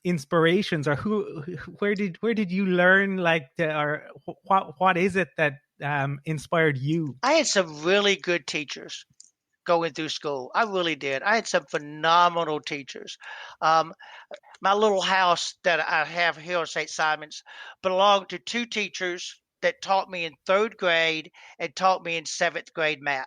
inspirations, or where did you learn, or what is it that inspired you? I had some really good teachers. going through school. I really did. I had some phenomenal teachers. My little house that I have here in St. Simon's belonged to two teachers that taught me in third grade and taught me in seventh grade math.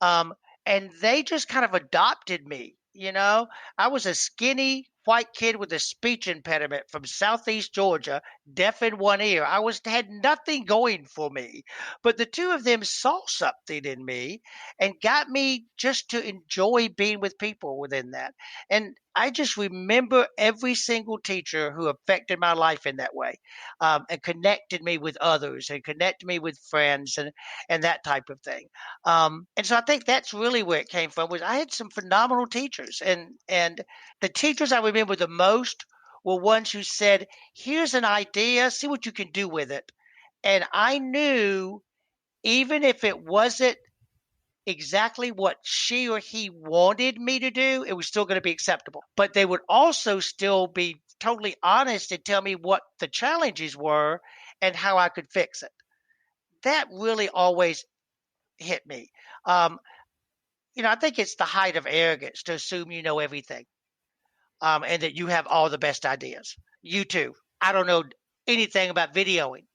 And they just kind of adopted me. I was a skinny white kid with a speech impediment from Southeast Georgia, deaf in one ear. Had nothing going for me, but the two of them saw something in me and got me just to enjoy being with people within that. And I just remember every single teacher who affected my life in that way, and connected me with others and connected me with friends and that type of thing. And so I think that's really where it came from. Was I had some phenomenal teachers, and the teachers I remember the most were ones who said, "Here's an idea, see what you can do with it." And I knew, even if it wasn't exactly what she or he wanted me to do, it was still going to be acceptable. But they would also still be totally honest and tell me what the challenges were and how I could fix it. That really always hit me. I think it's the height of arrogance to assume you know everything, and that you have all the best ideas. You too. I don't know anything about videoing,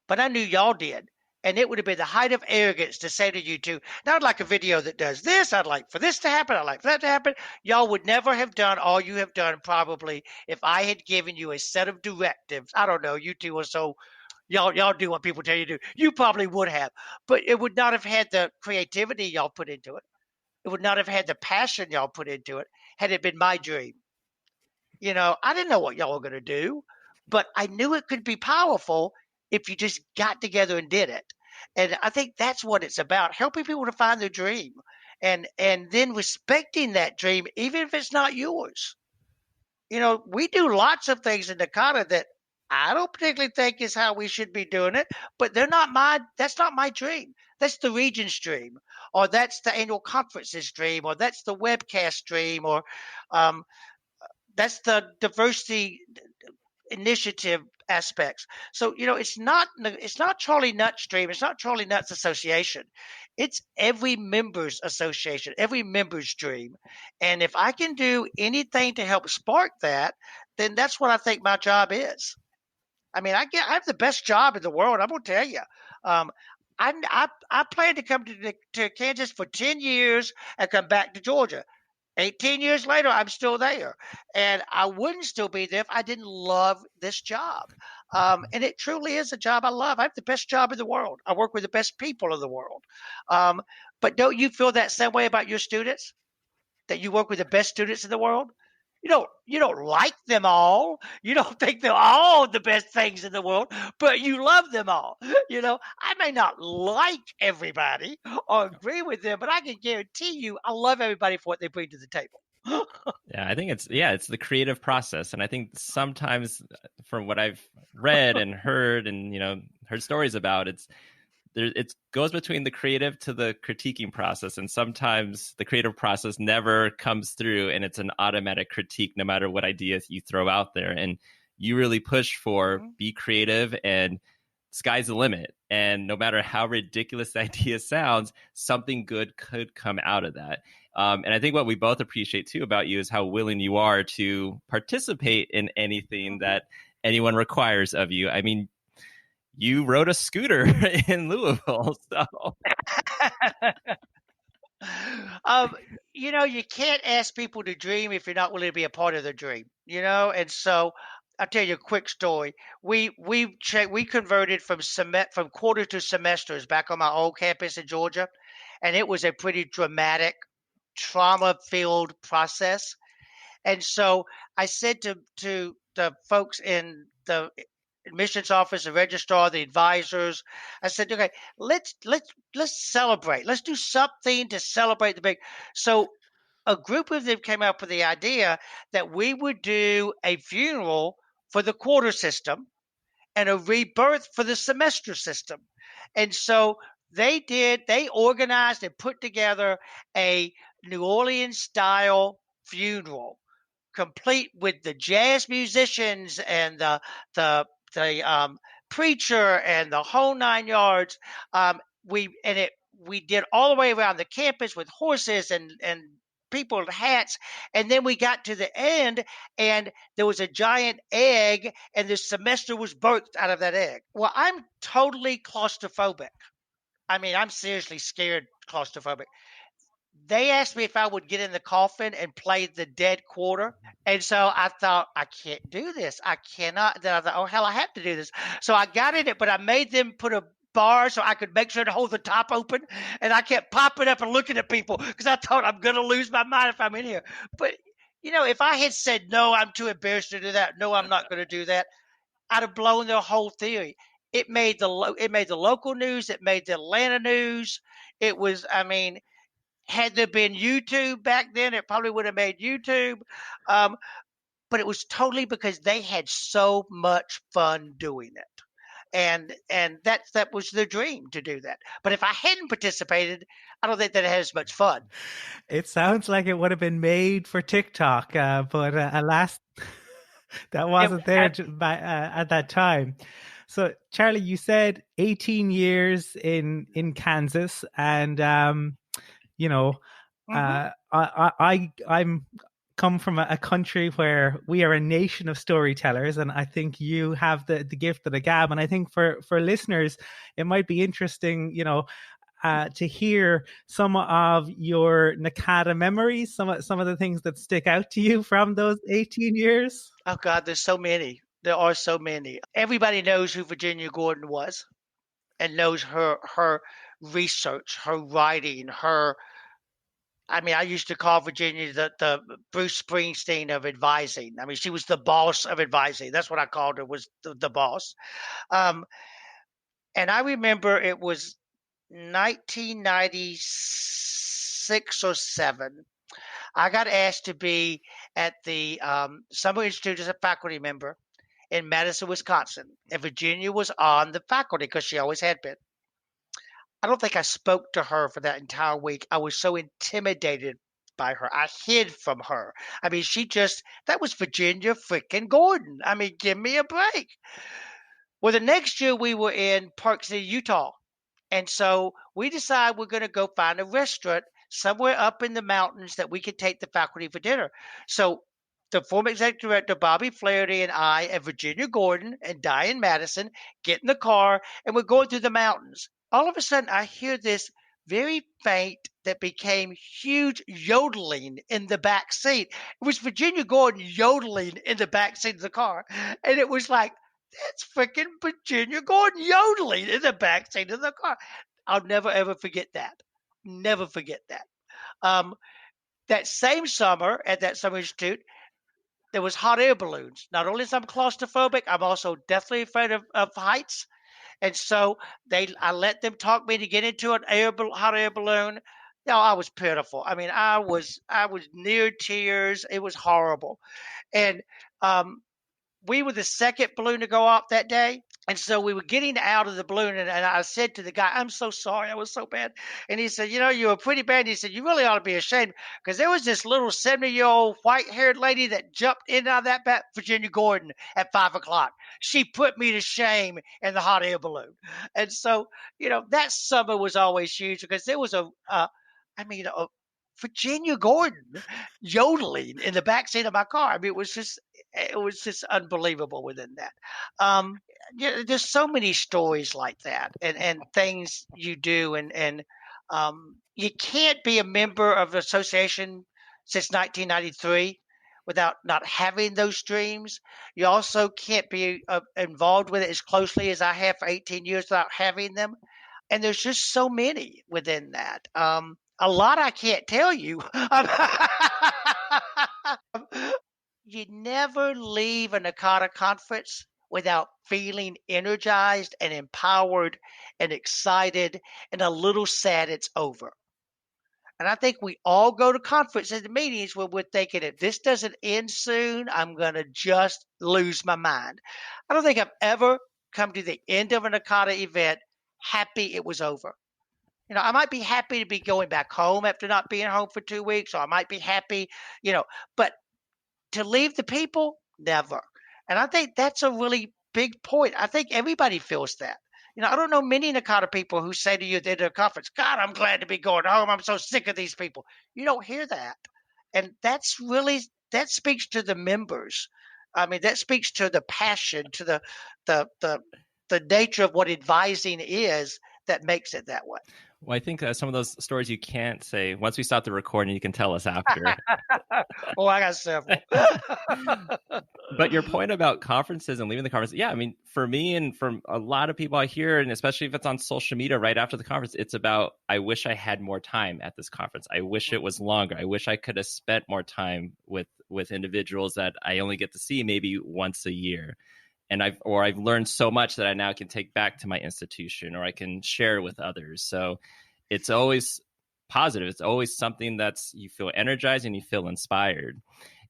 but I knew y'all did. And it would have been the height of arrogance to say to you two, now I'd like a video that does this. I'd like for this to happen. I'd like for that to happen. Y'all would never have done all you have done probably if I had given you a set of directives. I don't know. You two are so, y'all do what people tell you to do. You probably would have, but it would not have had the creativity y'all put into it. It would not have had the passion y'all put into it had it been my dream. I didn't know what y'all were going to do, but I knew it could be powerful if you just got together and did it. And I think that's what it's about, helping people to find their dream and then respecting that dream, even if it's not yours. We do lots of things in NACADA that I don't particularly think is how we should be doing it, but that's not my dream. That's the region's dream, or that's the annual conference's dream, or that's the webcast dream, or that's the diversity initiative aspects. So, it's not Charlie Nutt's dream. It's not Charlie Nutt's association. It's every member's association, every member's dream. And if I can do anything to help spark that, then that's what I think my job is. I mean, I have the best job in the world. I'm going to tell you. I plan to come to Kansas for 10 years and come back to Georgia. 18 years later, I'm still there. And I wouldn't still be there if I didn't love this job. And it truly is a job I love. I have the best job in the world. I work with the best people in the world. But don't you feel that same way about your students? That you work with the best students in the world? You don't like them all. You don't think they're all the best things in the world, but you love them all. I may not like everybody or agree with them, but I can guarantee you I love everybody for what they bring to the table. Yeah, I think it's the creative process. And I think sometimes from what I've read and heard and, heard stories about, it goes between the creative to the critiquing process. And sometimes the creative process never comes through and it's an automatic critique no matter what ideas you throw out there. And you really push for be creative and sky's the limit. And no matter how ridiculous the idea sounds, something good could come out of that. And I think what we both appreciate too about you is how willing you are to participate in anything that anyone requires of you. I mean, you rode a scooter in Louisville, so. You can't ask people to dream if you're not willing to be a part of their dream, And so I'll tell you a quick story. We converted from quarter to semesters back on my old campus in Georgia, and it was a pretty dramatic, trauma-filled process. And so I said to the folks in the admissions office, the registrar, the advisors, I said, okay, let's celebrate. Let's do something to celebrate the big. So a group of them came up with the idea that we would do a funeral for the quarter system and a rebirth for the semester system. And so they organized and put together a New Orleans style funeral, complete with the jazz musicians and the preacher and the whole 9 yards. we did all the way around the campus with horses and people in hats. And then we got to the end and there was a giant egg and the semester was birthed out of that egg. Well, I'm totally claustrophobic. I mean, I'm seriously scared claustrophobic. They asked me if I would get in the coffin and play the dead quarter. And so I thought, I can't do this. I cannot. Then I thought, oh, hell, I have to do this. So I got in it, but I made them put a bar so I could make sure to hold the top open. And I kept popping up and looking at people because I thought I'm going to lose my mind if I'm in here. But, if I had said, no, I'm too embarrassed to do that. No, I'm not going to do that. I'd have blown their whole theory. It made the local news. It made the Atlanta news. It was, had there been YouTube back then, it probably would have made YouTube. But it was totally because they had so much fun doing it. And that was the dream to do that. But if I hadn't participated, I don't think that it had as much fun. It sounds like it would have been made for TikTok, but alas, that wasn't there at that time. So, Charlie, you said 18 years in Kansas, and I'm come from a country where we are a nation of storytellers, and I think you have the gift of the gab. And I think for listeners, it might be interesting, to hear some of your NACADA memories, some of the things that stick out to you from those 18 years. Oh God, there's so many. There are so many. Everybody knows who Virginia Gordon was, and knows her research, her writing, I used to call Virginia the Bruce Springsteen of advising. She was the boss of advising. That's what I called her, was the boss. And I remember it was 1996 or 7. I got asked to be at the Summer Institute as a faculty member in Madison, Wisconsin. And Virginia was on the faculty because she always had been. I don't think I spoke to her for that entire week. I was so intimidated by her. I hid from her. That was Virginia freaking Gordon. Give me a break. Well, the next year we were in Park City, Utah. And so we decided we're going to go find a restaurant somewhere up in the mountains that we could take the faculty for dinner. So the former executive director, Bobby Flaherty, and I, and Virginia Gordon, and Diane Madison get in the car, and we're going through the mountains. All of a sudden, I hear this very faint that became huge yodeling in the back seat. It was Virginia Gordon yodeling in the back seat of the car. And it was like, that's freaking Virginia Gordon yodeling in the back seat of the car. I'll never, ever forget that. Never forget that. That same summer at that Summer Institute, there was hot air balloons. Not only is I'm claustrophobic, I'm also deathly afraid of heights. And so I let them talk me to get into an hot air balloon. I was pitiful. I was near tears. It was horrible. And we were the second balloon to go off that day. And so we were getting out of the balloon, and I said to the guy, I'm so sorry. I was so bad. And he said, you were pretty bad. And he said, you really ought to be ashamed, because there was this little 70-year-old white-haired lady that jumped in and out of that back, Virginia Gordon, at 5 o'clock. She put me to shame in the hot air balloon. And so, that summer was always huge, because there was a Virginia Gordon yodeling in the backseat of my car. It was just unbelievable within that. There's so many stories like that, and things you do, and you can't be a member of the association since 1993 without not having those dreams. You also can't be involved with it as closely as I have for 18 years without having them. And there's just so many within that. A lot I can't tell you. You never leave a NACADA conference without feeling energized and empowered and excited and a little sad it's over. And I think we all go to conferences and meetings where we're thinking, if this doesn't end soon, I'm going to just lose my mind. I don't think I've ever come to the end of a NACADA event happy it was over. I might be happy to be going back home after not being home for 2 weeks, or I might be happy, but to leave the people, never. And I think that's a really big point. I think everybody feels that. I don't know many NACADA people who say to you at the end of a conference, God, I'm glad to be going home. I'm so sick of these people. You don't hear that. And that speaks to the members. I mean, that speaks to the passion, to the nature of what advising is that makes it that way. Well, I think some of those stories you can't say. Once we stop the recording, you can tell us after. Oh, I got several. But your point about conferences and leaving the conference, yeah, I mean, for me and from a lot of people I hear, and especially if it's on social media right after the conference, it's about, I wish I had more time at this conference. I wish it was longer. I wish I could have spent more time with individuals that I only get to see maybe once a year. And I've learned so much that I now can take back to my institution, or I can share with others. So it's always positive. It's always something that's, you feel energized and you feel inspired.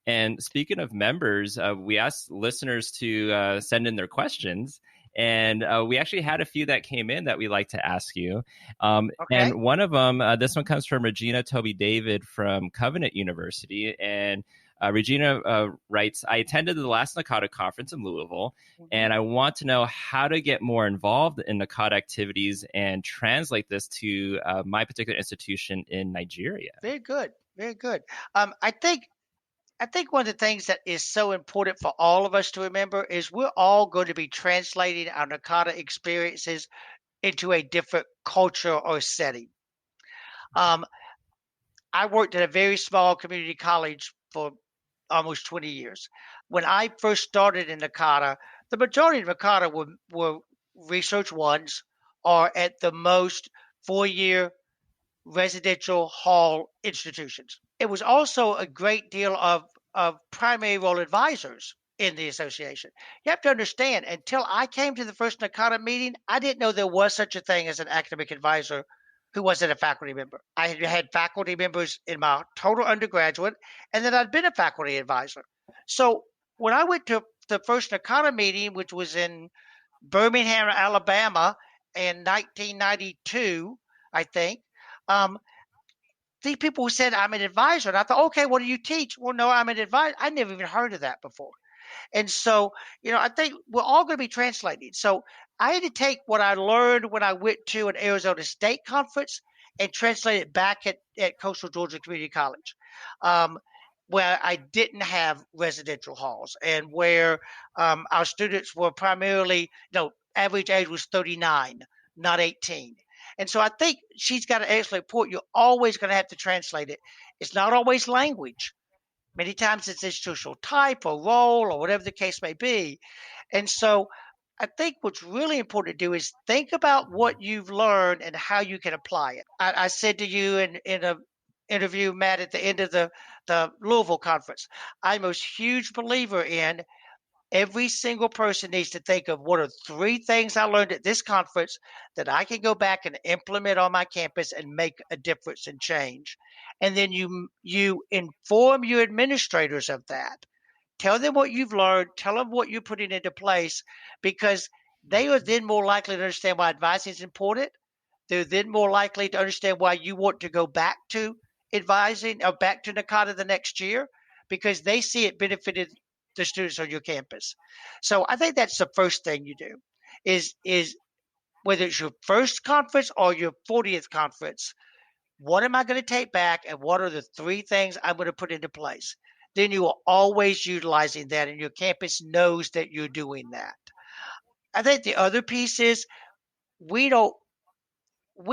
And speaking of members, we asked listeners to send in their questions. And we actually had a few that came in that we like to ask you. Okay. And one of them, this one comes from Regina Toby David from Covenant University. And Regina writes, I attended the last NACADA conference in Louisville, and I want to know how to get more involved in NACADA activities and translate this to my particular institution in Nigeria. Very good. Very good. I think one of the things that is so important for all of us to remember is we're all going to be translating our NACADA experiences into a different culture or setting. I worked at a very small community college for almost 20 years. When I first started in NACADA, the majority of NACADA were research ones, or at the most 4-year residential hall institutions. It was also a great deal of primary role advisors in the association. You have to understand, until I came to the first NACADA meeting, I didn't know there was such a thing as an academic advisor who wasn't a faculty member. I had faculty members in my total undergraduate, and then I'd been a faculty advisor. So when I went to the first NACADA meeting, which was in Birmingham, Alabama in 1992, I think, these people said, I'm an advisor. And I thought, okay, what do you teach? Well, no, I'm an advisor. I never even heard of that before. And so, I think we're all going to be translating. So I had to take what I learned when I went to an Arizona State conference and translate it back at Coastal Georgia Community College, where I didn't have residential halls, and where our students were primarily, average age was 39, not 18. And so I think she's got an excellent point. You're always going to have to translate it. It's not always language. Many times it's institutional type or role or whatever the case may be. And so I think what's really important to do is think about what you've learned and how you can apply it. I said to you in an interview, Matt, at the end of the Louisville conference, I'm a huge believer in every single person needs to think of what are 3 things I learned at this conference that I can go back and implement on my campus and make a difference and change. And then you inform your administrators of that. Tell them what you've learned. Tell them what you're putting into place, because they are then more likely to understand why advising is important. They're then more likely to understand why you want to go back to advising or back to NACADA the next year, because they see it benefited the students on your campus. So I think that's the first thing you do is whether it's your first conference or your 40th conference, what am I going to take back and what are the 3 things I'm going to put into place? Then you are always utilizing that, and your campus knows that you're doing that. I think the other piece is we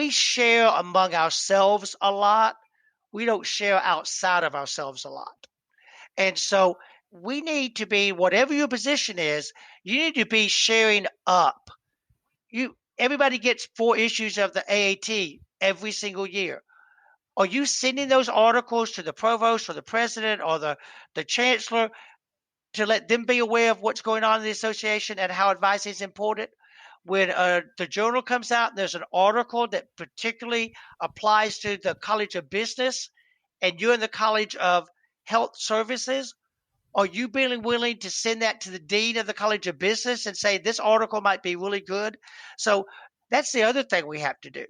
share among ourselves a lot. We don't share outside of ourselves a lot. And so we need to be, whatever your position is, you need to be sharing up. Everybody gets 4 issues of the AAT every single year. Are you sending those articles to the provost or the president or the chancellor to let them be aware of what's going on in the association and how advising is important? When the journal comes out, there's an article that particularly applies to the College of Business, and you're in the College of Health Services. Are you being willing to send that to the dean of the College of Business and say, this article might be really good? So that's the other thing we have to do.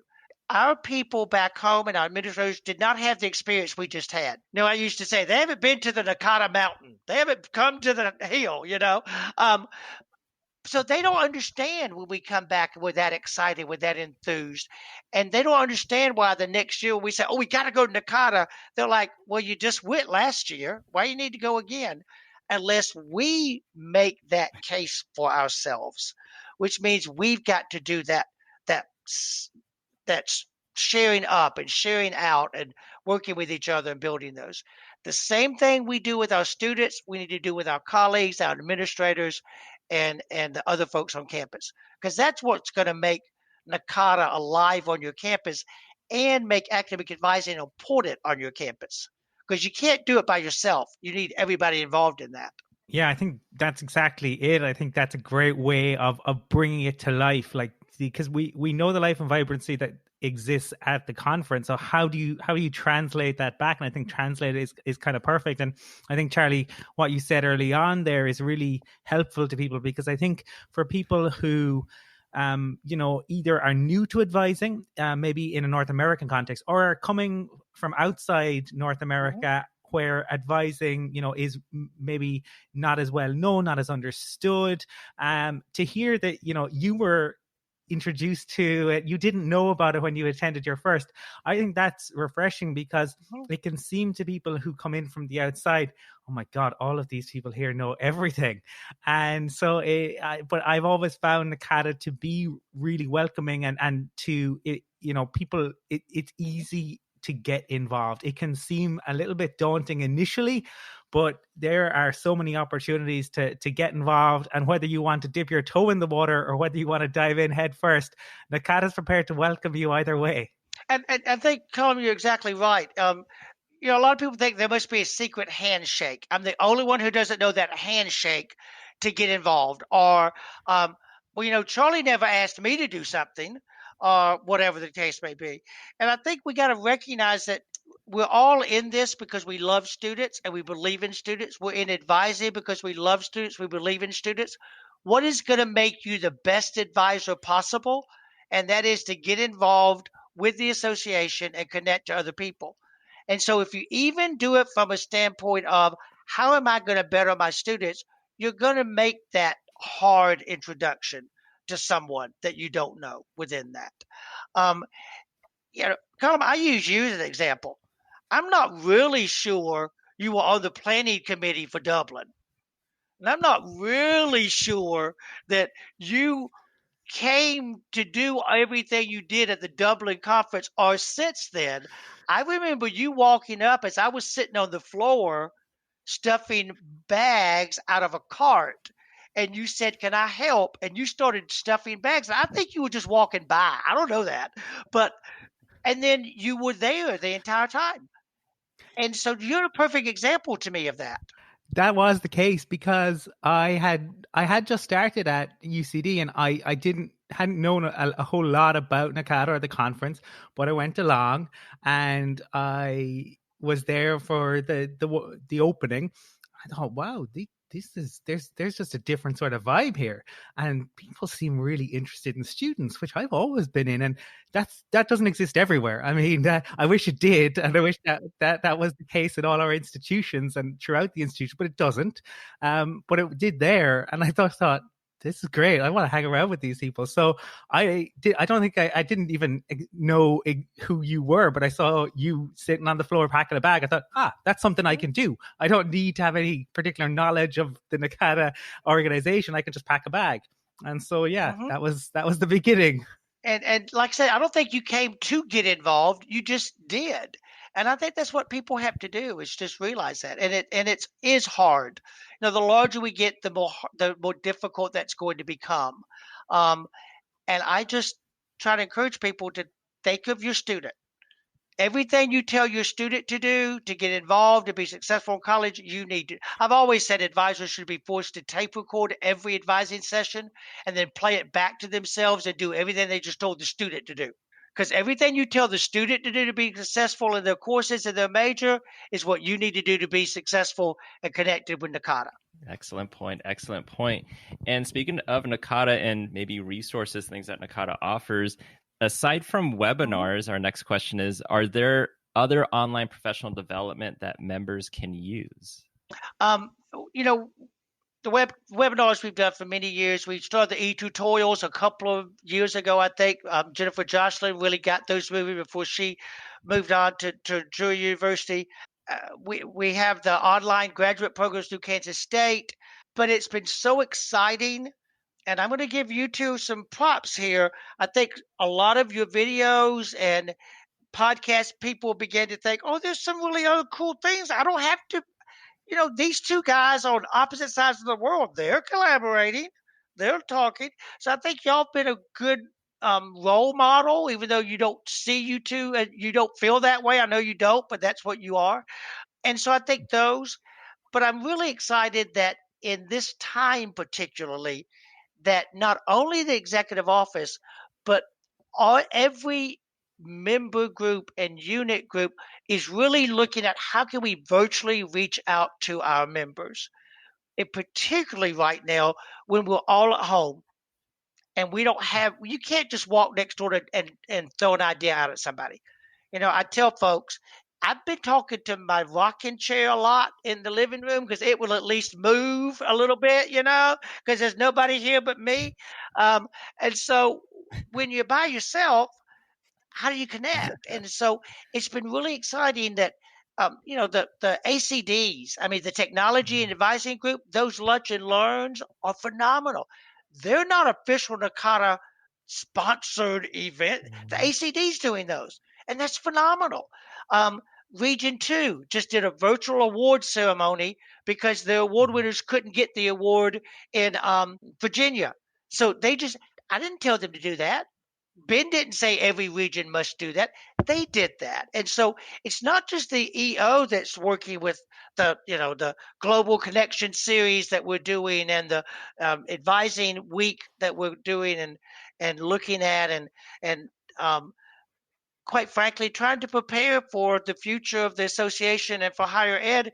Our people back home and our administrators did not have the experience we just had. I used to say, they haven't been to the NACADA mountain. They haven't come to the hill, So they don't understand when we come back and we're that excited, we're that enthused. And they don't understand why the next year we say, oh, we got to go to NACADA. They're like, well, you just went last year. Why you need to go again? Unless we make that case for ourselves, which means we've got to do that's sharing up and sharing out and working with each other and building those. The same thing we do with our students, we need to do with our colleagues, our administrators, and the other folks on campus, because that's what's going to make NACADA alive on your campus and make academic advising important on your campus, because you can't do it by yourself. You need everybody involved in that. Yeah, I think that's exactly it. I think that's a great way of bringing it to life, like, because we know the life and vibrancy that exists at the conference. So how do you translate that back? And I think translate is kind of perfect. And I think, Charlie, what you said early on there is really helpful to people, because I think for people who either are new to advising, maybe in a North American context, or are coming from outside North America, where advising, is maybe not as well known, not as understood, to hear that, you were introduced to it, you didn't know about it when you attended your first. I think that's refreshing, because it can seem to people who come in from the outside, oh my God, all of these people here know everything. And so, but I've always found NACADA to be really welcoming, and to, people, it's easy to get involved. It can seem a little bit daunting initially, but there are so many opportunities to get involved. And whether you want to dip your toe in the water or whether you want to dive in head first, NACADA is prepared to welcome you either way. And I think, Colum, you're exactly right. A lot of people think there must be a secret handshake. I'm the only one who doesn't know that handshake to get involved. Or, Charlie never asked me to do something, or whatever the case may be. And I think we got to recognize that we're all in this because we love students and we believe in students. We're in advising because we love students, we believe in students. What is going to make you the best advisor possible? And that is to get involved with the association and connect to other people. And so if you even do it from a standpoint of how am I going to better my students, you're going to make that hard introduction to someone that you don't know within that. Colum, I use you as an example. I'm not really sure you were on the planning committee for Dublin. And I'm not really sure that you came to do everything you did at the Dublin conference or since then. I remember you walking up as I was sitting on the floor stuffing bags out of a cart. And you said, can I help? And you started stuffing bags. And I think you were just walking by. I don't know that. And then you were there the entire time. And so you're a perfect example to me of that. That was the case, because I had just started at UCD, and I hadn't known a whole lot about NACADA or the conference, but I went along and I was there for the opening. I thought, wow, there's just a different sort of vibe here, and people seem really interested in students, which I've always been in, and that doesn't exist everywhere. I mean, I wish it did, and I wish that was the case in all our institutions and throughout the institution, but it doesn't. But it did there, and I thought, this is great. I want to hang around with these people. So I didn't even know who you were, but I saw you sitting on the floor packing a bag. I thought, that's something I can do. I don't need to have any particular knowledge of the NACADA organization. I can just pack a bag. And so, that was the beginning. And like I said, I don't think you came to get involved. You just did. And I think that's what people have to do, is just realize that. And it is hard. The larger we get, the more difficult that's going to become. And I just try to encourage people to think of your student. Everything you tell your student to do to get involved, to be successful in college, you need to. I've always said advisors should be forced to tape record every advising session and then play it back to themselves and do everything they just told the student to do. Because everything you tell the student to do to be successful in their courses and their major is what you need to do to be successful and connected with NACADA. Excellent point. Excellent point. And speaking of NACADA and maybe resources, things that NACADA offers, aside from webinars, our next question is, are there other online professional development that members can use? the webinars we've done for many years. We started the e-tutorials a couple of years ago, I think. Jennifer Jocelyn really got those moving before she moved on to Drury University. We have the online graduate programs through Kansas State, but it's been so exciting. And I'm going to give you two some props here. I think a lot of your videos and podcast people began to think, oh, there's some really other cool things. I don't have to, these two guys on opposite sides of the world, they're collaborating, they're talking. So I think y'all been a good role model, even though you don't see you two and you don't feel that way. I know you don't, but that's what you are. And so I think those, but I'm really excited that in this time particularly, that not only the executive office, but every member group and unit group is really looking at how can we virtually reach out to our members, and particularly right now when we're all at home and you can't just walk next door and throw an idea out at somebody. I tell folks, I've been talking to my rocking chair a lot in the living room because it will at least move a little bit, because there's nobody here but me. And so when you're by yourself, how do you connect? And so it's been really exciting that, the ACDs, the Technology and Advising Group, those lunch and learns are phenomenal. They're not official NACADA sponsored event. The ACD's doing those, and that's phenomenal. Region 2 just did a virtual award ceremony because the award winners couldn't get the award in Virginia. So I didn't tell them to do that. Ben didn't say every region must do that. They did that. And so it's not just the EO that's working with the Global Connection series that we're doing and the advising week that we're doing and looking at and quite frankly, trying to prepare for the future of the association and for higher ed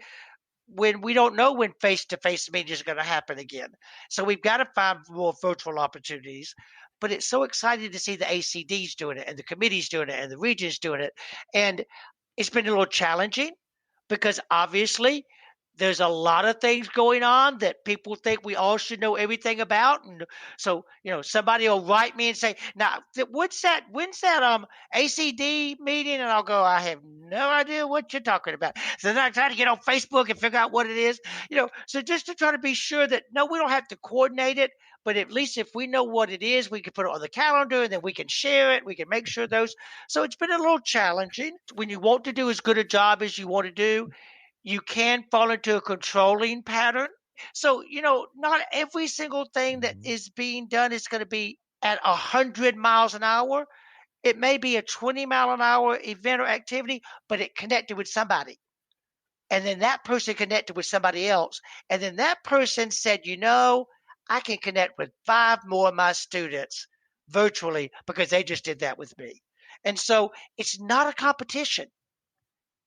when we don't know when face-to-face meetings are going to happen again. So we've got to find more virtual opportunities. But it's so exciting to see the ACDs doing it and the committees doing it and the regions doing it. And it's been a little challenging because obviously there's a lot of things going on that people think we all should know everything about. And so, somebody will write me and say, now, when's that ACD meeting? And I'll go, I have no idea what you're talking about. So then I try to get on Facebook and figure out what it is, so just to try to be sure that, no, we don't have to coordinate it, but at least if we know what it is, we can put it on the calendar and then we can share it. We can make sure those. So it's been a little challenging. When you want to do as good a job as you want to do, you can fall into a controlling pattern. So, not every single thing that is being done is going to be at 100 miles an hour. It may be a 20-mile-an-hour event or activity, but it connected with somebody. And then that person connected with somebody else. And then that person said, I can connect with 5 more of my students virtually because they just did that with me. And so it's not a competition.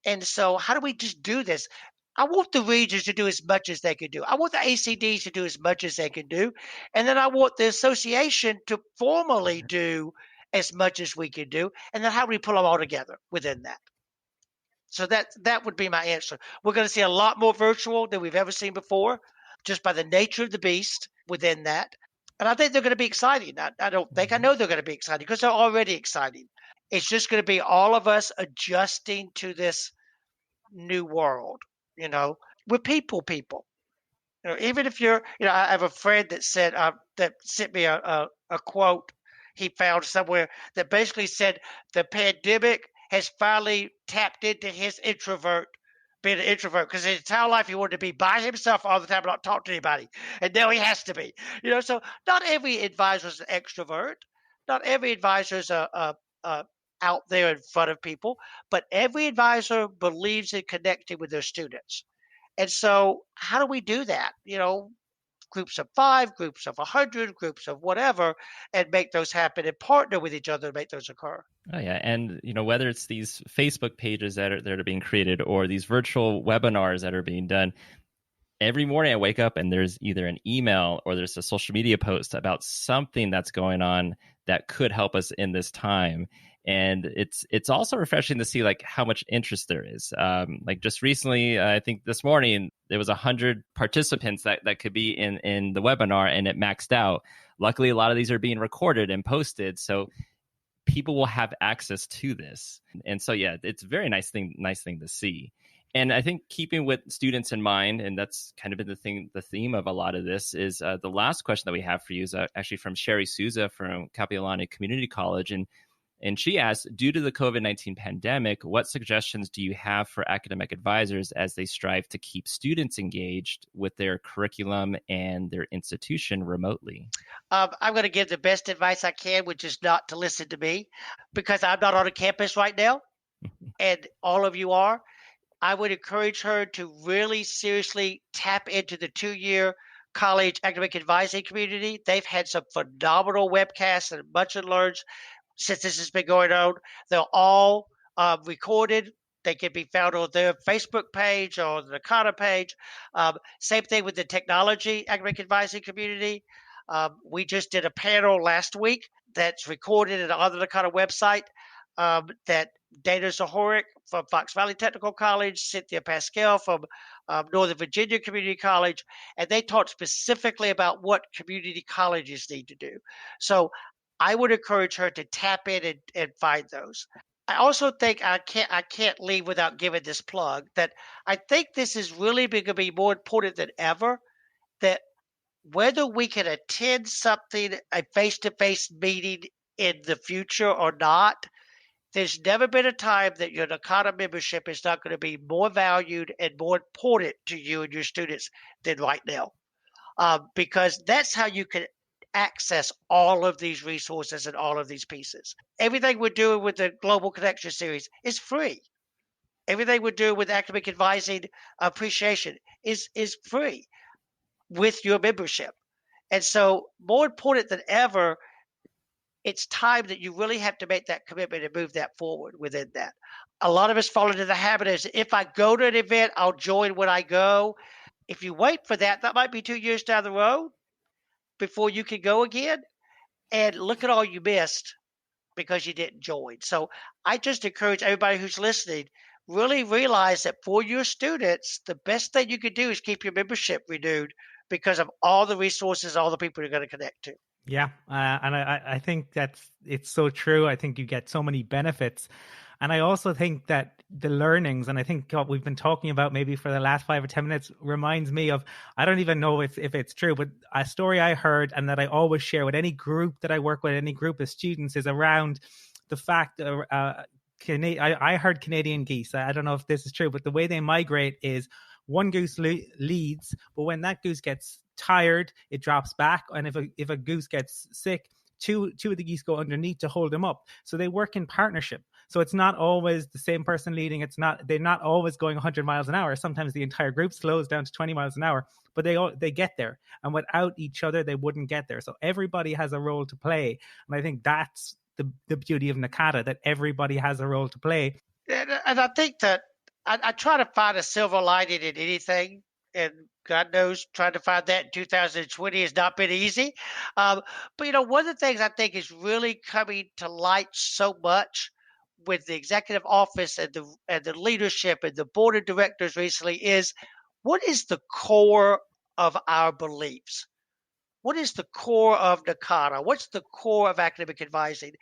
And so how do we just do this? I want the regions to do as much as they can do. I want the ACDs to do as much as they can do. And then I want the association to formally do as much as we can do. And then how do we pull them all together within that? So that would be my answer. We're going to see a lot more virtual than we've ever seen before, just by the nature of the beast within that. And I think they're going to be exciting. I know they're going to be exciting because they're already exciting. It's just going to be all of us adjusting to this new world, We're people. Even if you're, I have a friend that said, that sent me a quote he found somewhere that basically said the pandemic has finally tapped into his being an introvert, because his entire life he wanted to be by himself all the time and not talk to anybody. And now he has to be, so not every advisor is an extrovert. Not every advisor is out there in front of people, but every advisor believes in connecting with their students. And so how do we do that? Groups of 5, groups of 100, groups of whatever, and make those happen and partner with each other to make those occur. Oh yeah, and whether it's these Facebook pages that are being created or these virtual webinars that are being done, every morning I wake up and there's either an email or there's a social media post about something that's going on that could help us in this time. And it's also refreshing to see how much interest there is. Just recently, I think this morning, it was 100 participants that could be in the webinar, and it maxed out. Luckily, a lot of these are being recorded and posted, so people will have access to this. And so, yeah, it's a very nice thing to see. And I think keeping with students in mind, and that's kind of been the theme of a lot of this, is the last question that we have for you is actually from Sherry Souza from Kapiolani Community College. And she asked, due to the COVID-19 pandemic, what suggestions do you have for academic advisors as they strive to keep students engaged with their curriculum and their institution remotely? I'm going to give the best advice I can, which is not to listen to me, because I'm not on a campus right now, and all of you are. I would encourage her to really seriously tap into the 2-year college academic advising community. They've had some phenomenal webcasts and much and learns since this has been going on. They're all recorded. They can be found on their Facebook page or the NACADA page. Same thing with the technology academic advising community. We just did a panel last week that's recorded on the NACADA website that Dana Zahorik from Fox Valley Technical College, Cynthia Pascal from Northern Virginia Community College, and they talked specifically about what community colleges need to do. So I would encourage her to tap in and find those. I also think I can't leave without giving this plug that I think this is really going to be more important than ever, that whether we can attend something, a face-to-face meeting in the future or not, there's never been a time that your NACADA membership is not going to be more valued and more important to you and your students than right now, because that's how you can access all of these resources and all of these pieces. Everything we're doing with the Global Connection Series is free. Everything we're doing with academic advising appreciation is free with your membership. And so more important than ever, it's time that you really have to make that commitment and move that forward within that. A lot of us fall into the habit of, if I go to an event, I'll join when I go. If you wait for that, that might be 2 years down the road before you can go again. And look at all you missed because you didn't join. So I just encourage everybody who's listening, really realize that for your students, the best thing you can do is keep your membership renewed because of all the resources, all the people you're going to connect to. Yeah, and I think it's so true. I think you get so many benefits. And I also think that the learnings, and I think what we've been talking about maybe for the last 5 or 10 minutes reminds me of, I don't even know if it's true, but a story I heard and that I always share with any group that I work with, any group of students, is around the fact I heard Canadian geese. I don't know if this is true, but the way they migrate is one goose leads, but when that goose gets tired, it drops back. And if a goose gets sick, two of the geese go underneath to hold them up. So they work in partnership. So it's not always the same person leading. They're not always going 100 miles an hour. Sometimes the entire group slows down to 20 miles an hour, but they get there. And without each other, they wouldn't get there. So everybody has a role to play. And I think that's the beauty of NACADA, that everybody has a role to play. And I think that I try to find a silver lining in anything. And God knows, trying to find that in 2020 has not been easy. But, one of the things I think is really coming to light so much with the executive office and the leadership and the board of directors recently is, what is the core of our beliefs? What is the core of NACADA? What's the core of academic advising?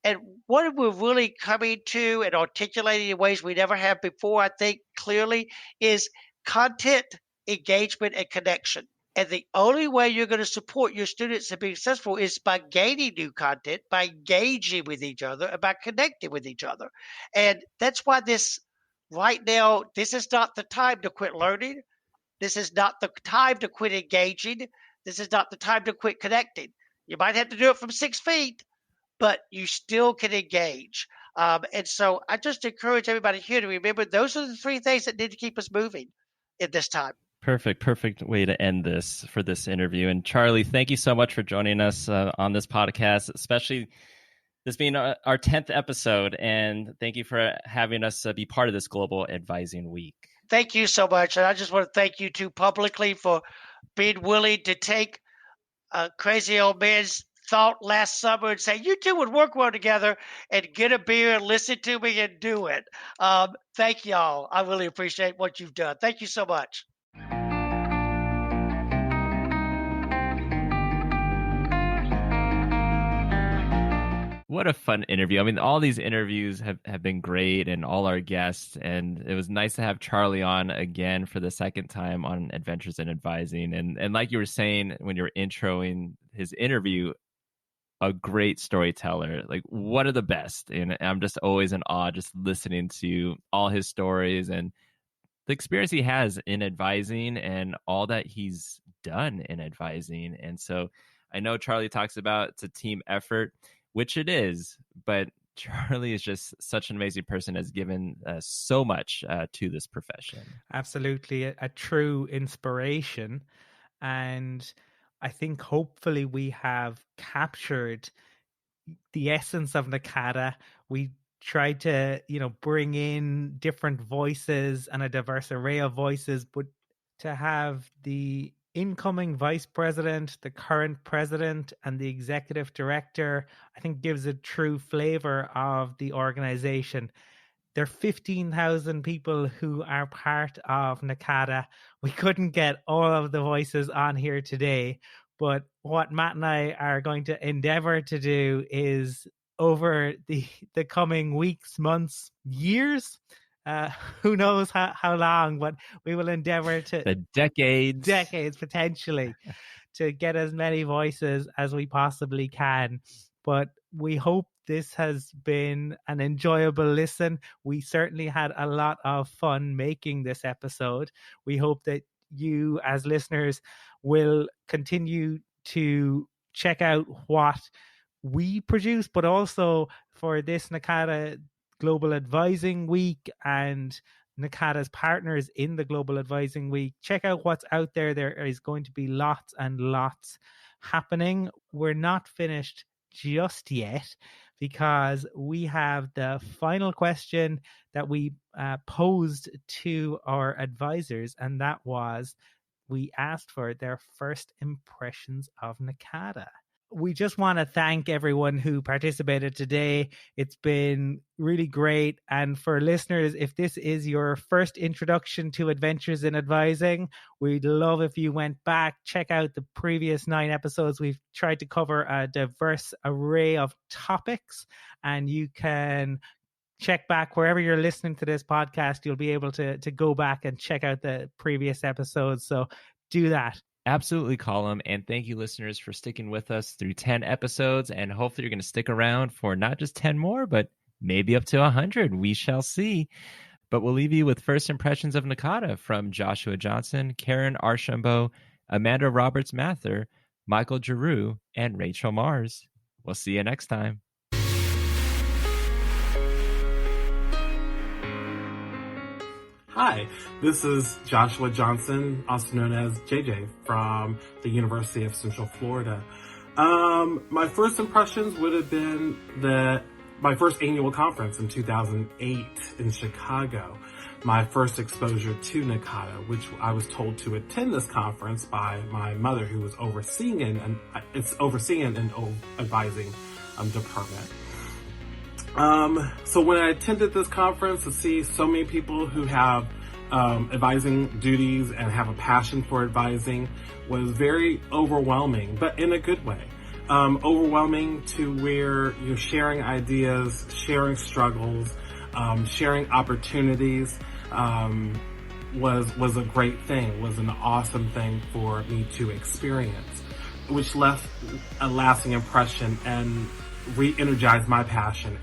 And what we're really coming to and articulating in ways we never have before, I think clearly, is content, engagement, and connection. And the only way you're going to support your students in being successful is by gaining new content, by engaging with each other, and by connecting with each other. And that's why right now, this is not the time to quit learning. This is not the time to quit engaging. This is not the time to quit connecting. You might have to do it from 6 feet, but you still can engage. And so I just encourage everybody here to remember those are the 3 things that need to keep us moving in this time. Perfect way to end this for this interview. And Charlie, thank you so much for joining us on this podcast, especially this being our 10th episode. And thank you for having us be part of this Global Advising Week. Thank you so much. And I just want to thank you too publicly for being willing to take a crazy old man's thought last summer and say, you two would work well together, and get a beer and listen to me and do it. Thank y'all. I really appreciate what you've done. Thank you so much. What a fun interview. I mean, all these interviews have been great, and all our guests. And it was nice to have Charlie on again for the second time on Adventures in Advising. And like you were saying when you were introing his interview, a great storyteller, like one of the best. And I'm just always in awe just listening to all his stories and the experience he has in advising and all that he's done in advising. And so I know Charlie talks about it's a team effort, which it is, but Charlie is just such an amazing person, has given so much to this profession. Absolutely. A true inspiration. And I think hopefully we have captured the essence of NACADA. We tried to, bring in different voices and a diverse array of voices, but to have the incoming vice president, the current president, and the executive director, I think gives a true flavor of the organization. There are 15,000 people who are part of NACADA. We couldn't get all of the voices on here today, but what Matt and I are going to endeavor to do is over the coming weeks, months, years, who knows how long, but we will endeavor to... The decades potentially, to get as many voices as we possibly can. But we hope this has been an enjoyable listen. We certainly had a lot of fun making this episode. We hope that you as listeners will continue to check out what we produce, but also for this NACADA Global Advising Week and NACADA's partners in the Global Advising Week. Check out what's out there. There is going to be lots and lots happening. We're not finished just yet because we have the final question that we posed to our advisors, and that was, we asked for their first impressions of NACADA. We just want to thank everyone who participated today. It's been really great. And for listeners, if this is your first introduction to Adventures in Advising, we'd love if you went back, check out the previous 9 episodes. We've tried to cover a diverse array of topics, and you can check back wherever you're listening to this podcast. You'll be able to go back and check out the previous episodes. So do that. Absolutely, Colum. And thank you, listeners, for sticking with us through 10 episodes. And hopefully you're going to stick around for not just 10 more, but maybe up to 100. We shall see. But we'll leave you with first impressions of NACADA from Joshua Johnson, Karen Archambault, Amanda Roberts-Mather, Michael Giroux, and Rachel Mars. We'll see you next time. Hi, this is Joshua Johnson, also known as JJ, from the University of Central Florida. My first impressions would have been my first annual conference in 2008 in Chicago. My first exposure to NACADA, which I was told to attend this conference by my mother, who was overseeing an advising department. So when I attended this conference, to see so many people who have advising duties and have a passion for advising was very overwhelming, but in a good way. Overwhelming to where you're sharing ideas, sharing struggles, sharing opportunities, was a great thing, was an awesome thing for me to experience, which left a lasting impression and re-energized my passion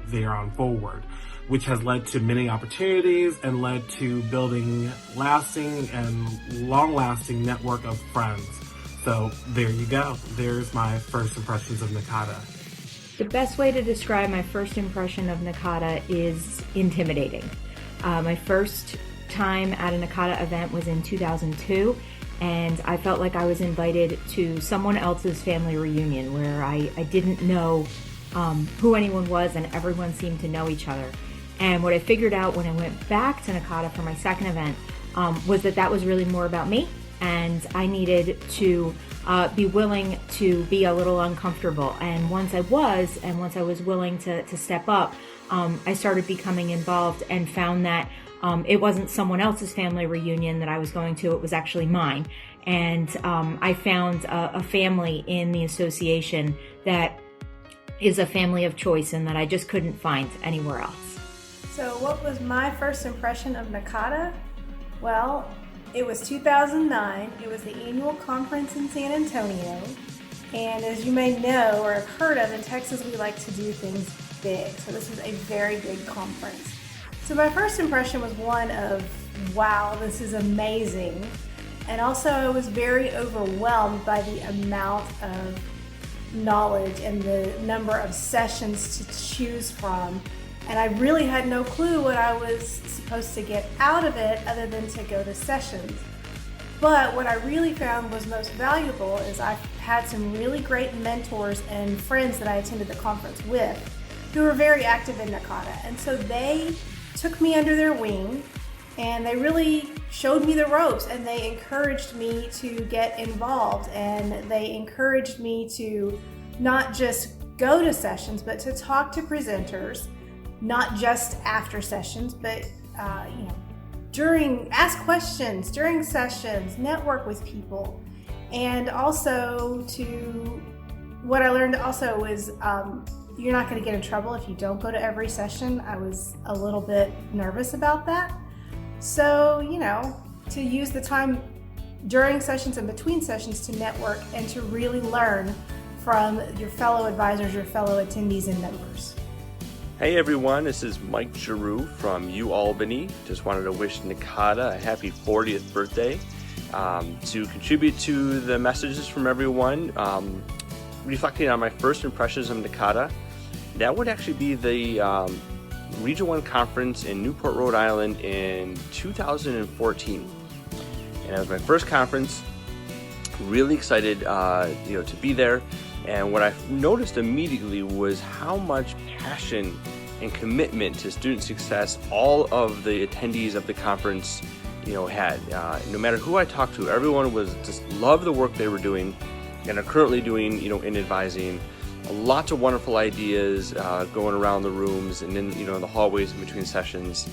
there on forward, which has led to many opportunities and led to building lasting and long-lasting network of friends. So there you go. There's my first impressions of NACADA. The best way to describe my first impression of NACADA is intimidating. My first time at a NACADA event was in 2002. And I felt like I was invited to someone else's family reunion where I didn't know who anyone was, and everyone seemed to know each other. And what I figured out when I went back to NACADA for my second event was that was really more about me, and I needed to be willing to be a little uncomfortable. And once I was willing to step up, I started becoming involved and found that it wasn't someone else's family reunion that I was going to, it was actually mine. And I found a family in the association that is a family of choice and that I just couldn't find anywhere else. So what was my first impression of NACADA? Well, it was 2009. It was the annual conference in San Antonio. And as you may know or have heard of, in Texas we like to do things big. So this was a very big conference. So my first impression was one of, wow, this is amazing. And also I was very overwhelmed by the amount of knowledge and the number of sessions to choose from. And I really had no clue what I was supposed to get out of it other than to go to sessions. But what I really found was most valuable is I've had some really great mentors and friends that I attended the conference with who were very active in NACADA. And so they took me under their wing and they really showed me the ropes and they encouraged me to get involved and they encouraged me to not just go to sessions but to talk to presenters, not just after sessions, but ask questions during sessions, network with people. And also what I learned also was you're not going to get in trouble if you don't go to every session. I was a little bit nervous about that. So, to use the time during sessions and between sessions to network and to really learn from your fellow advisors, your fellow attendees and members. Hey everyone, this is Mike Giroux from UAlbany. Just wanted to wish NACADA a happy 40th birthday. To contribute to the messages from everyone, reflecting on my first impressions of NACADA, that would actually be the Region 1 conference in Newport, Rhode Island in 2014. And it was my first conference, really excited to be there. And what I noticed immediately was how much passion and commitment to student success all of the attendees of the conference had. No matter who I talked to, everyone was just loved the work they were doing and are currently doing in advising. Lots of wonderful ideas going around the rooms and in the hallways in between sessions,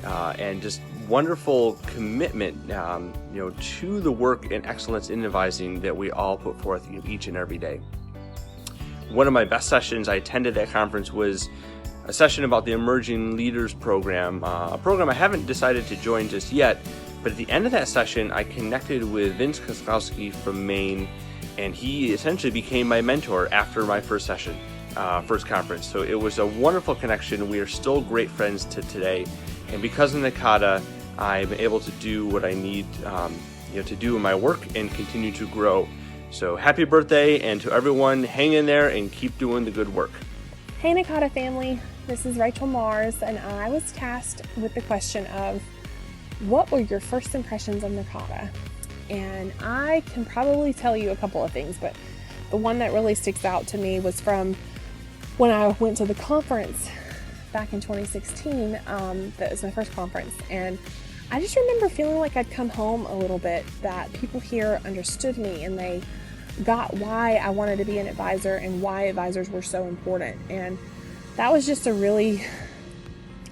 and just wonderful commitment to the work and excellence in advising that we all put forth each and every day. One of my best sessions I attended at conference was a session about the Emerging Leaders Program, a program I haven't decided to join just yet, but at the end of that session I connected with Vince Koskowski from Maine, and he essentially became my mentor after my first session, first conference. So it was a wonderful connection. We are still great friends to today, and because of NACADA, I'm able to do what I need to do in my work and continue to grow. So happy birthday, and to everyone, hang in there and keep doing the good work. Hey NACADA family, this is Rachel Mars, and I was tasked with the question of what were your first impressions of NACADA? And I can probably tell you a couple of things, but the one that really sticks out to me was from when I went to the conference back in 2016. That was my first conference, and I just remember feeling like I'd come home a little bit, that people here understood me and they got why I wanted to be an advisor and why advisors were so important. And that was just a really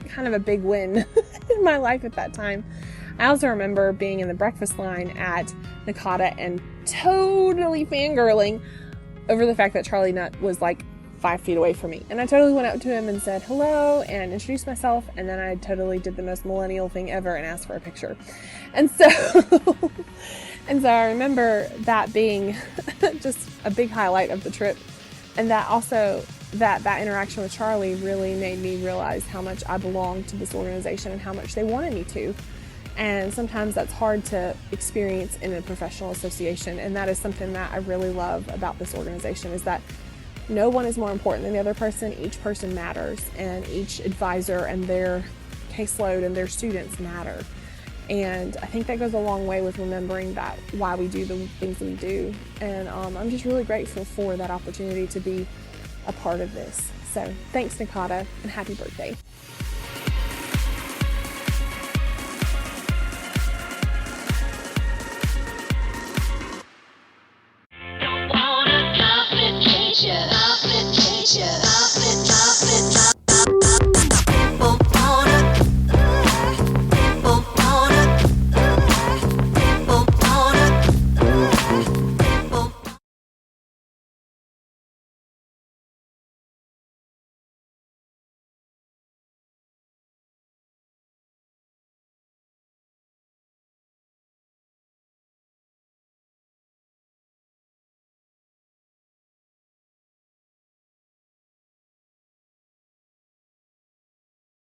kind of a big win in my life at that time. I also remember being in the breakfast line at NACADA and totally fangirling over the fact that Charlie Nutt was like 5 feet away from me. And I totally went up to him and said hello and introduced myself, and then I totally did the most millennial thing ever and asked for a picture. And so I remember that being just a big highlight of the trip, and that also that interaction with Charlie really made me realize how much I belonged to this organization and how much they wanted me to. And sometimes that's hard to experience in a professional association, and that is something that I really love about this organization, is that no one is more important than the other person. Each person matters, and each advisor and their caseload and their students matter. And I think that goes a long way with remembering that why we do the things that we do. And I'm just really grateful for that opportunity to be a part of this. So thanks NACADA, and happy birthday.